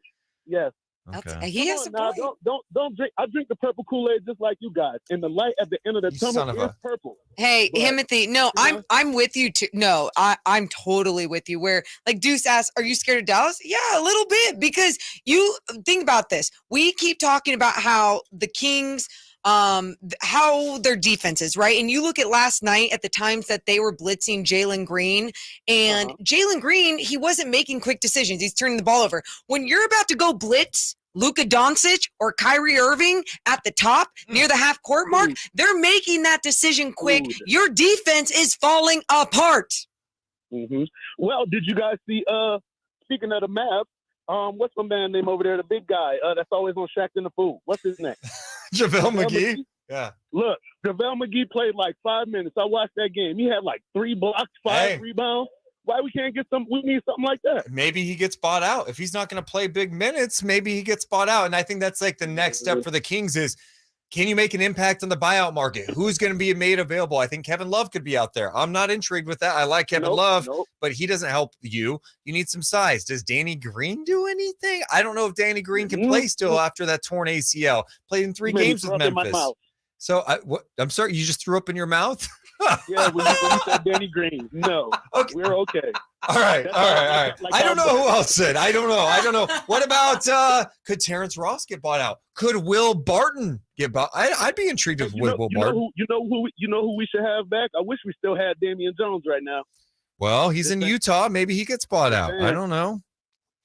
S4: Okay.
S5: He has a point.
S8: Don't drink. I drink the purple Kool-Aid just like you guys. And the light at the end of the tunnel is purple.
S5: Hey, but, Timothy, no, I'm with you too. No, I'm totally with you. Where like Deuce asked, are you scared of Dallas? Yeah, a little bit, because you think about this. We keep talking about how the Kings, how their defense is, right? And you look at last night at the times that they were blitzing Jalen Green, and Jalen Green, he wasn't making quick decisions. He's turning the ball over. When you're about to go blitz Luka Doncic or Kyrie Irving at the top near the half court mark, they're making that decision quick. Your defense is falling apart.
S8: Well, did you guys see, speaking of the Mavs, what's my man name over there, the big guy that's always on Shaq and the Fool? What's his name?
S4: JaVale McGee? Yeah.
S8: Look, JaVale McGee played like 5 minutes. I watched that game. He had like 3 blocks, 5 rebounds. Why we can't get we need something like that.
S4: Maybe he gets bought out. If he's not going to play big minutes, maybe he gets bought out. And I think that's like the next step for the Kings is, can you make an impact on the buyout market? Who's going to be made available? I think Kevin Love could be out there. I'm not intrigued with that. I like Kevin Love, but he doesn't help you. You need some size. Does Danny Green do anything? I don't know if Danny Green can play still after that torn ACL. Played in 3 games with Memphis. So I'm sorry, you just threw up in your mouth?
S8: Yeah, when you said Danny Green. No, we're okay.
S4: All right. I don't know who else said. I don't know. What about could Terrence Ross get bought out? Could Will Barton get bought? I'd be intrigued with Will Barton.
S13: You know who we should have back? I wish we still had Damian Jones right now.
S4: Well, he's in Utah. Maybe he gets bought out. I don't know.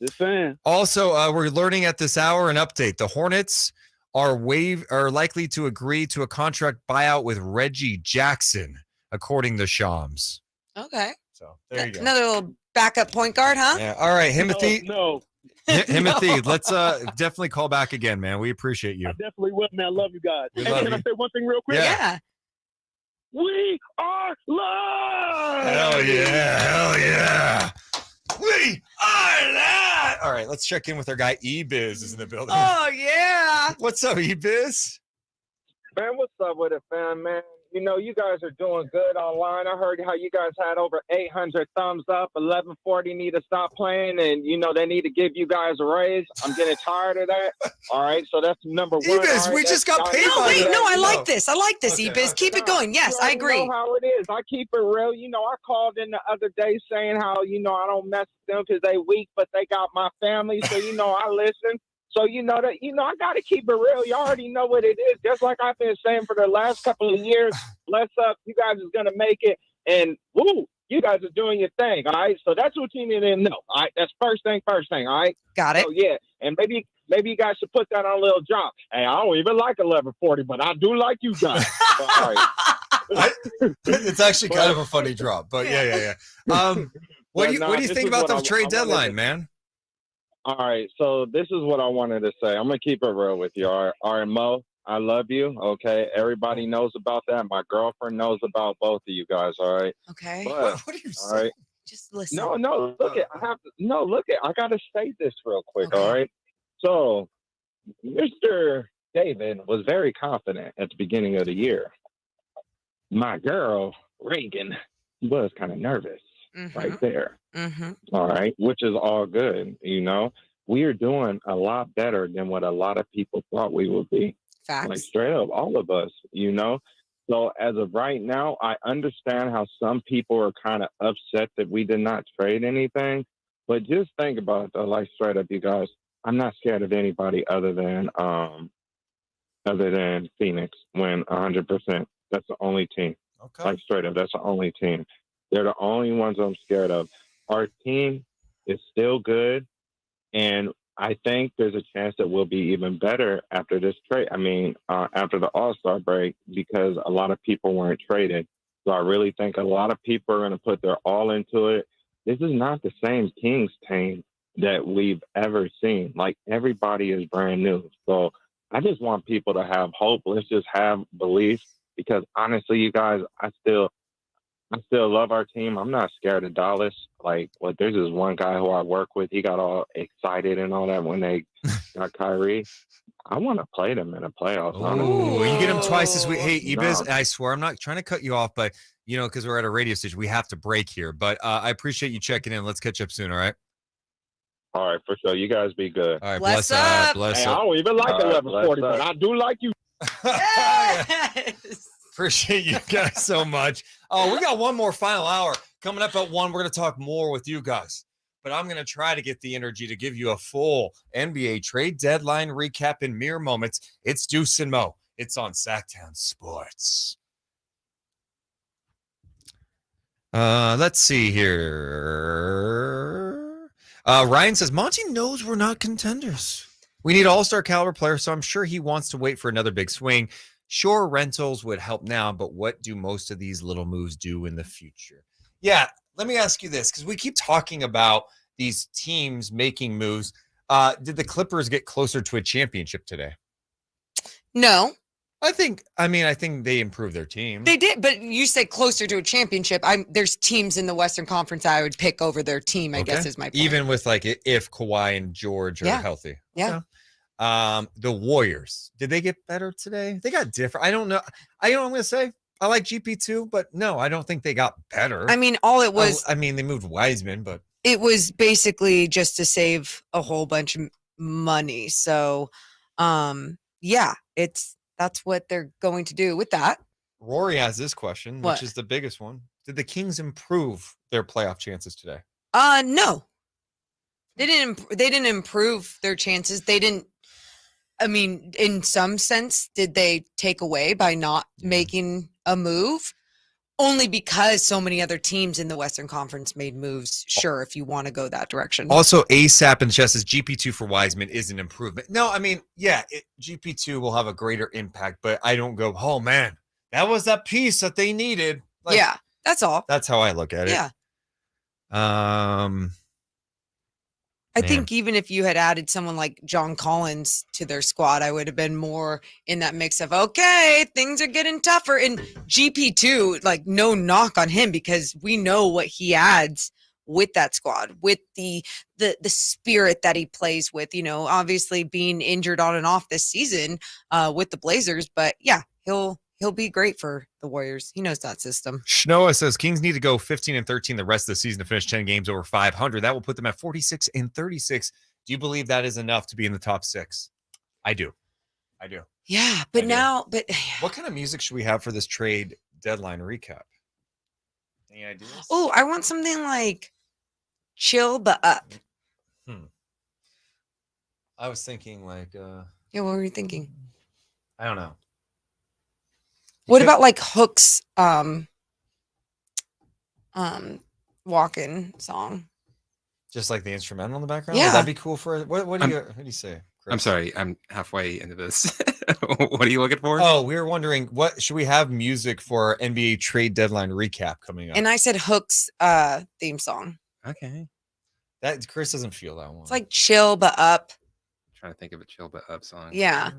S13: Just saying.
S4: Also, we're learning at this hour an update. The Hornets are likely to agree to a contract buyout with Reggie Jackson, according to Shams.
S5: Okay.
S4: So there you go.
S5: Another little backup point guard, huh?
S4: Yeah. All right, Himothy.
S13: No.
S4: Himothy, let's definitely call back again, man. We appreciate you.
S13: I definitely will, man. I love you guys.
S4: We
S13: Hey,
S4: love
S13: can I
S4: you.
S13: say one thing real quick?
S5: Yeah.
S13: We are live.
S4: Hell yeah. We are live. All right, let's check in with our guy E-Biz is in the building.
S5: Oh, yeah.
S4: What's up, E-Biz?
S14: Man, what's up with it, fam, man? You know, you guys are doing good online. I heard how you guys had over 800 thumbs up. 1140 need to stop playing, and, you know, they need to give you guys a raise. I'm getting tired of that. All right, so that's number one.
S4: E-Biz,
S14: All right,
S4: we just got paid
S5: No,
S4: by
S5: wait,
S4: that.
S5: no, I like this. I like this,
S4: Okay,
S5: E-Biz. Keep it going. Yes,
S14: You
S5: I
S14: already
S5: agree.
S14: know how it is. I keep it real. You know, I called in the other day saying how, you know, I don't mess with them because they weak, but they got my family. So, you know, I listen. So, you know, that, you know, I got to keep it real. You already know what it is. Just like I've been saying for the last couple of years, bless up, you guys is going to make it. And, woo, you guys are doing your thing, all right? So that's what you need to know, all right? That's first thing, all right?
S5: Got it.
S14: So, yeah, and maybe you guys should put that on a little drop. Hey, I don't even like 1140, but I do like you guys. So, all right.
S4: It's actually kind of a funny drop, but yeah. What do you think about the trade deadline, man?
S14: All right, so this is what I wanted to say. I'm going to keep it real with you. All right, Mo, I love you, okay? Everybody knows about that. My girlfriend knows about both of you guys, all right?
S5: Okay.
S14: But,
S4: What are you
S14: all right.
S5: Just listen.
S14: No, look it. I got to say this real quick, all right? So, Mr. David was very confident at the beginning of the year. My girl, Reagan, was kind of nervous right there.
S5: Mm-hmm.
S14: All right, which is all good. You know, we are doing a lot better than what a lot of people thought we would be.
S5: Facts.
S14: Like straight up, all of us, you know. So as of right now, I understand how some people are kind of upset that we did not trade anything. But just think about it, though, like straight up, you guys. I'm not scared of anybody other than Phoenix. When 100%, that's the only team.
S4: Okay.
S14: Like straight up, that's the only team. They're the only ones I'm scared of. Our team is still good, and I think there's a chance that we'll be even better after this trade. I mean, after the All-Star break, because a lot of people weren't traded. So I really think a lot of people are going to put their all into it. This is not the same Kings team that we've ever seen. Like, everybody is brand new. So I just want people to have hope. Let's just have belief, because honestly, you guys, I still love our team. I'm not scared of Dallas. Like, there's this one guy who I work with. He got all excited and all that when they got Kyrie. I want to play them in the playoffs.
S4: Oh, you get him twice this week. Hey, E-Biz,
S14: No.
S4: I swear I'm not trying to cut you off, but, you know, because we're at a radio station, we have to break here. But I appreciate you checking in. Let's catch up soon, all right?
S14: All right, for sure. You guys be good.
S4: All right,
S5: Bless
S4: bless up.
S5: up.
S4: Bless
S14: Hey,
S4: up.
S14: I don't even like All right, 1140, bless but up. I do like you.
S5: Yes.
S4: Appreciate you guys so much. Oh, we got one more final hour. Coming up at 1, we're going to talk more with you guys. But I'm going to try to get the energy to give you a full NBA trade deadline recap in mere moments. It's Deuce and Mo. It's on Sactown Sports. Let's see here. Ryan says, Monty knows we're not contenders. We need all-star caliber players, so I'm sure he wants to wait for another big swing. Sure, rentals would help now, but what do most of these little moves do in the future? Yeah, let me ask you this, because we keep talking about these teams making moves. Did the Clippers get closer to a championship today?
S5: No,
S4: I think they improved their team.
S5: they did, but you said closer to a championship. There's teams in the Western Conference I would pick over their team, I guess is my point.
S4: Even with if Kawhi and George are healthy.
S5: Yeah.
S4: Okay. The Warriors, did they get better today? They got different. I don't know. I'm going to say I like GP2, but no, I don't think they got better.
S5: I mean, all it was,
S4: they moved Wiseman, but
S5: it was basically just to save a whole bunch of money. So, yeah, that's what they're going to do with that.
S4: Rory has this question,
S5: What?
S4: which is the biggest one. Did the Kings improve their playoff chances today?
S5: No. They didn't improve their chances. They didn't. I mean, in some sense, did they take away by not making a move? Only because so many other teams in the Western Conference made moves. Sure, if you want to go that direction.
S4: Also, ASAP and Chess is GP2 for Wiseman is an improvement. No, I mean, yeah, GP2 will have a greater impact, but I don't go, oh man, that was that piece that they needed. Like,
S5: yeah, that's all.
S4: That's how I look at it.
S5: Yeah. I
S4: Man.
S5: think even if you had added someone like John Collins to their squad, I would have been more in that mix of, okay, things are getting tougher. And GP2, like, no knock on him because we know what he adds with that squad, with the spirit that he plays with, you know, obviously being injured on and off this season with the Blazers. But yeah, he'll be great for the Warriors. He knows that system.
S4: Shnoa says Kings need to go 15-13 the rest of the season to finish 10 games over 500. That will put them at 46-36. Do you believe that is enough to be in the top 6? I do.
S5: Yeah, but
S4: what kind of music should we have for this trade deadline recap? Any ideas?
S5: Oh, I want something like chill but up.
S4: I was thinking like
S5: Yeah, what were you thinking?
S4: I don't know.
S5: What about like Hook's walk-in song?
S4: Just like the instrumental in the background?
S5: Yeah.
S4: Would that be cool for what do you say? Chris?
S3: I'm sorry, I'm halfway into this. What are you looking for?
S4: Oh, we were wondering what should we have music for our NBA trade deadline recap coming up?
S5: And I said Hook's theme song.
S3: Okay.
S4: That Chris doesn't feel that one.
S5: It's like chill but up.
S3: I'm trying to think of a chill but up song.
S5: Yeah.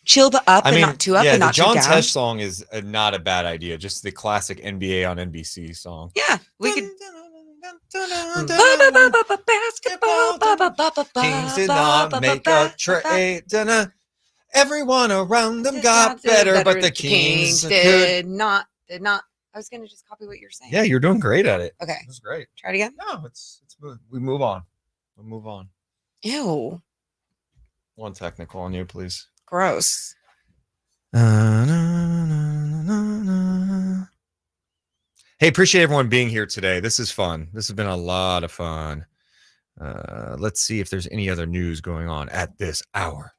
S5: Chill but up and not too up and not
S4: the John
S5: too down.
S4: Tesh song is not a bad idea. Just the classic NBA on NBC song.
S5: Yeah, we could.
S4: Kings did not make a trade. Everyone around them got better, but the Kings
S5: did not. I was gonna just copy what you're saying.
S4: Yeah, you're doing great at it.
S5: Okay,
S4: it was great.
S5: Try it again.
S4: No, we move on. We'll move on.
S5: Ew.
S4: One technical on you, please.
S5: Gross.
S4: Hey, appreciate everyone being here today. This is fun. This has been a lot of fun. Let's see if there's any other news going on at this hour.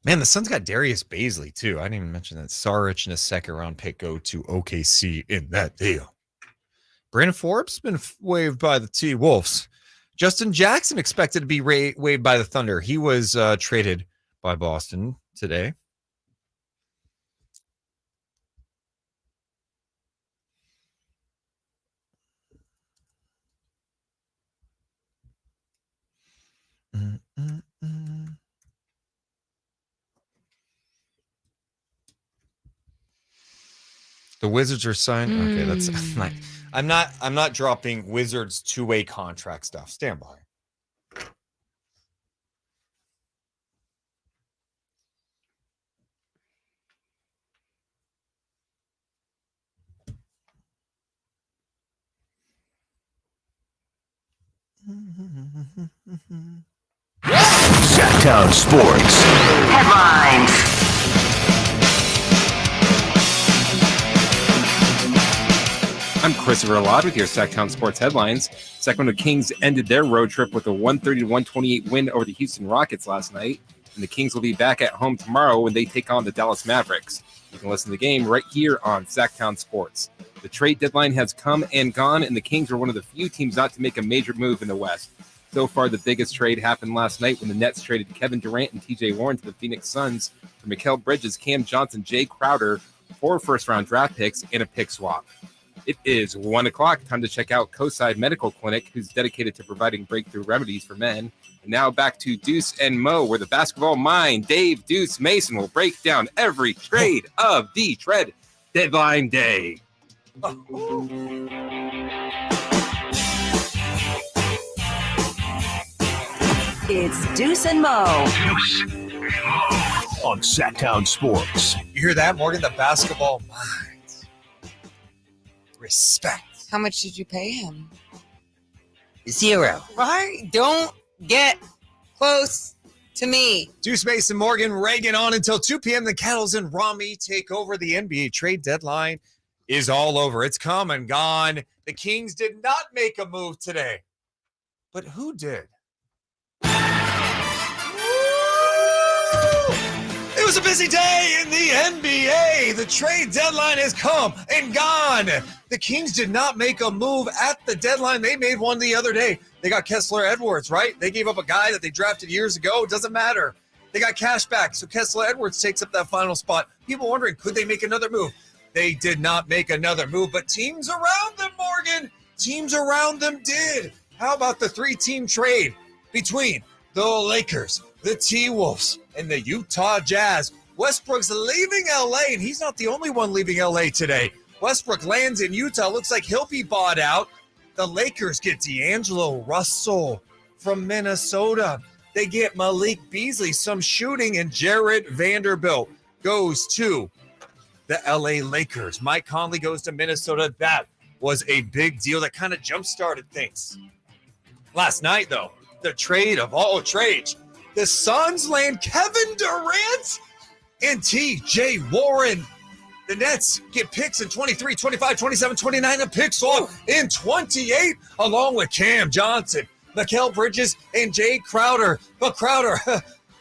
S4: Man, the Suns got Darius Baisley, too. I didn't even mention that. Saric and a second-round pick go to OKC in that deal. Brandon Forbes been waived by the T-Wolves. Justin Jackson expected to be waived by the Thunder. He was traded by Boston today. The Wizards are signed. Okay, that's like I'm not dropping Wizards two-way contract stuff. Stand by.
S1: Sactown Sports.
S2: Headlines.
S3: I'm Christopher Ladd with your Sactown Sports headlines. Sacramento Kings ended their road trip with a 130-128 win over the Houston Rockets last night, and the Kings will be back at home tomorrow when they take on the Dallas Mavericks. You can listen to the game right here on Sactown Sports. The trade deadline has come and gone, and the Kings are one of the few teams not to make a major move in the West. So far, the biggest trade happened last night when the Nets traded Kevin Durant and TJ Warren to the Phoenix Suns for Mikal Bridges, Cam Johnson, Jay Crowder, 4 first-round draft picks, and a pick swap. It is 1 o'clock. Time to check out Coastside Medical Clinic, who's dedicated to providing breakthrough remedies for men. And now back to Deuce and Mo, where the basketball mind, Dave Deuce Mason, will break down every trade of the trade deadline day.
S2: It's Deuce and Mo.
S1: On Sactown Sports.
S4: You hear that, Morgan? The basketball mind. Respect.
S5: How much did you pay him?
S2: 0.
S5: Right? Don't get close to me.
S4: Deuce, Mason, Morgan, Reagan on until 2 p.m. The Cattles and Rami take over. The NBA trade deadline is all over. It's come and gone. The Kings did not make a move today. But who did? It was a busy day in the NBA. The trade deadline has come and gone. The Kings did not make a move at the deadline. They made one the other day. They got Kessler Edwards, right? They gave up a guy that they drafted years ago. It doesn't matter. They got cash back, so Kessler Edwards takes up that final spot. People wondering, could they make another move? They did not make another move, but teams around them, Morgan, teams around them did. How about the 3-team trade between the Lakers, the T-Wolves, and the Utah Jazz? Westbrook's leaving LA, and he's not the only one leaving LA today. Westbrook lands in Utah. Looks like he'll be bought out. The Lakers get D'Angelo Russell from Minnesota. They get Malik Beasley, some shooting, and Jared Vanderbilt goes to the LA Lakers. Mike Conley goes to Minnesota. That was a big deal that kind of jump-started things. Last night, though, the trade of all trades. The Suns land Kevin Durant and T.J. Warren. The Nets get picks in 23, 25, 27, 29, and picks off in 28, along with Cam Johnson, Mikal Bridges, and Jay Crowder. But Crowder,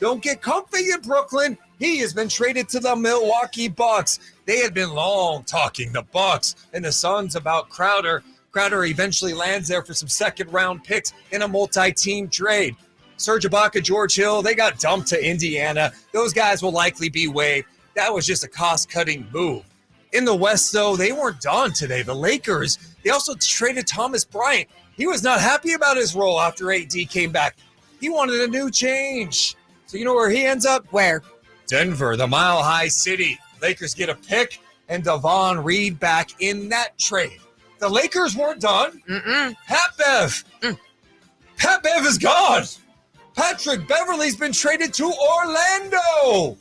S4: don't get comfy in Brooklyn. He has been traded to the Milwaukee Bucks. They had been long talking, the Bucks and the Suns, about Crowder. Crowder eventually lands there for some second-round picks in a multi-team trade. Serge Ibaka, George Hill, they got dumped to Indiana. Those guys will likely be waived. That was just a cost-cutting move. In the West, though, they weren't done today. The Lakers, they also traded Thomas Bryant. He was not happy about his role after AD came back. He wanted a new change. So you know where he ends up?
S5: Where?
S4: Denver, the Mile High City. Lakers get a pick and Devon Reed back in that trade. The Lakers weren't done. Pat Bev. Pat Bev is gone. Patrick Beverley's been traded to Orlando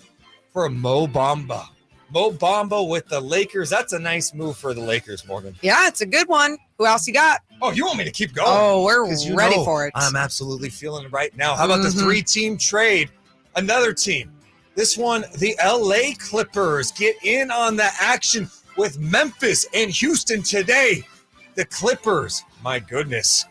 S4: for Mo Bamba. Mo Bamba with the Lakers. That's a nice move for the Lakers, Morgan.
S5: Yeah, it's a good one. Who else you got?
S4: Oh, you want me to keep going?
S5: Oh, we're
S4: 'Cause you
S5: ready
S4: know
S5: for it.
S4: I'm absolutely feeling it right now. How about the 3-team trade? Another team. This one, the LA Clippers get in on the action with Memphis and Houston today. The Clippers, my goodness,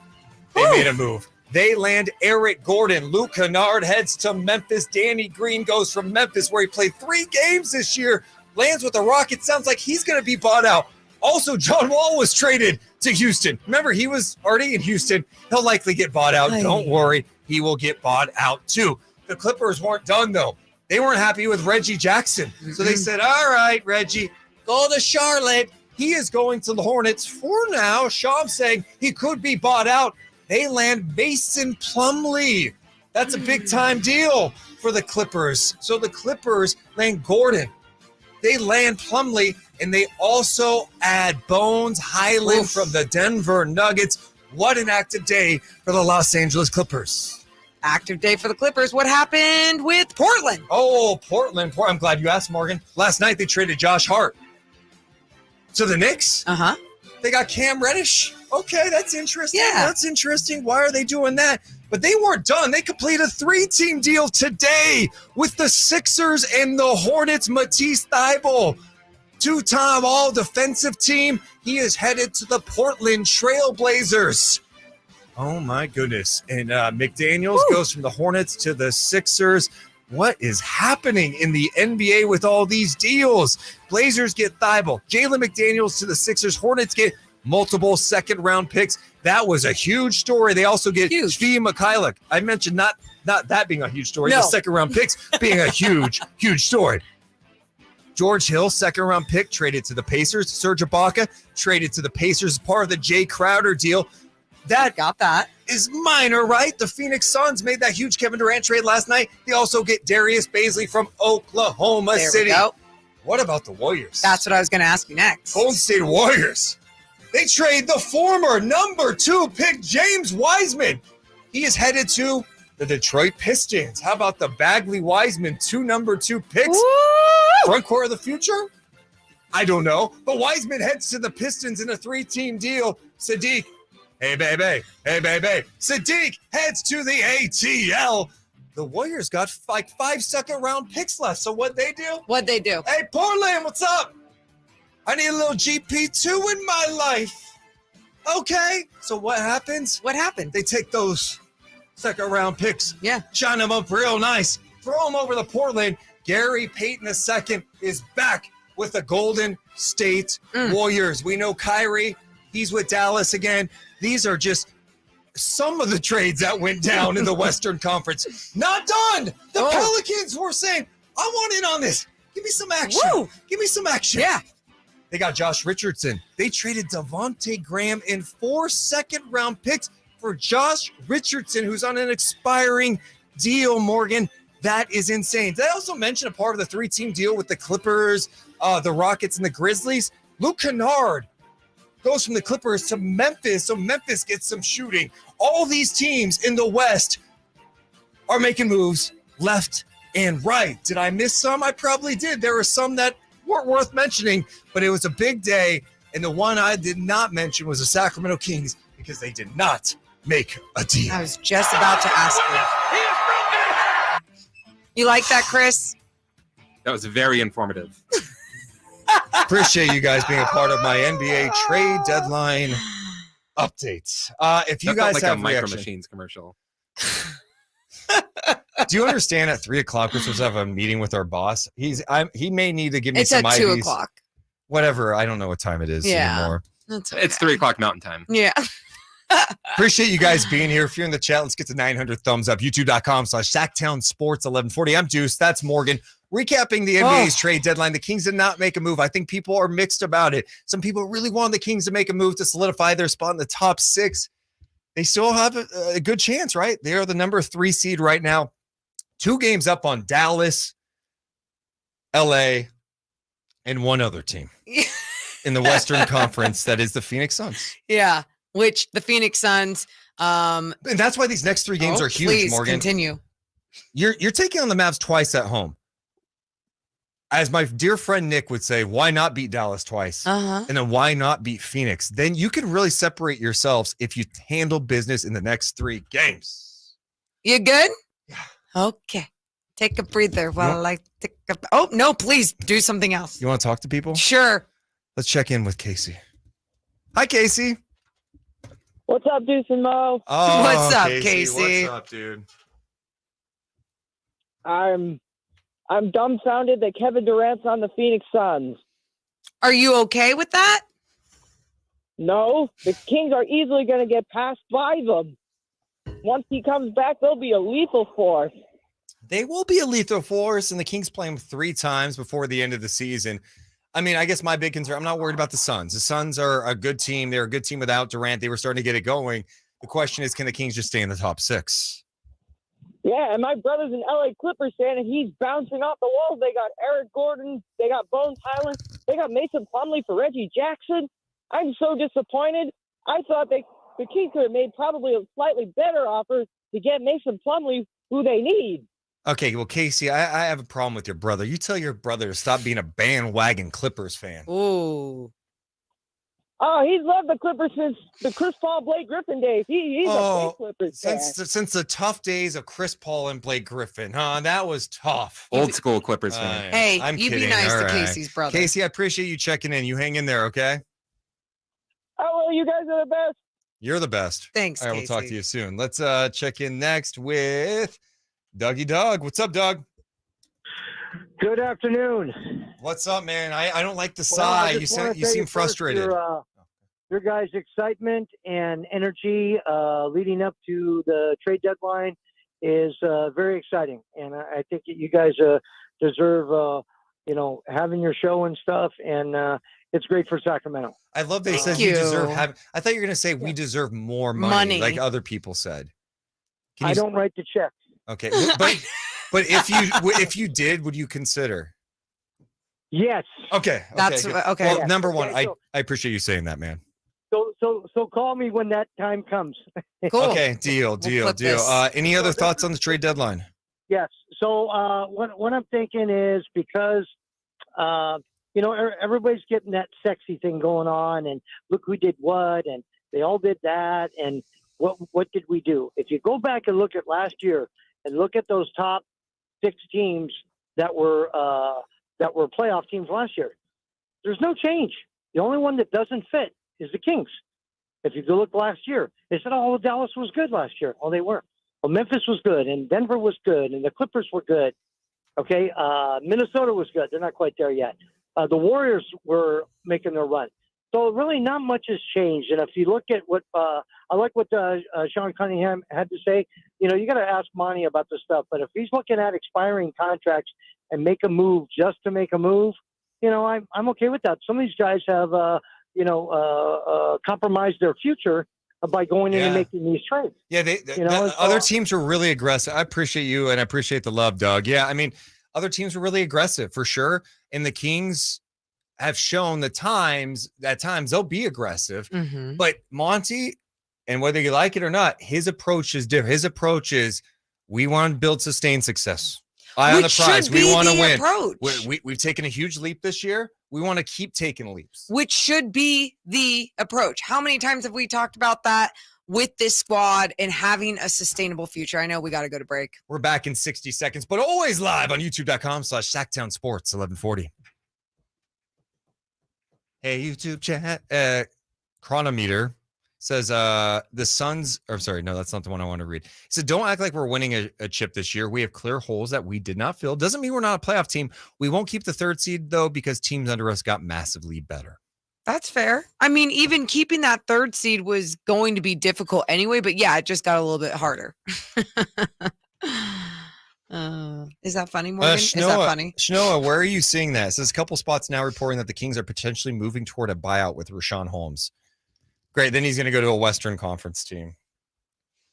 S4: they made a move. They land Eric Gordon. Luke Kennard heads to Memphis. Danny Green goes from Memphis, where he played 3 games this year, lands with the Rockets. Sounds like he's going to be bought out. Also, John Wall was traded to Houston. Remember, he was already in Houston. He'll likely get bought out. Don't worry. He will get bought out, too. The Clippers weren't done, though. They weren't happy with Reggie Jackson. So they said, all right, Reggie, go to Charlotte. He is going to the Hornets for now. Sham saying he could be bought out. They land Mason Plumlee. That's a big-time deal for the Clippers. So the Clippers land Gordon. They land Plumlee, and they also add Bones Highland from the Denver Nuggets. What an active day for the Los Angeles Clippers.
S5: Active day for the Clippers. What happened with Portland?
S4: Oh, Portland. I'm glad you asked, Morgan. Last night they traded Josh Hart to the Knicks. They got Cam Reddish. Okay, that's interesting.
S5: Yeah.
S4: That's interesting. Why are they doing that? But they weren't done. They completed a 3-team deal today with the Sixers and the Hornets. Matisse Thybulle, 2-time all-defensive team. He is headed to the Portland Trailblazers. Oh, my goodness. And McDaniels goes from the Hornets to the Sixers. What is happening in the NBA with all these deals? Blazers get Thybulle. Jalen McDaniels to the Sixers. Hornets get multiple second-round picks. That was a huge story. They also get Shvee Mikhailuk. I mentioned not that being a huge story. The second-round picks being a huge, huge story. George Hill, second-round pick, traded to the Pacers. Serge Ibaka traded to the Pacers, part of the Jay Crowder deal. That is minor, right? The Phoenix Suns made that huge Kevin Durant trade last night. They also get Darius Baisley from Oklahoma City. What about the Warriors?
S5: That's what I was going to ask you next.
S4: Golden State Warriors. They trade the former number 2 pick, James Wiseman. He is headed to the Detroit Pistons. How about the Bagley Wiseman, 2 number 2 picks? Front court of the future? I don't know. But Wiseman heads to the Pistons in a 3-team deal. Sadiq, Hey, baby. Hey, baby. Sadiq heads to the ATL. The Warriors got like 5 second-round picks left. So what'd they do?
S5: What'd they do?
S4: Hey, Portland, what's up? I need a little GP2 in my life. Okay. So what happens?
S5: What happened?
S4: They take those second-round picks.
S5: Yeah.
S4: Shine them up real nice. Throw them over to Portland. Gary Payton II is back with the Golden State Warriors. We know Kyrie. He's with Dallas again. These are just some of the trades that went down in the Western Conference. Not done. The Pelicans were saying, I want in on this. Give me some action.
S5: Woo.
S4: Give me some action.
S5: Yeah.
S4: They got Josh Richardson. They traded Devontae Graham in 4 second-round picks for Josh Richardson, who's on an expiring deal, Morgan. That is insane. Did I also mention a part of the 3-team deal with the Clippers, the Rockets, and the Grizzlies? Luke Kennard goes from the Clippers to Memphis, so Memphis gets some shooting. All these teams in the West are making moves left and right. Did I miss some? I probably did. There were some that weren't worth mentioning, but it was a big day, and the one I did not mention was the Sacramento Kings because they did not make a deal.
S5: I was just about to ask you. You like that, Chris?
S3: That was very informative.
S4: Appreciate you guys being a part of my NBA trade deadline updates. If you
S3: That felt
S4: guys
S3: like
S4: have
S3: a Micro
S4: reaction,
S3: Machines commercial.
S4: do you understand at 3:00 we're supposed to have a meeting with our boss? He may need to give me
S5: It's
S4: some
S5: at
S4: IVs.
S5: 2 o'clock.
S4: Whatever. I don't know what time it is
S5: Yeah.
S4: anymore.
S5: That's
S3: It's 3:00 Mountain Time.
S5: Yeah.
S4: Appreciate you guys being here. If you're in the chat, let's get to 900 thumbs up. YouTube.com/Sactown Sports 1140. I'm Deuce. That's Morgan. Recapping the NBA's trade deadline, the Kings did not make a move. I think people are mixed about it. Some people really want the Kings to make a move to solidify their spot in the top 6. They still have a good chance, right? They are the number 3 seed right now. 2 games up on Dallas, LA, and one other team in the Western Conference. That is the Phoenix Suns.
S5: Yeah. Which the Phoenix Suns.
S4: And that's why these next 3 games are huge,
S5: please
S4: Morgan.
S5: Continue.
S4: You're taking on the Mavs twice at home. As my dear friend Nick would say, why not beat Dallas twice?
S5: Uh-huh.
S4: And then why not beat Phoenix? Then you can really separate yourselves if you handle business in the next 3 games.
S5: You good? Yeah. Okay. Take a breather while I take a... Oh, no, please do something else.
S4: You want to talk to people?
S5: Sure.
S4: Let's check in with Casey. Hi, Casey.
S15: What's up, Deuce and Mo?
S4: Oh,
S5: What's up, Casey?
S4: What's up, dude?
S15: I'm dumbfounded that Kevin Durant's on the Phoenix Suns.
S5: Are you okay with that?
S15: No, the Kings are easily going to get passed by them. Once he comes back, they'll be a lethal force.
S4: They will be a lethal force, and the Kings play them 3 times before the end of the season. I mean, I guess my big concern, I'm not worried about the Suns. The Suns are a good team. They're a good team without Durant. They were starting to get it going. The question is, can the Kings just stay in the top 6?
S15: Yeah, and my brother's an LA Clippers fan, and he's bouncing off the walls. They got Eric Gordon. They got Bones Highland. They got Mason Plumlee for Reggie Jackson. I'm so disappointed. I thought the Kings could have made probably a slightly better offer to get Mason Plumlee, who they need.
S4: Okay, well, Casey, I have a problem with your brother. You tell your brother to stop being a bandwagon Clippers fan.
S5: Ooh.
S15: Oh, he's loved the Clippers since the Chris Paul, Blake Griffin days. He's a big Clippers fan.
S4: Since the tough days of Chris Paul and Blake Griffin, huh? That was tough.
S3: Old school Clippers fan.
S5: Hey,
S4: I'm
S5: you
S4: kidding.
S5: be nice
S4: All
S5: to
S4: right.
S5: Casey's brother.
S4: Casey, I appreciate you checking in. You hang in there, okay?
S15: Oh, well, you guys are the best.
S4: You're the best.
S5: Thanks,
S4: All right,
S5: Casey.
S4: we'll talk to you soon. Let's check in next with Dougie Doug. What's up, Doug?
S16: Good afternoon.
S4: What's up, man? I don't like the
S16: Well, I
S4: sigh.
S16: just wanna
S4: You
S16: say
S4: seem
S16: first,
S4: frustrated.
S16: Your guys' excitement and energy leading up to the trade deadline is very exciting, and I think that you guys deserve, having your show and stuff, and it's great for Sacramento.
S4: I love they said you deserve having. I thought you were going to say we deserve more money, like other people said.
S16: I don't write the check.
S4: Okay, but if you did, would you consider?
S16: Yes.
S4: Okay.
S5: That's
S4: good.
S5: okay.
S4: Well,
S16: Yeah.
S4: number one,
S16: Okay, so-
S4: I appreciate you saying that, man.
S16: So call me when that time comes.
S5: Cool.
S4: Okay, deal.
S5: flip this.
S4: Any other thoughts on the trade deadline?
S16: Yes. So what I'm thinking is because everybody's getting that sexy thing going on, and look who did what, and They all did that. And what did we do? If you go back and look at last year and look at those top 6 teams that were playoff teams last year, there's no change. The only one that doesn't fit is the Kings. If you go look last year, they said, "Oh, Dallas was good last year." Oh, they weren't. Well, Memphis was good, and Denver was good, and the Clippers were good. Okay, Minnesota was good. They're not quite there yet. The Warriors were making their run. So really not much has changed. And if you look at what I like what Sean Cunningham had to say, you got to ask Monty about this stuff. But if he's looking at expiring contracts and make a move just to make a move, I'm okay with that. Some of these guys have, compromised their future by going in and making these trades.
S4: Yeah, other teams were really aggressive. I appreciate you, and I appreciate the love, Doug. Yeah, I mean, other teams were really aggressive for sure, and the Kings have shown at times they'll be aggressive.
S5: Mm-hmm.
S4: But Monty, and whether you like it or not, his approach is different. His approach is, we want to build sustained success. Eye on the prize. We want to win. We've taken a huge leap this year. We want to keep taking leaps.
S5: Which should be the approach. How many times have we talked about that with this squad and having a sustainable future? I know we got to go to break.
S4: We're back in 60 seconds, but always live on youtube.com/Sactown Sports 1140. Hey, YouTube chat. Chronometer says the Suns, or sorry, no, that's not the one I want to read. He said, don't act like we're winning a chip this year. We have clear holes that we did not fill. Doesn't mean we're not a playoff team. We won't keep the 3rd seed, though, because teams under us got massively better.
S5: That's fair. I mean, even keeping that 3rd seed was going to be difficult anyway, but yeah, it just got a little bit harder. Is that funny, Morgan? Is that funny?
S4: Shnoa, where are you seeing that? It says a couple spots now reporting that the Kings are potentially moving toward a buyout with Rashawn Holmes. Great. Then he's going to go to a Western Conference team.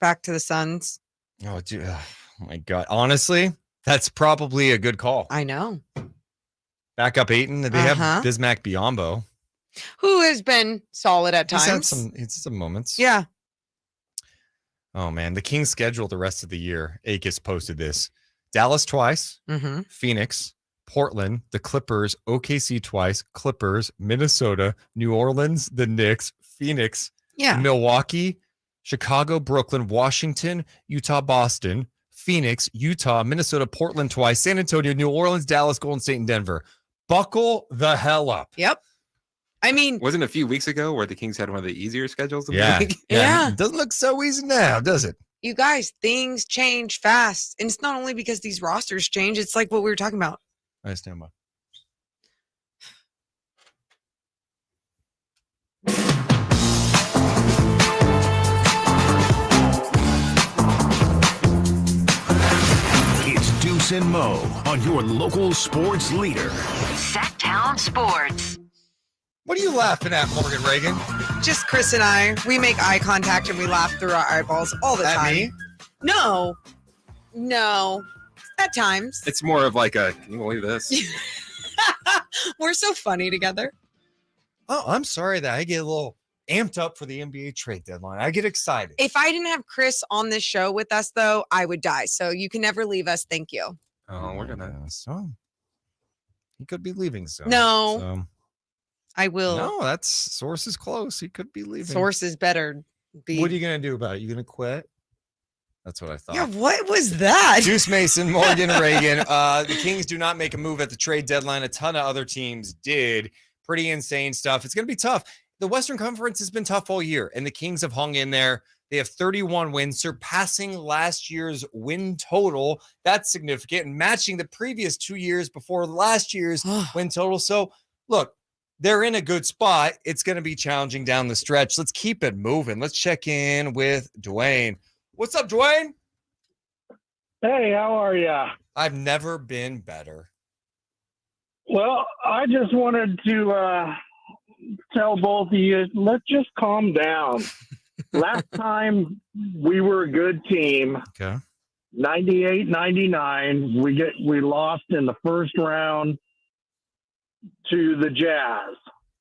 S5: Back to the Suns.
S4: Oh, dude. Oh, my God. Honestly, that's probably a good call.
S5: I know.
S4: Back up Ayton. They have Bismack Biyombo,
S5: who has been solid at times.
S4: He's had some moments.
S5: Yeah.
S4: Oh, man. The Kings schedule the rest of the year. Akis posted this. Dallas twice, Phoenix, Portland, the Clippers, OKC twice, Clippers, Minnesota, New Orleans, the Knicks, Phoenix, Milwaukee, Chicago, Brooklyn, Washington, Utah, Boston, Phoenix, Utah, Minnesota, Portland twice, San Antonio, New Orleans, Dallas, Golden State, and Denver. Buckle the hell up.
S5: Yep. I mean,
S3: wasn't it a few weeks ago where the Kings had one of the easier schedules?
S4: Yeah. It doesn't look so easy now, does it?
S5: You guys, things change fast. And it's not only because these rosters change. It's like what we were talking about.
S4: I stand by.
S1: It's Deuce and Mo on your local sports leader.
S2: Sactown Sports.
S4: What are you laughing at, Morgan Reagan?
S5: Just Chris and I. We make eye contact and we laugh through our eyeballs all the time.
S4: At me?
S5: No. At times.
S3: It's more of like a, can you believe this?
S5: We're so funny together.
S4: Oh, I'm sorry that I get a little amped up for the NBA trade deadline. I get excited.
S5: If I didn't have Chris on this show with us, though, I would die. So you can never leave us. Thank you.
S3: Oh, we're going to.
S4: So he could be leaving soon.
S5: No.
S4: So.
S5: I will.
S4: No, that's source is close. He could be leaving.
S5: Source is better.
S4: What are you going to do about it? You going to quit? That's what I thought.
S5: Yeah, what was that?
S4: Deuce Mason, Morgan Reagan. The Kings do not make a move at the trade deadline. A ton of other teams did. Pretty insane stuff. It's going to be tough. The Western Conference has been tough all year, and the Kings have hung in there. They have 31 wins, surpassing last year's win total. That's significant, and matching the previous 2 years before last year's win total. So, look, they're in a good spot. It's going to be challenging down the stretch. Let's keep it moving. Let's check in with Dwayne. What's up, Dwayne?
S8: Hey, how are ya?
S4: I've never been better.
S8: Well, I just wanted to tell both of you, let's just calm down. Last time we were a good team, 98-99, we lost in the first round to the Jazz.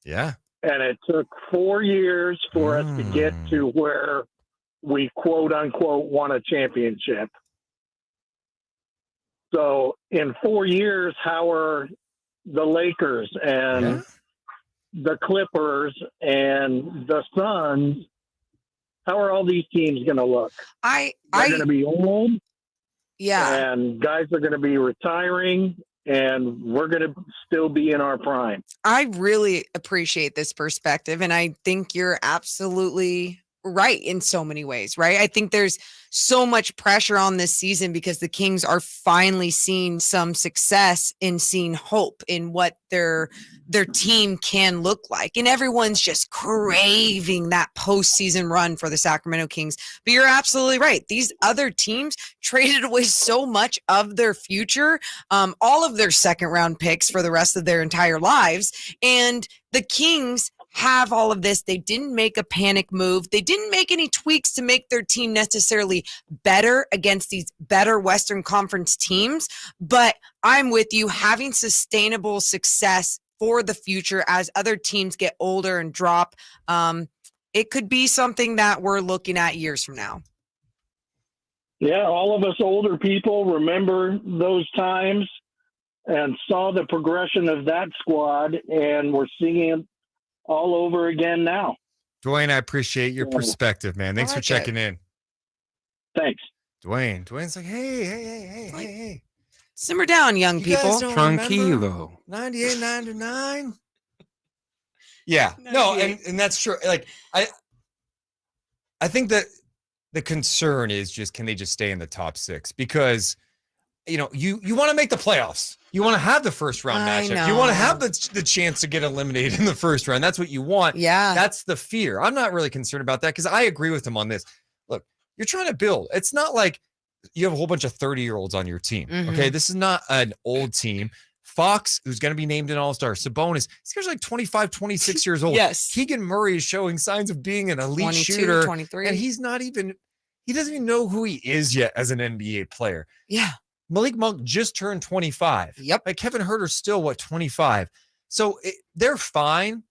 S4: Yeah.
S8: And it took 4 years for us to get to where we quote unquote won a championship. So in 4 years, how are the Lakers and the Clippers and the Suns how are all these teams going to look? They're going to be old.
S5: Yeah.
S8: And guys are going to be retiring, and we're going to still be in our prime.
S5: I really appreciate this perspective, and I think you're absolutely right in so many ways, right? I think there's so much pressure on this season because the Kings are finally seeing some success in seeing hope in what their team can look like. And everyone's just craving that postseason run for the Sacramento Kings. But you're absolutely right. These other teams traded away so much of their future, all of their second round picks for the rest of their entire lives. And the Kings have all of this. They didn't make a panic move. They didn't make any tweaks to make their team necessarily better against these better Western Conference teams. But I'm with you, having sustainable success for the future as other teams get older and drop, it could be something that we're looking at years from now.
S8: Yeah, all of us older people remember those times and saw the progression of that squad, and we're seeing it all over again now.
S4: Dwayne, I appreciate your perspective, man. Thanks for checking in.
S8: Thanks.
S4: Dwayne's like, hey.
S5: Simmer down, young people.
S3: Tranquilo.
S4: 98, 99. Yeah. No, and that's true. Like, I think that the concern is just, can they just stay in the top 6? Because, you want to make the playoffs. You want to have the first round matchup. You want to have the chance to get eliminated in the first round. That's what you want.
S5: Yeah.
S4: That's the fear. I'm not really concerned about that because I agree with him on this. Look, you're trying to build. It's not like you have a whole bunch of 30-year-olds on your team. Okay. This is not an old team. Fox, who's going to be named an all-star. Sabonis, these guys are like 25, 26 years old.
S5: Yes.
S4: Keegan Murray is showing signs of being an elite shooter.
S5: 23.
S4: And he doesn't even know who he is yet as an NBA player.
S5: Yeah.
S4: Malik Monk just turned 25.
S5: Yep.
S4: Like Kevin Huerter's still 25. So they're fine,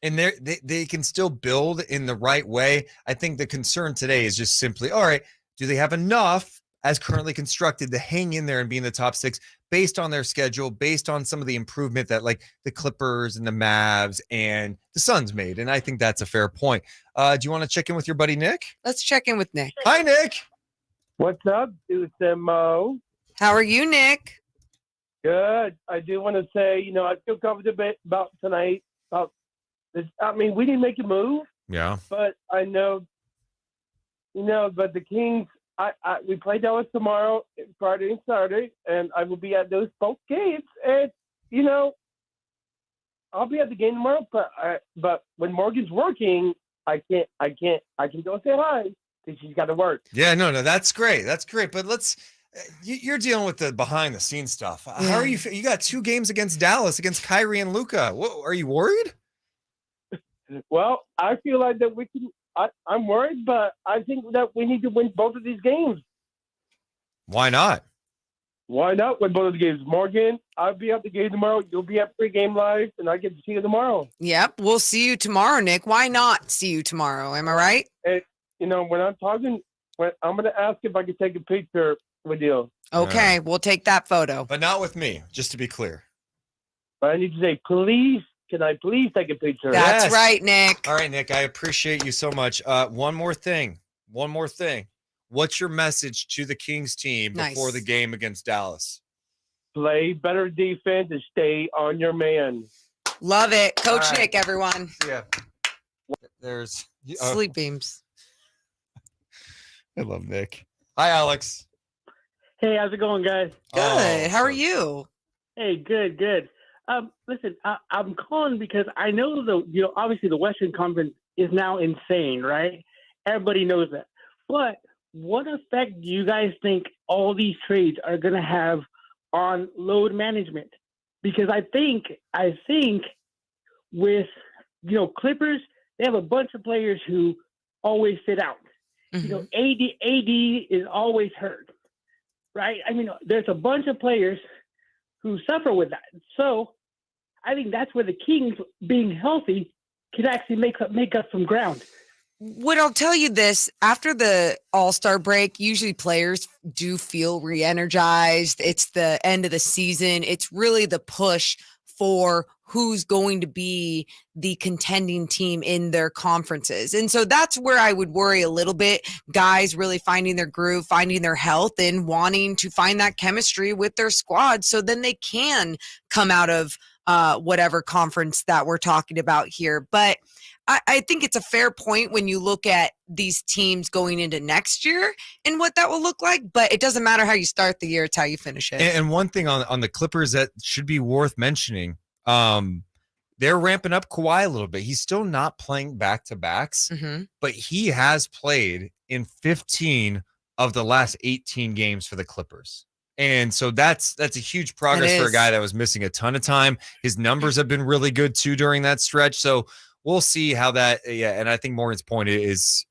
S4: and they can still build in the right way. I think the concern today is just simply, all right, do they have enough as currently constructed to hang in there and be in the top 6 based on their schedule, based on some of the improvement that like the Clippers and the Mavs and the Suns made? And I think that's a fair point. Do you want to check in with your buddy Nick?
S5: Let's check in with Nick.
S4: Hi, Nick.
S17: What's up, Deuce and Mo?
S5: How are you, Nick?
S17: Good. I do want to say, I feel confident about tonight. About this. I mean, we didn't make a move.
S4: Yeah.
S17: But I know, but the Kings, we play Dallas tomorrow, Friday and Saturday, and I will be at those both games. And, I'll be at the game tomorrow, but when Morgan's working, I can go say hi because she's got to work.
S4: Yeah, no, that's great. That's great. But you're dealing with the behind the scenes stuff. How are you? You got 2 games against Dallas, against Kyrie and Luka. What, are you worried?
S17: Well, I feel like that we can. I'm worried, but I think that we need to win both of these games.
S4: Why not?
S17: Why not win both of the games? Morgan, I'll be at the game tomorrow. You'll be at pregame live, and I get to see you tomorrow.
S5: Yep, we'll see you tomorrow, Nick. Why not see you tomorrow? Am I right?
S17: And, when I'm talking, I'm going to ask if I can take a picture with you.
S5: Okay, we'll take that photo.
S4: But not with me, just to be clear.
S17: But I need to say, please, can I please take a picture?
S5: That's right, Nick.
S4: All right, Nick, I appreciate you so much. One more thing. What's your message to the Kings team before the game against Dallas?
S17: Play better defense and stay on your man.
S5: Love it. Coach Nick, everyone.
S4: Yeah. There's
S5: sleep beams.
S4: I love Nick. Hi, Alex.
S18: Hey, how's it going, guys?
S5: Good. How are you?
S18: Hey, good. Listen, I'm calling because I know obviously the Western Conference is now insane, right? Everybody knows that. But what effect do you guys think all these trades are going to have on load management? Because I think with Clippers, they have a bunch of players who always sit out. AD is always hurt, right? I mean, there's a bunch of players who suffer with that. So I think that's where the Kings being healthy could actually make up some ground.
S5: What I'll tell you this, after the All-Star break, usually players do feel re-energized. It's the end of the season. It's really the push for who's going to be the contending team in their conferences. And so that's where I would worry a little bit. Guys really finding their groove, finding their health, and wanting to find that chemistry with their squad so then they can come out of whatever conference that we're talking about here. But I think it's a fair point when you look at these teams going into next year and what that will look like. But it doesn't matter how you start the year, it's how you finish it.
S4: And one thing on the Clippers that should be worth mentioning, they're ramping up Kawhi a little bit. He's still not playing back-to-backs, but he has played in 15 of the last 18 games for the Clippers. And so that's a huge progress for a guy that was missing a ton of time. His numbers have been really good too during that stretch. So we'll see how that, and I think Morgan's point is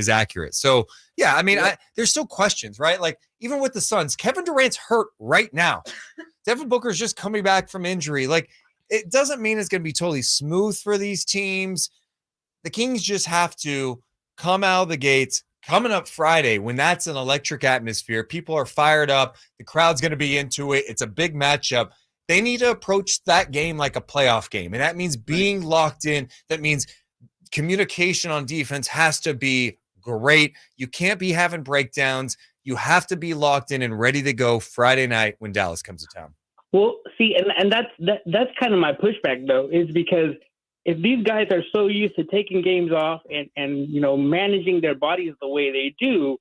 S4: accurate. So, yeah, I mean, there's still questions, right? Like, even with the Suns, Kevin Durant's hurt right now. Devin Booker's just coming back from injury. Like, it doesn't mean it's going to be totally smooth for these teams. The Kings just have to come out of the gates, coming up Friday, when that's an electric atmosphere. People are fired up. The crowd's going to be into it. It's a big matchup. They need to approach that game like a playoff game. And that means being locked in. That means communication on defense has to be great. You can't be having breakdowns. You have to be locked in and ready to go Friday night when Dallas comes to town.
S18: Well, see, and that's kind of my pushback, though, is because if these guys are so used to taking games off and managing their bodies the way they do,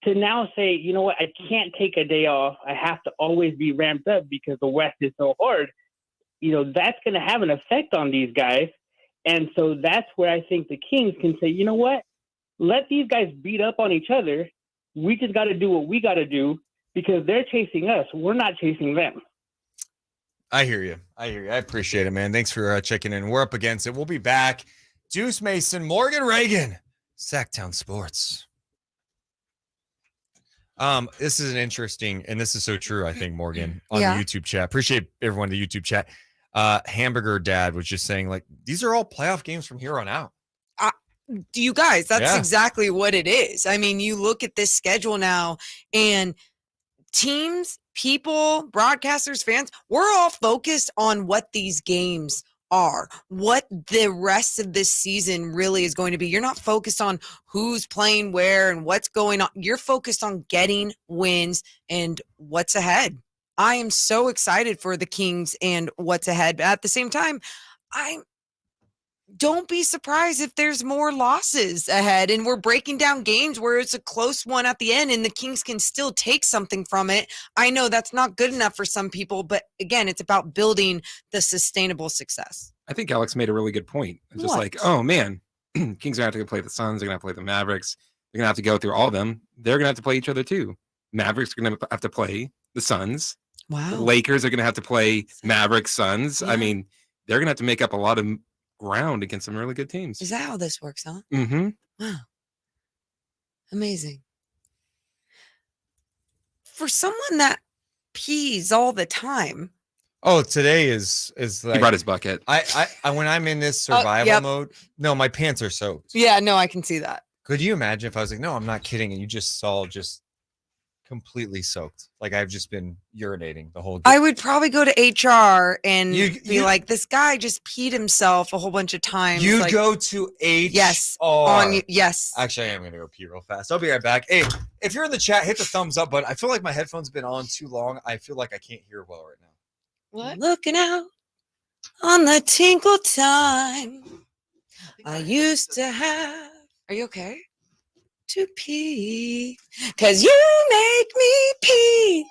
S18: to now say, you know what, I can't take a day off. I have to always be ramped up because the West is so hard. That's going to have an effect on these guys. And so that's where I think the Kings can say, you know what, let these guys beat up on each other. We just got to do what we got to do because they're chasing us. We're not chasing them.
S4: I hear you. I appreciate it, man. Thanks for checking in. We're up against it. We'll be back. Deuce Mason, Morgan Reagan, Sactown Sports. This is an interesting, and this is so true, I think, Morgan, on the YouTube chat. Appreciate everyone in the YouTube chat. Hamburger Dad was just saying, like, these are all playoff games from here on out.
S5: You guys, that's exactly what it is. I mean, you look at this schedule now, and teams, people, broadcasters, fans, we're all focused on what these games are, what the rest of this season really is going to be. You're not focused on who's playing where and what's going on. You're focused on getting wins and what's ahead. I am so excited for the Kings and what's ahead. But at the same time, don't be surprised if there's more losses ahead and we're breaking down games where it's a close one at the end and the Kings can still take something from it. I know that's not good enough for some people, but again, it's about building the sustainable success.
S3: I think Alex made a really good point. It's just like, oh man, Kings are going to have to play the Suns. They're going to have to play the Mavericks. They're going to have to go through all of them. They're going to have to play each other too. Mavericks are going to have to play the Suns.
S5: Wow.
S3: The Lakers are going to have to play Mavericks, Suns. Yeah. I mean, they're going to have to make up a lot of ground against some really good teams.
S5: Is that how this works, huh?
S3: Mm-hmm.
S5: Wow. Amazing. For someone that pees all the time.
S4: Oh, today is like
S3: he brought his bucket.
S4: I when I'm in this survival mode, no, my pants are soaked.
S5: Yeah, no, I can see that.
S4: Could you imagine if I was like, no, I'm not kidding, and you just saw just completely soaked, like I've just been urinating the whole day?
S5: I would probably go to HR and be like, this guy just peed himself a whole bunch of times.
S4: You
S5: like,
S4: go to HR.
S5: Yes. Yes.
S4: Actually, I am gonna go pee real fast. I'll be right back. Hey, if you're in the chat, hit the thumbs up button. I feel like my headphones have been on too long. I feel like I can't hear well right now.
S5: What? Looking out on the tinkle time I used to have. Are you okay? To pee, 'cause you make me pee,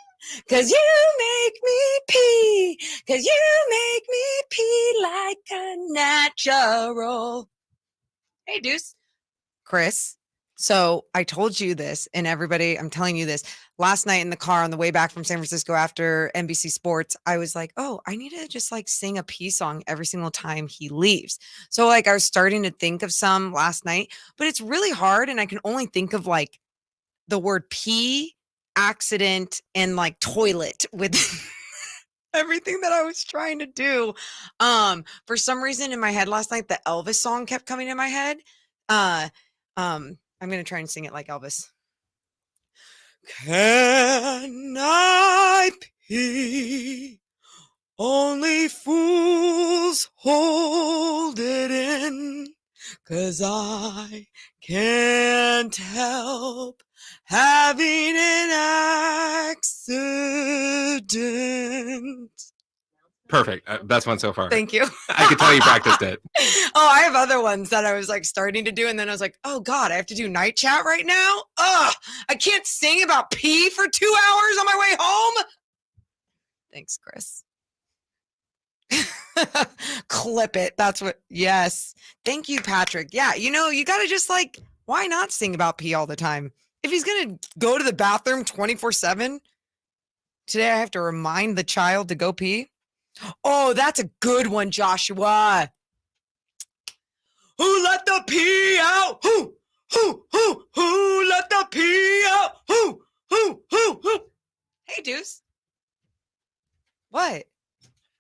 S5: 'cause you make me pee, 'cause you make me pee like a natural. Hey, Deuce. Chris. So I told you this, and everybody, I'm telling you this. Last night in the car on the way back from San Francisco after NBC Sports, I was like, oh, I need to just like sing a pee song every single time he leaves. So like I was starting to think of some last night, but it's really hard. And I can only think of like the word pee, accident, and like toilet with everything that I was trying to do. For some reason in my head last night, the Elvis song kept coming in my head. I'm going to try and sing it like Elvis. Can I pee Only fools hold it in, 'cause I can't help having an accident.
S3: Perfect. Best one so far.
S5: Thank you.
S3: I could tell you practiced it.
S5: Oh, I have other ones that I was like starting to do, and then I was like, oh God, I have to do night chat right now? Ugh, I can't sing about pee for 2 hours on my way home. Thanks, Chris. Clip it. That's what, yes. Thank you, Patrick. Yeah, you know, you got to just like, why not sing about pee all the time? If he's going to go to the bathroom 24/7, today I have to remind the child to go pee. Oh, that's a good one, Joshua. Who let the pee out? Who let the pee out? Who? Hey, Deuce. What?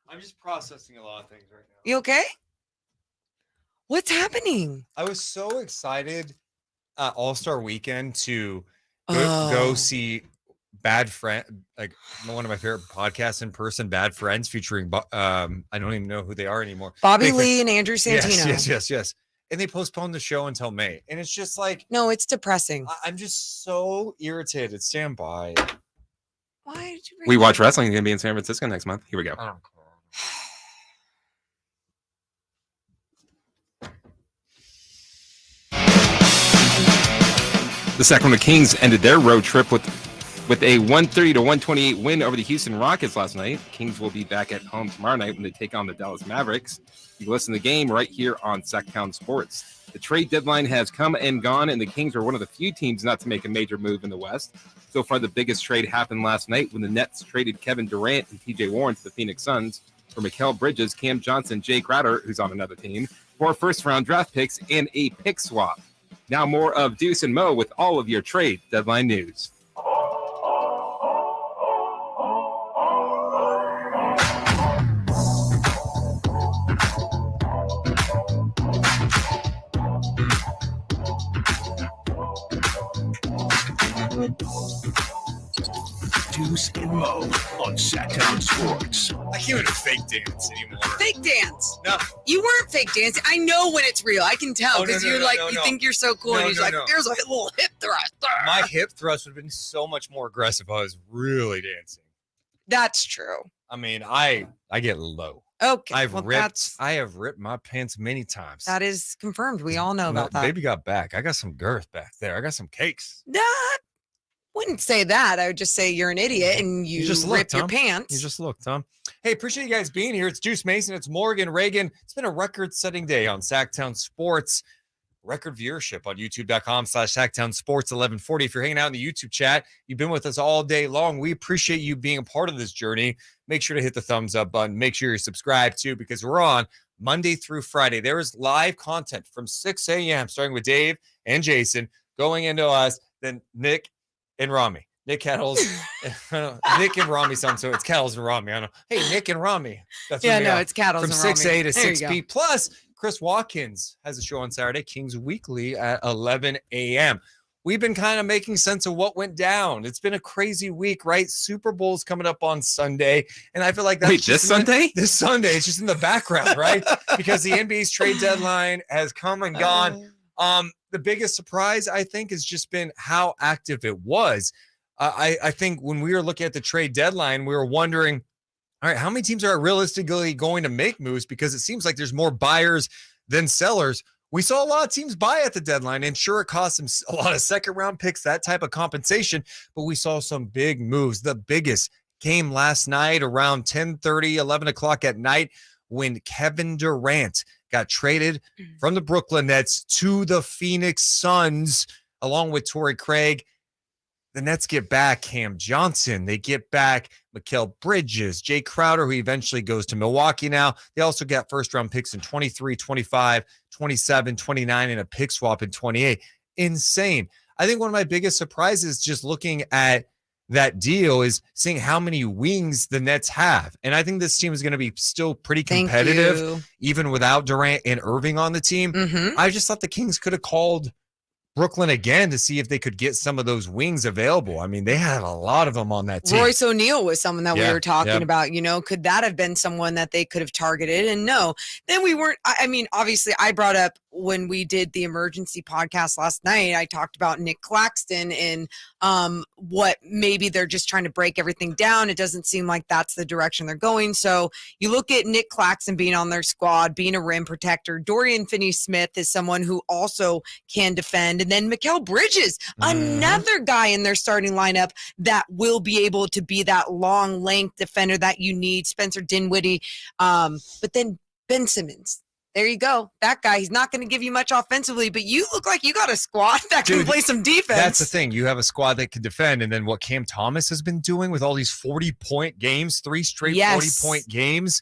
S4: I'm just processing a lot of things right now.
S5: You okay? What's happening?
S4: I was so excited All-Star Weekend to go see Bad Friend, like one of my favorite podcasts in person, Bad Friends, featuring I don't even know who they are anymore.
S5: Bobby Lee and Andrew Santino.
S4: Yes. And they postponed the show until May. And it's just like,
S5: no, it's depressing.
S4: I'm just so irritated. Stand by.
S5: Why did you
S3: We Watch Wrestling is going to be in San Francisco next month. Here we go. The Sacramento Kings ended their road trip with a 130-128 win over the Houston Rockets last night. Kings will be back at home tomorrow night when they take on the Dallas Mavericks. You listen to the game right here on Sactown Sports. The trade deadline has come and gone, and the Kings are one of the few teams not to make a major move in the West. So far, the biggest trade happened last night when the Nets traded Kevin Durant and TJ Warren to the Phoenix Suns for Mikal Bridges, Cam Johnson, Jay Crowder, who's on another team, 4 first-round draft picks, and a pick swap. Now more of Deuce and Mo with all of your trade deadline news.
S1: Deuce and Mo on Sactown Sports.
S4: I can't even fake dance anymore.
S5: Fake dance.
S4: No.
S5: You weren't fake dancing. I know when it's real. I can tell because
S4: no,
S5: you think you're so cool. And you're like, there's a little hip thrust.
S4: My hip thrust would have been so much more aggressive if I was really dancing.
S5: That's true.
S4: I mean, I get low.
S5: Okay.
S4: I have ripped my pants many times.
S5: That is confirmed. We all know about that.
S4: Baby got back. I got some girth back there. I got some cakes.
S5: Wouldn't say that. I would just say you're an idiot and you just ripped your pants.
S4: You just looked, Tom. Hey, appreciate you guys being here. It's Deuce Mason. It's Morgan Reagan. It's been a record-setting day on Sactown Sports. Record viewership on youtube.com/Sactown Sports 1140. If you're hanging out in the YouTube chat, you've been with us all day long. We appreciate you being a part of this journey. Make sure to hit the thumbs up button. Make sure you're subscribed too, because we're on Monday through Friday. There is live content from 6 a.m. starting with Dave and Jason, going into us, then Nick and Rami. Nick Kettles. Nick and Rami something, so it's Kettles and Rami. I don't know. Hey, Nick and Rami. That's
S5: it's Kettles
S4: from
S5: and Rami.
S4: 6A to 6B. Plus, Chris Watkins has a show on Saturday, Kings Weekly at 11 a.m. We've been kind of making sense of what went down. It's been a crazy week, right? Super Bowl's coming up on Sunday, and I feel like that's
S3: this Sunday?
S4: This Sunday. It's just in the background, right? Because the NBA's trade deadline has come and gone. The biggest surprise, I think, has just been how active it was. I think when we were looking at the trade deadline, we were wondering, all right, how many teams are realistically going to make moves? Because it seems like there's more buyers than sellers. We saw a lot of teams buy at the deadline, and sure, it cost them a lot of second-round picks, that type of compensation, but we saw some big moves. The biggest came last night around 10:30, 11 o'clock at night when Kevin Durant got traded from the Brooklyn Nets to the Phoenix Suns, along with Torrey Craig. The Nets get back Cam Johnson. They get back Mikal Bridges, Jay Crowder, who eventually goes to Milwaukee now. They also got first-round picks in 23, 25, 27, 29, and a pick swap in 28. Insane. I think one of my biggest surprises just looking at that deal is seeing how many wings the Nets have. And I think this team is going to be still pretty competitive, even without Durant and Irving on the team. I just thought the Kings could have called Brooklyn again to see if they could get some of those wings available. I mean, they had a lot of them on that team.
S5: Royce O'Neal was someone that we
S4: Yeah,
S5: were talking
S4: yeah.
S5: about. Could that have been someone that they could have targeted? And no, then we weren't. I mean, obviously, I brought up when we did the emergency podcast last night, I talked about Nick Claxton and what maybe they're just trying to break everything down. It doesn't seem like that's the direction they're going. So you look at Nick Claxton being on their squad, being a rim protector. Dorian Finney-Smith is someone who also can defend. And then Mikal Bridges, another guy in their starting lineup that will be able to be that long length defender that you need. Spencer Dinwiddie. But then Ben Simmons. There you go. That guy, he's not going to give you much offensively, but you look like you got a squad that can play some defense.
S4: That's the thing. You have a squad that can defend. And then what Cam Thomas has been doing with all these 40-point games, 3 straight 40-point games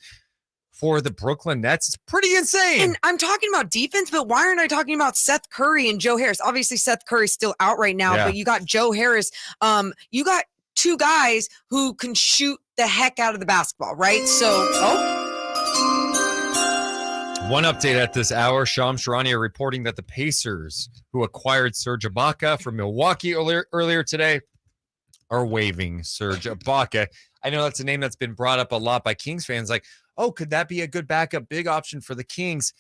S4: for the Brooklyn Nets, it's pretty insane.
S5: And I'm talking about defense, but why aren't I talking about Seth Curry and Joe Harris? Obviously, Seth Curry's still out right now, but you got Joe Harris. You got 2 guys who can shoot the heck out of the basketball, right? So,
S4: One update at this hour, Shams Charania reporting that the Pacers, who acquired Serge Ibaka from Milwaukee earlier today, are waiving Serge Ibaka. I know that's a name that's been brought up a lot by Kings fans, like, oh, could that be a good backup, big option for the Kings?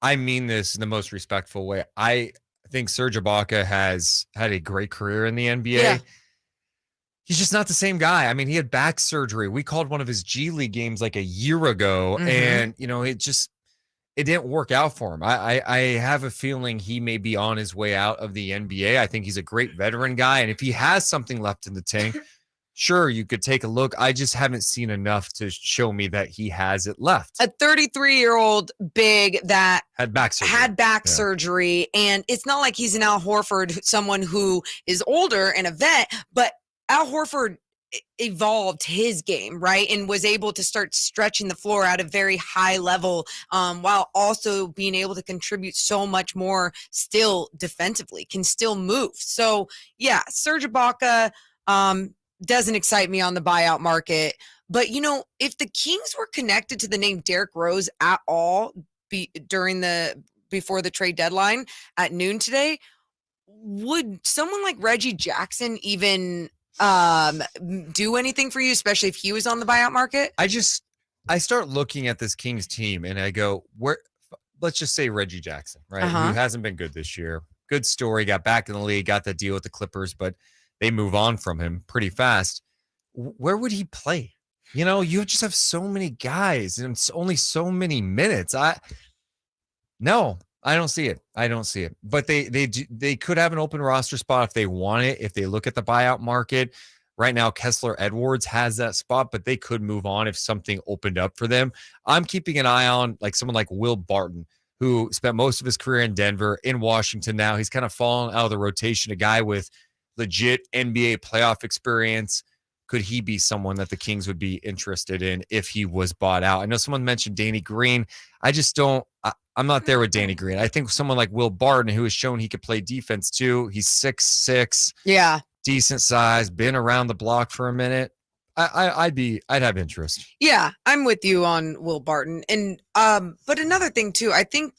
S4: I mean this in the most respectful way. I think Serge Ibaka has had a great career in the NBA.
S5: Yeah.
S4: He's just not the same guy. I mean, he had back surgery. We called one of his G League games like a year ago, and it didn't work out for him. I have a feeling he may be on his way out of the NBA. I think he's a great veteran guy, and if he has something left in the tank, sure, you could take a look. I just haven't seen enough to show me that he has it left.
S5: a 33-year-old big that
S4: Had back
S5: surgery, and it's not like he's an Al Horford, someone who is older and a vet, but Al Horford evolved his game, right? And was able to start stretching the floor at a very high level, while also being able to contribute so much more still defensively, can still move. So yeah, Serge Ibaka doesn't excite me on the buyout market. But if the Kings were connected to the name Derrick Rose at all before the trade deadline at noon today, would someone like Reggie Jackson even do anything for you, especially if he was on the buyout market?
S4: I start looking at this Kings team and I go, let's just say Reggie Jackson, right? Who hasn't been good this year. Good story, got back in the league, got that deal with the Clippers, but they move on from him pretty fast. Where would he play? You just have so many guys and it's only so many minutes. No, I don't see it. But they could have an open roster spot if they want it. If they look at the buyout market right now, Kessler Edwards has that spot, but they could move on if something opened up for them. I'm keeping an eye on someone like Will Barton, who spent most of his career in Denver, in Washington. Now he's kind of fallen out of the rotation. A guy with legit NBA playoff experience. Could he be someone that the Kings would be interested in if he was bought out? I know someone mentioned Danny Green. I just don't. I'm not there with Danny Green. I think someone like Will Barton, who has shown he could play defense too. He's 6'6",
S5: yeah,
S4: decent size, been around the block for a minute. I'd have interest.
S5: Yeah, I'm with you on Will Barton. And but another thing too, I think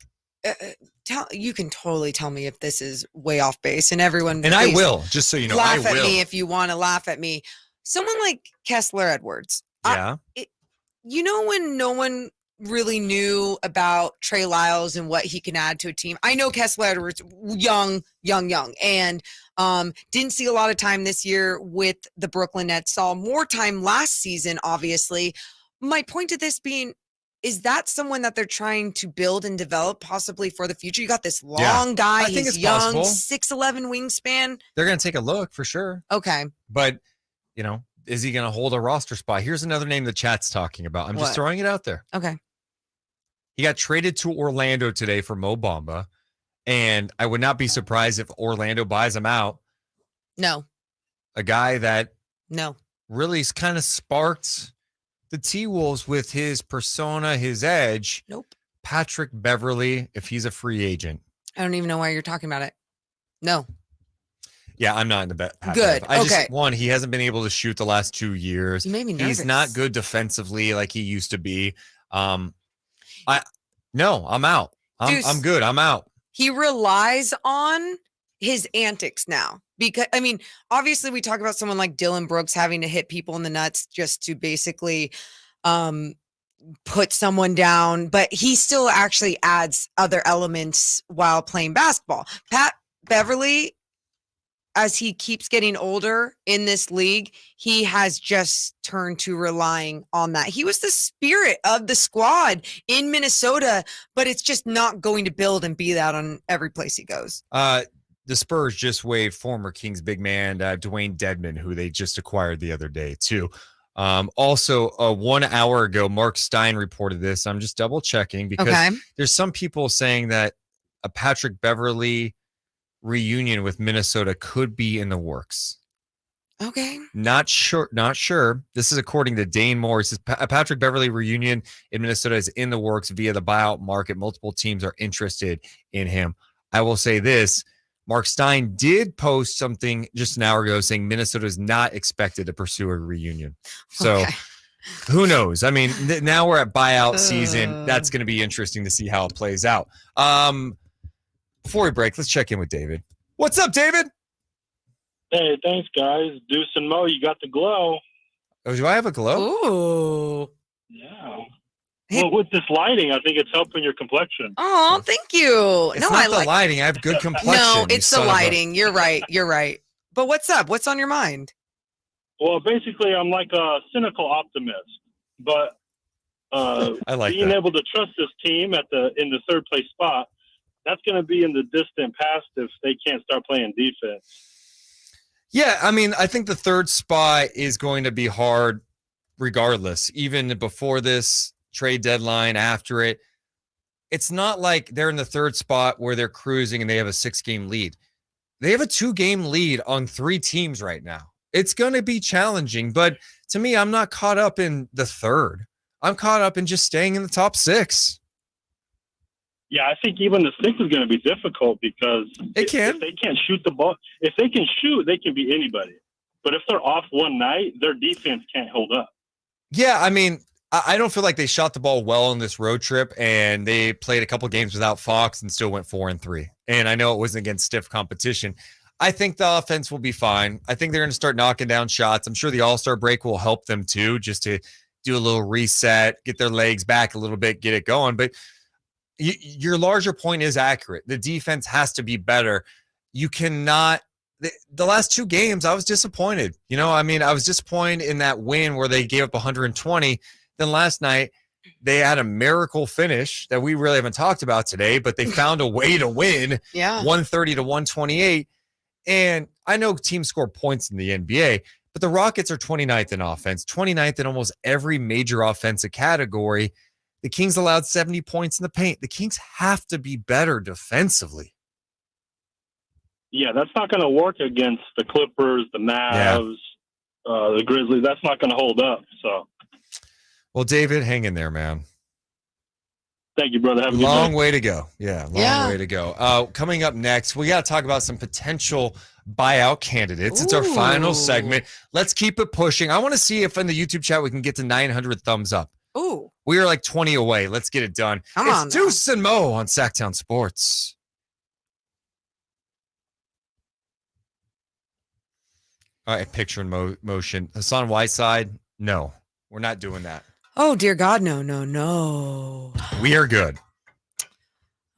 S5: you can totally tell me if this is way off base, and everyone,
S4: and I will, just so you know,
S5: laugh at me if you want to laugh at me. Someone like Kessler Edwards.
S4: Yeah.
S5: When no one really knew about Trey Lyles and what he can add to a team. I know Kessler Edwards, young, and didn't see a lot of time this year with the Brooklyn Nets. Saw more time last season, obviously. My point to this being, is that someone that they're trying to build and develop possibly for the future? You got this long guy,
S4: I think
S5: he's
S4: it's
S5: young,
S4: possible.
S5: 6'11" wingspan.
S4: They're going to take a look for sure.
S5: Okay.
S4: But, is he going to hold a roster spot? Here's another name the chat's talking about. I'm just throwing it out there.
S5: Okay.
S4: He got traded to Orlando today for Mo Bamba, and I would not be surprised if Orlando buys him out.
S5: No.
S4: A guy that really kind of sparked the T-Wolves with his persona, his edge.
S5: Nope.
S4: Patrick Beverley, if he's a free agent.
S5: I don't even know why you're talking about it. No.
S4: Yeah, I'm not in the bet.
S5: Good.
S4: He hasn't been able to shoot the last 2 years.
S5: You made me nervous.
S4: He's not good defensively like he used to be. I'm out. I'm good. I'm out.
S5: he relies on his antics now. Because, I mean, obviously we talk about someone like Dylan Brooks having to hit people in the nuts just to basically put someone down, but he still actually adds other elements while playing basketball. Pat Beverly, as he keeps getting older in this league, he has just turned to relying on that. He was the spirit of the squad in Minnesota, but it's just not going to build and be that on every place he goes.
S4: The Spurs just waived former Kings big man Dwayne Dedman, who they just acquired the other day too. Also, 1 hour ago, Mark Stein reported this. I'm just double checking because there's some people saying that a Patrick Beverly reunion with Minnesota could be in the works.
S5: Okay.
S4: Not sure. This is according to Dane Moore. He says a Patrick Beverly reunion in Minnesota is in the works via the buyout market. Multiple teams are interested in him. I will say this. Mark Stein did post something just an hour ago saying Minnesota is not expected to pursue a reunion. So who knows? I mean, now we're at buyout season. That's going to be interesting to see how it plays out. Before we break, let's check in with David. What's up, David?
S19: Hey, thanks, guys. Deuce and Mo, you got the glow.
S4: Oh, do I have a glow?
S5: Ooh.
S19: Yeah. Well, with this lighting, I think it's helping your complexion.
S5: Oh, thank you.
S4: It's not the lighting. I have good complexion.
S5: No, it's the lighting. You're right. You're right. But what's up? What's on your mind?
S19: Well, basically, I'm like a cynical optimist, but
S4: I like
S19: being
S4: that.
S19: able to trust this team in the third place spot, that's going to be in the distant past if they can't start playing defense.
S4: Yeah, I mean, I think the third spot is going to be hard regardless, even before this trade deadline, after it. It's not like they're in the third spot where they're cruising and they have a 6-game lead. They have a 2-game lead on 3 teams right now. It's going to be challenging, but to me, I'm not caught up in the third. I'm caught up in just staying in the top 6.
S19: Yeah, I think even the 6 is going to be difficult because if they can't shoot the ball, if they can shoot, they can beat anybody. But if they're off one night, their defense can't hold up.
S4: Yeah, I mean, I don't feel like they shot the ball well on this road trip, and they played a couple games without Fox and still went 4-3. And I know it wasn't against stiff competition. I think the offense will be fine. I think they're going to start knocking down shots. I'm sure the All-Star break will help them too, just to do a little reset, get their legs back a little bit, get it going. But your larger point is accurate. The defense has to be better. You cannot. The last 2 games, I was disappointed. You know, I mean, I was disappointed in that win where they gave up 120. Then last night, they had a miracle finish that we really haven't talked about today, but they found a way to win 130 to 128. And I know teams score points in the NBA, but the Rockets are 29th in offense, 29th in almost every major offensive category. The Kings allowed 70 points in the paint. The Kings have to be better defensively.
S19: Yeah, that's not going to work against the Clippers, the Mavs, the Grizzlies. That's not going to hold up. So,
S4: well, David, hang in there, man.
S19: Thank you, brother. Have a good
S4: long
S19: night.
S4: way to go. Yeah, long way to go. Coming up next, we got to talk about some potential buyout candidates. It's our final segment. Let's keep it pushing. I want to see if in the YouTube chat we can get to 900 thumbs up.
S5: Ooh.
S4: We are like 20 away. Let's get it done. It's Deuce and Mo on Sactown Sports. All right, picture in motion. Hassan Whiteside, no. We're not doing that.
S5: Oh, dear God, no.
S4: We are good.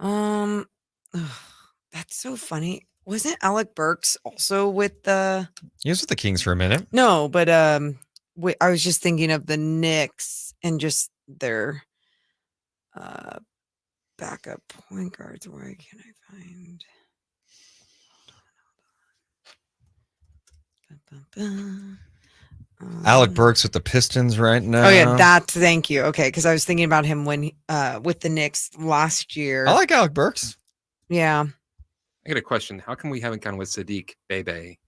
S5: That's so funny. Wasn't Alec Burks also with the...
S4: He was with the Kings for a minute.
S5: No, but I was just thinking of the Knicks and just their backup point guards. Where can I find...
S4: Alec Burks with the Pistons right now.
S5: Oh yeah, thank you. Okay, because I was thinking about him when with the Knicks last year.
S4: I like Alec Burks.
S5: Yeah.
S3: I got a question. How come we haven't gone with Sadiq Bey?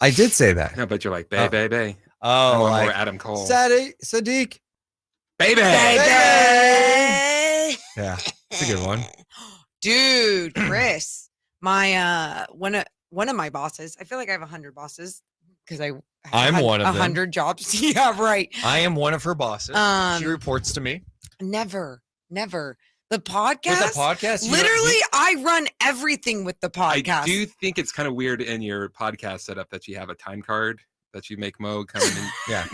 S4: I did say that.
S3: No, but you're like Bey.
S4: Oh,
S3: or
S4: like
S3: Adam Cole.
S4: Sadiq.
S3: Baby.
S4: Yeah, it's a good one.
S5: Dude, Chris, my one of my bosses. I feel like I have 100 bosses because
S4: I'm one of them.
S5: 100 jobs. Yeah, right.
S4: I am one of her bosses. She reports to me.
S5: Never. The podcast?
S4: With the podcast?
S5: Literally, I run everything with the podcast.
S3: I do think it's kind of weird in your podcast setup that you have a time card that you make Mo come in.
S4: Yeah.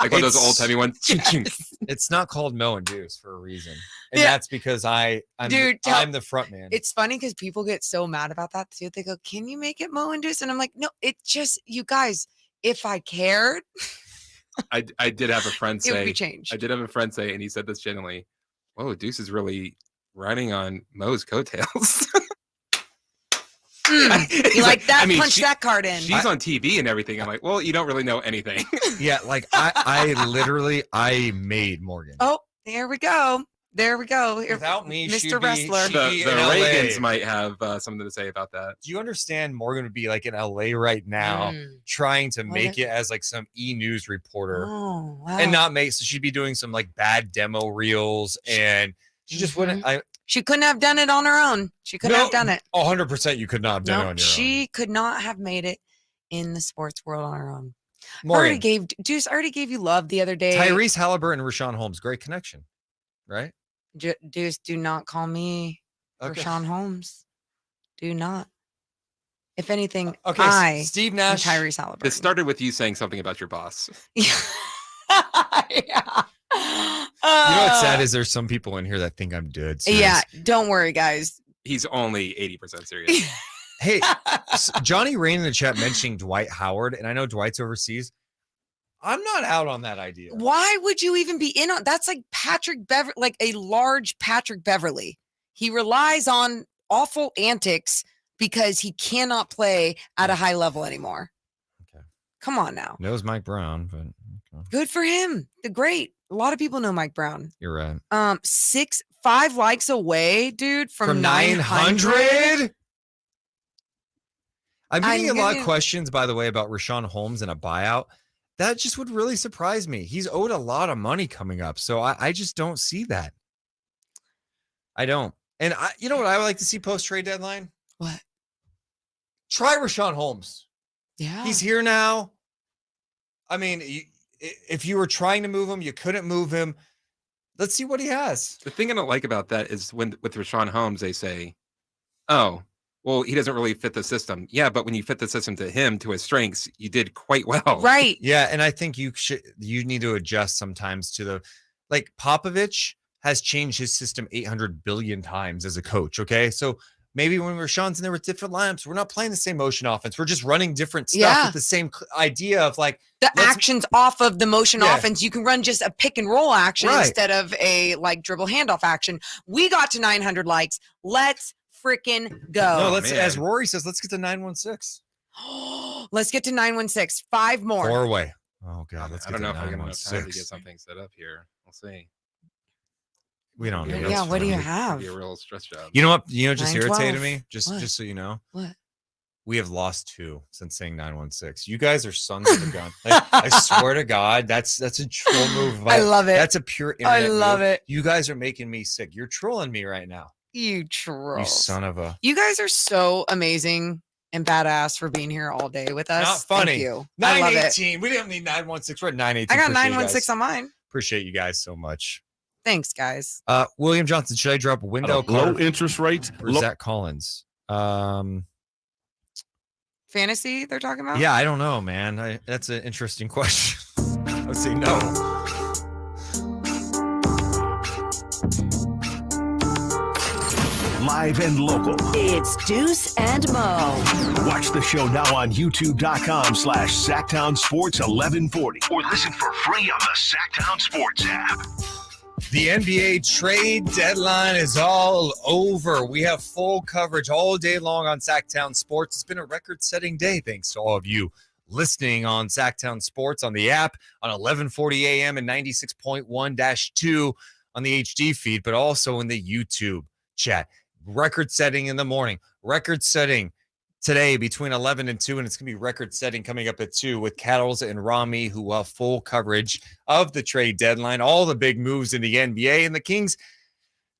S3: Like one of those old timey ones.
S5: Yes.
S4: It's not called Mo and Deuce for a reason. And that's because I'm the front man.
S5: It's funny because people get so mad about that too. They go, "Can you make it Mo and Deuce?" And I'm like, "No, it just, you guys, if I cared."
S3: I did have a friend say,
S5: it would be changed.
S3: I did have a friend say, and he said this genuinely, "Whoa, Deuce is really riding on Mo's coattails."
S5: You like that?
S3: I mean,
S5: Punch that card in.
S3: She's on TV and everything. I'm like, well, you don't really know anything.
S4: Yeah, like I made Morgan.
S5: Oh, there we go. There we go.
S4: Without me,
S5: Mr. Wrestler.
S3: The Reagans might have something to say about that.
S4: Do you understand Morgan would be like in LA right now trying to make it as like some E-News reporter and not make, so she'd be doing some like bad demo reels and she just wouldn't.
S5: She couldn't have done it on her own. She couldn't have done it.
S4: 100% you could not have done it on your own.
S5: She could not have made it in the sports world on her own.
S4: Morgan.
S5: Deuce already gave you love the other day.
S4: Tyrese Halliburton and Rashawn Holmes, great connection, right?
S5: Deuce, do not call me Rashawn Holmes. Do not. If anything,
S4: Steve Nash,
S5: and Tyrese Halliburton.
S3: This started with you saying something about your boss.
S5: Yeah.
S4: You know what's sad is there's some people in here that think I'm dead serious.
S5: Yeah, don't worry, guys.
S3: He's only 80% serious.
S4: Hey, Johnny Rain in the chat mentioning Dwight Howard, and I know Dwight's overseas. I'm not out on that idea.
S5: Why would you even be in on that's like Patrick Beverly, like a large Patrick Beverly. He relies on awful antics because he cannot play at a high level anymore.
S4: Okay.
S5: Come on now.
S4: Knows Mike Brown, but okay.
S5: Good for him. The great. A lot of people know Mike Brown.
S4: You're right.
S5: 5 likes away, dude, from 900.
S4: I'm getting a lot of questions, by the way, about Rashawn Holmes and a buyout. That just would really surprise me. He's owed a lot of money coming up, so I just don't see that. I don't. And you know what I would like to see post-trade deadline?
S5: What?
S4: Try Rashawn Holmes.
S5: Yeah.
S4: He's here now. I mean, if you were trying to move him, you couldn't move him. Let's see what he has.
S3: The thing I don't like about that is with Rashawn Holmes, they say, oh, well, he doesn't really fit the system. Yeah, but when you fit the system to him, to his strengths, you did quite well.
S5: Right.
S4: Yeah, and I think you need to adjust sometimes to like Popovich has changed his system 800 billion times as a coach, okay? So maybe when Rashawn's in there with different lineups, we're not playing the same motion offense. We're just running different stuff with the same idea of like
S5: the actions off of the motion offense. You can run just a pick and roll action instead of a like dribble handoff action. We got to 900 likes. Let's freaking go.
S4: No, let's, as Rory says, let's get to 916.
S5: Let's get to 916. 5 more.
S4: 4 away. Oh God, let's
S3: I
S4: get
S3: don't know
S4: to
S3: if we're gonna have time to
S4: 916.
S3: get something set up here. We'll see.
S4: We don't know.
S5: Yeah, what do you have?
S3: Be a real stress job.
S4: You know what? You know, just
S5: 912.
S4: irritated me. Just so you know.
S5: What?
S4: We have lost 2 since saying 916. You guys are sons of a gun. Like, I swear to God, that's a troll move.
S5: I love it.
S4: That's a pure internet
S5: I love
S4: move.
S5: it.
S4: You guys are making me sick. You're trolling me right now.
S5: You troll.
S4: You son of a.
S5: You guys are so amazing and badass for being here all day with us.
S4: Not funny.
S5: Thank you. I love it.
S4: 918. We didn't need 916. We're at 918.
S5: I got
S4: Appreciate you
S5: 916
S4: guys.
S5: on mine.
S4: Appreciate you guys so much.
S5: Thanks, guys.
S4: William Johnson, should I drop Wendell
S13: low
S4: Carter
S13: interest rates?
S4: or Zach Collins?
S5: Fantasy they're talking about?
S4: Yeah, I don't know, man. That's an interesting question. I would say no.
S20: Live and local.
S2: It's Deuce and Mo.
S20: Watch the show now on youtube.com/Sactown Sports 1140 or listen for free on the Sactown Sports app.
S4: The NBA trade deadline is all over. We have full coverage all day long on Sactown Sports. It's been a record-setting day, thanks to all of you listening on Sactown Sports on the app on 1140 a.m. and 96.1-2 on the HD feed, but also in the YouTube chat. Record-setting in the morning. Record-setting today between 11 and 2, and it's going to be record-setting coming up at 2 with Cattles and Rami, who will have full coverage of the trade deadline, all the big moves in the NBA, and the Kings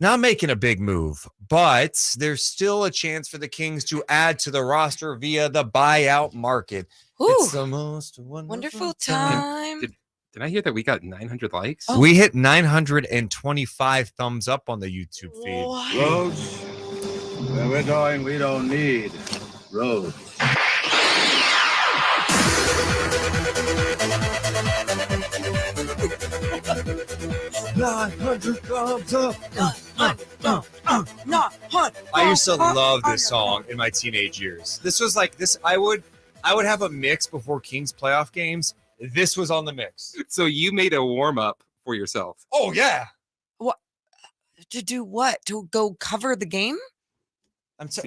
S4: not making a big move, but there's still a chance for the Kings to add to the roster via the buyout market.
S5: Ooh,
S4: it's the most wonderful
S5: time.
S3: Did I hear that we got 900 likes?
S4: We hit 925 thumbs up on the YouTube feed.
S6: Roads, where we're going, we don't need roads.
S4: 900 thumbs up. I used to
S5: Oh,
S4: love this song in my teenage years. This was like this. I would have a mix before Kings playoff games. This was on the mix.
S3: So you made a warm up for yourself.
S4: Oh yeah.
S5: What to do? What to go cover the game?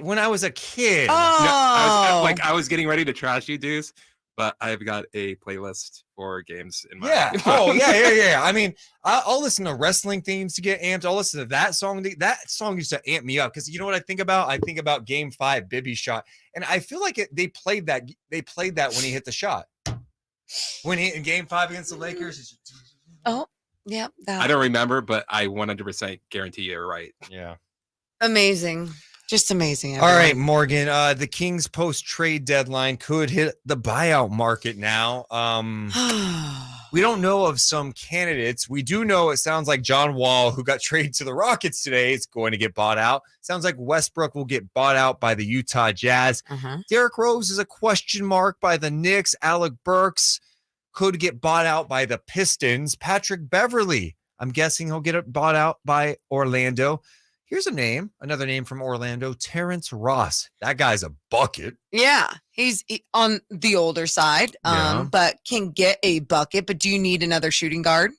S4: When I was a kid.
S5: Oh,
S3: I was getting ready to trash you, Deuce, but I've got a playlist for games in my
S4: Yeah. Oh, yeah. I mean, I'll listen to wrestling themes to get amped. I'll listen to that song. That song used to amp me up because you know what I think about? I think about Game 5, Bibby shot, and I feel like they played that. They played that when he hit the shot. When he in Game 5 against the Lakers.
S5: oh, yeah.
S3: I don't remember, but I 100% guarantee you're right.
S4: Yeah.
S5: Amazing. Just amazing.
S4: All right, Morgan. The Kings post trade deadline could hit the buyout market now. We don't know of some candidates. We do know it sounds like John Wall, who got traded to the Rockets today, is going to get bought out. Sounds like Westbrook will get bought out by the Utah Jazz. Derrick Rose is a question mark by the Knicks. Alec Burks could get bought out by the Pistons. Patrick Beverley, I'm guessing he'll get bought out by Orlando. Here's another name from Orlando, Terrence Ross. That guy's a bucket.
S5: Yeah, he's on the older side, but can get a bucket. But do you need another shooting guard?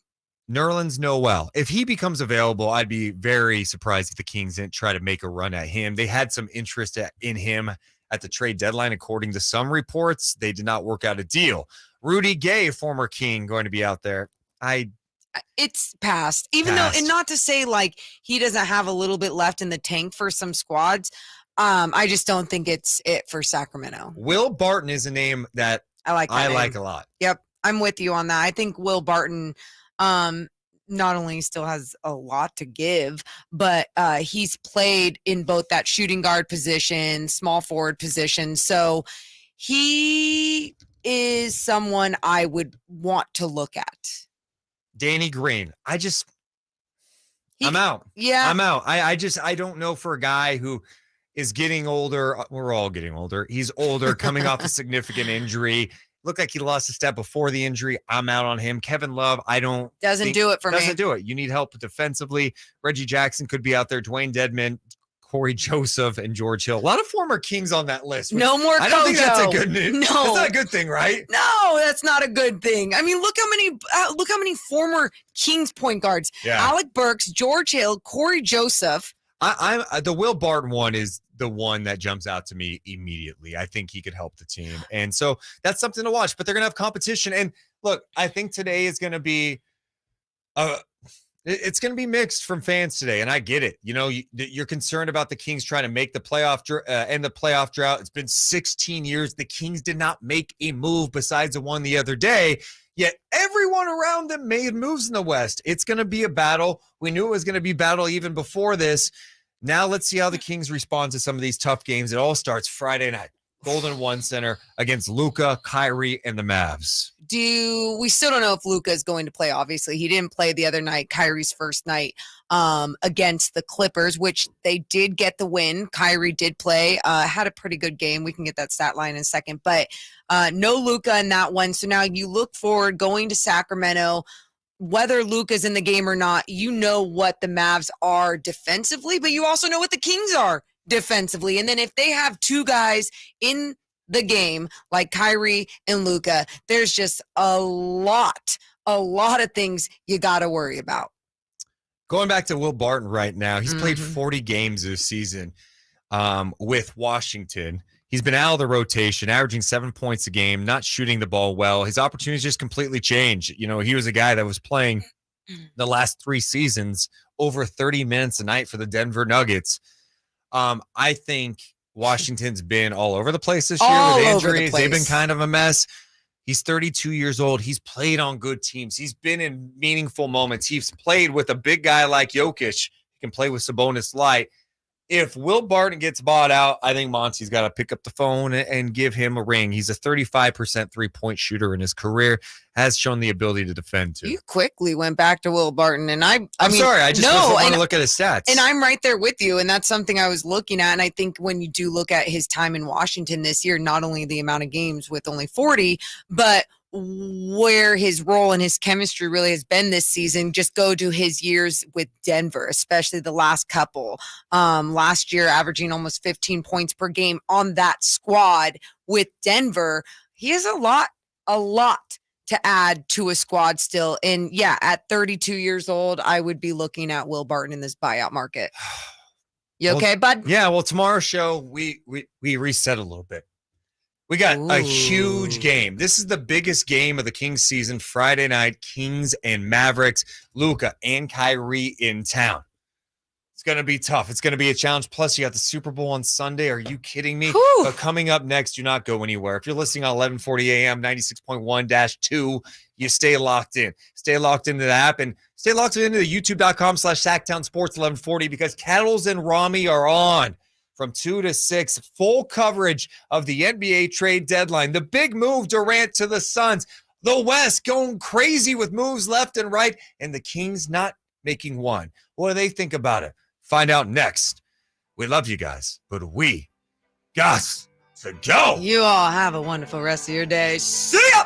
S4: Nerlens Noel. If he becomes available, I'd be very surprised if the Kings didn't try to make a run at him. They had some interest in him at the trade deadline, according to some reports. They did not work out a deal. Rudy Gay, former King, going to be out there.
S5: It's past, even though, and not to say like he doesn't have a little bit left in the tank for some squads. I just don't think it's it for Sacramento.
S4: Will Barton is a name that
S5: I like
S4: a lot.
S5: Yep, I'm with you on that. I think Will Barton not only still has a lot to give, but he's played in both that shooting guard position, small forward position. So he is someone I would want to look at.
S4: Danny Green. I'm out.
S5: Yeah.
S4: I'm out. I don't know for a guy who is getting older. We're all getting older. He's older, coming off a significant injury. Looked like he lost a step before the injury. I'm out on him. Kevin Love,
S5: doesn't do it for me.
S4: Doesn't do it. You need help defensively. Reggie Jackson could be out there. Dwayne Dedmon, Corey Joseph, and George Hill. A lot of former Kings on that list.
S5: No more
S4: I don't think that's a
S5: Kojo.
S4: good news.
S5: No.
S4: That's not a good thing, right?
S5: No, that's not a good thing. I mean, look how many former Kings point guards.
S4: Yeah.
S5: Alec Burks, George Hill, Corey Joseph.
S4: I'm the Will Barton one is the one that jumps out to me immediately. I think he could help the team. And so that's something to watch, but they're going to have competition. And look, I think today is going to be it's going to be mixed from fans today, and I get it. You know, you're concerned about the Kings trying to make the end the playoff drought. It's been 16 years. The Kings did not make a move besides the one the other day, yet everyone around them made moves in the West. It's going to be a battle. We knew it was going to be battle even before this. Now let's see how the Kings respond to some of these tough games. It all starts Friday night. Golden One Center against Luka, Kyrie, and the Mavs.
S5: We still don't know if Luka is going to play. Obviously, he didn't play the other night, Kyrie's first night against the Clippers, which they did get the win. Kyrie did play, had a pretty good game. We can get that stat line in a second, but no Luka in that one. So now you look forward going to Sacramento. Whether Luka's in the game or not, you know what the Mavs are defensively, but you also know what the Kings are defensively. And then if they have two guys in the game like Kyrie and Luka, there's just a lot of things you got to worry about.
S4: Going back to Will Barton right now, he's played 40 games this season with Washington. He's been out of the rotation, averaging 7 points a game, not shooting the ball well. His opportunities just completely changed. You know, he was a guy that was playing the last 3 seasons over 30 minutes a night for the Denver Nuggets. I think Washington's been all over the place this year with injuries. They've been kind of a mess. He's 32 years old. He's played on good teams. He's been in meaningful moments. He's played with a big guy like Jokic. He can play with Sabonis light. if Will Barton gets bought out, I think Monty's got to pick up the phone and give him a ring. He's a 35% three-point shooter in his career, has shown the ability to defend too.
S5: You quickly went back to Will Barton, and I'm
S4: sorry, I just want to look at his stats.
S5: And I'm right there with you, and that's something I was looking at. And I think when you do look at his time in Washington this year, not only the amount of games with only 40, but where his role and his chemistry really has been this season, just go to his years with Denver, especially the last couple. Last year, averaging almost 15 points per game on that squad with Denver. He has a lot to add to a squad still. And yeah, at 32 years old, I would be looking at Will Barton in this buyout market. You okay, bud?
S4: Yeah, well, tomorrow's show, we reset a little bit. We got a huge game. This is the biggest game of the Kings season. Friday night, Kings and Mavericks. Luka and Kyrie in town. It's going to be tough. It's going to be a challenge. Plus, you got the Super Bowl on Sunday. Are you kidding me?
S5: Whew.
S4: But coming up next, do not go anywhere. If you're listening on 1140 AM, 96.1-2, you stay locked in. Stay locked into the app and stay locked into the youtube.com/Sactown Sports 1140 because Kettles and Rami are on. From 2 to 6, full coverage of the NBA trade deadline. The big move, Durant to the Suns. The West going crazy with moves left and right, and the Kings not making one. What do they think about it? Find out next. We love you guys, but we got to go.
S5: You all have a wonderful rest of your day.
S4: See ya!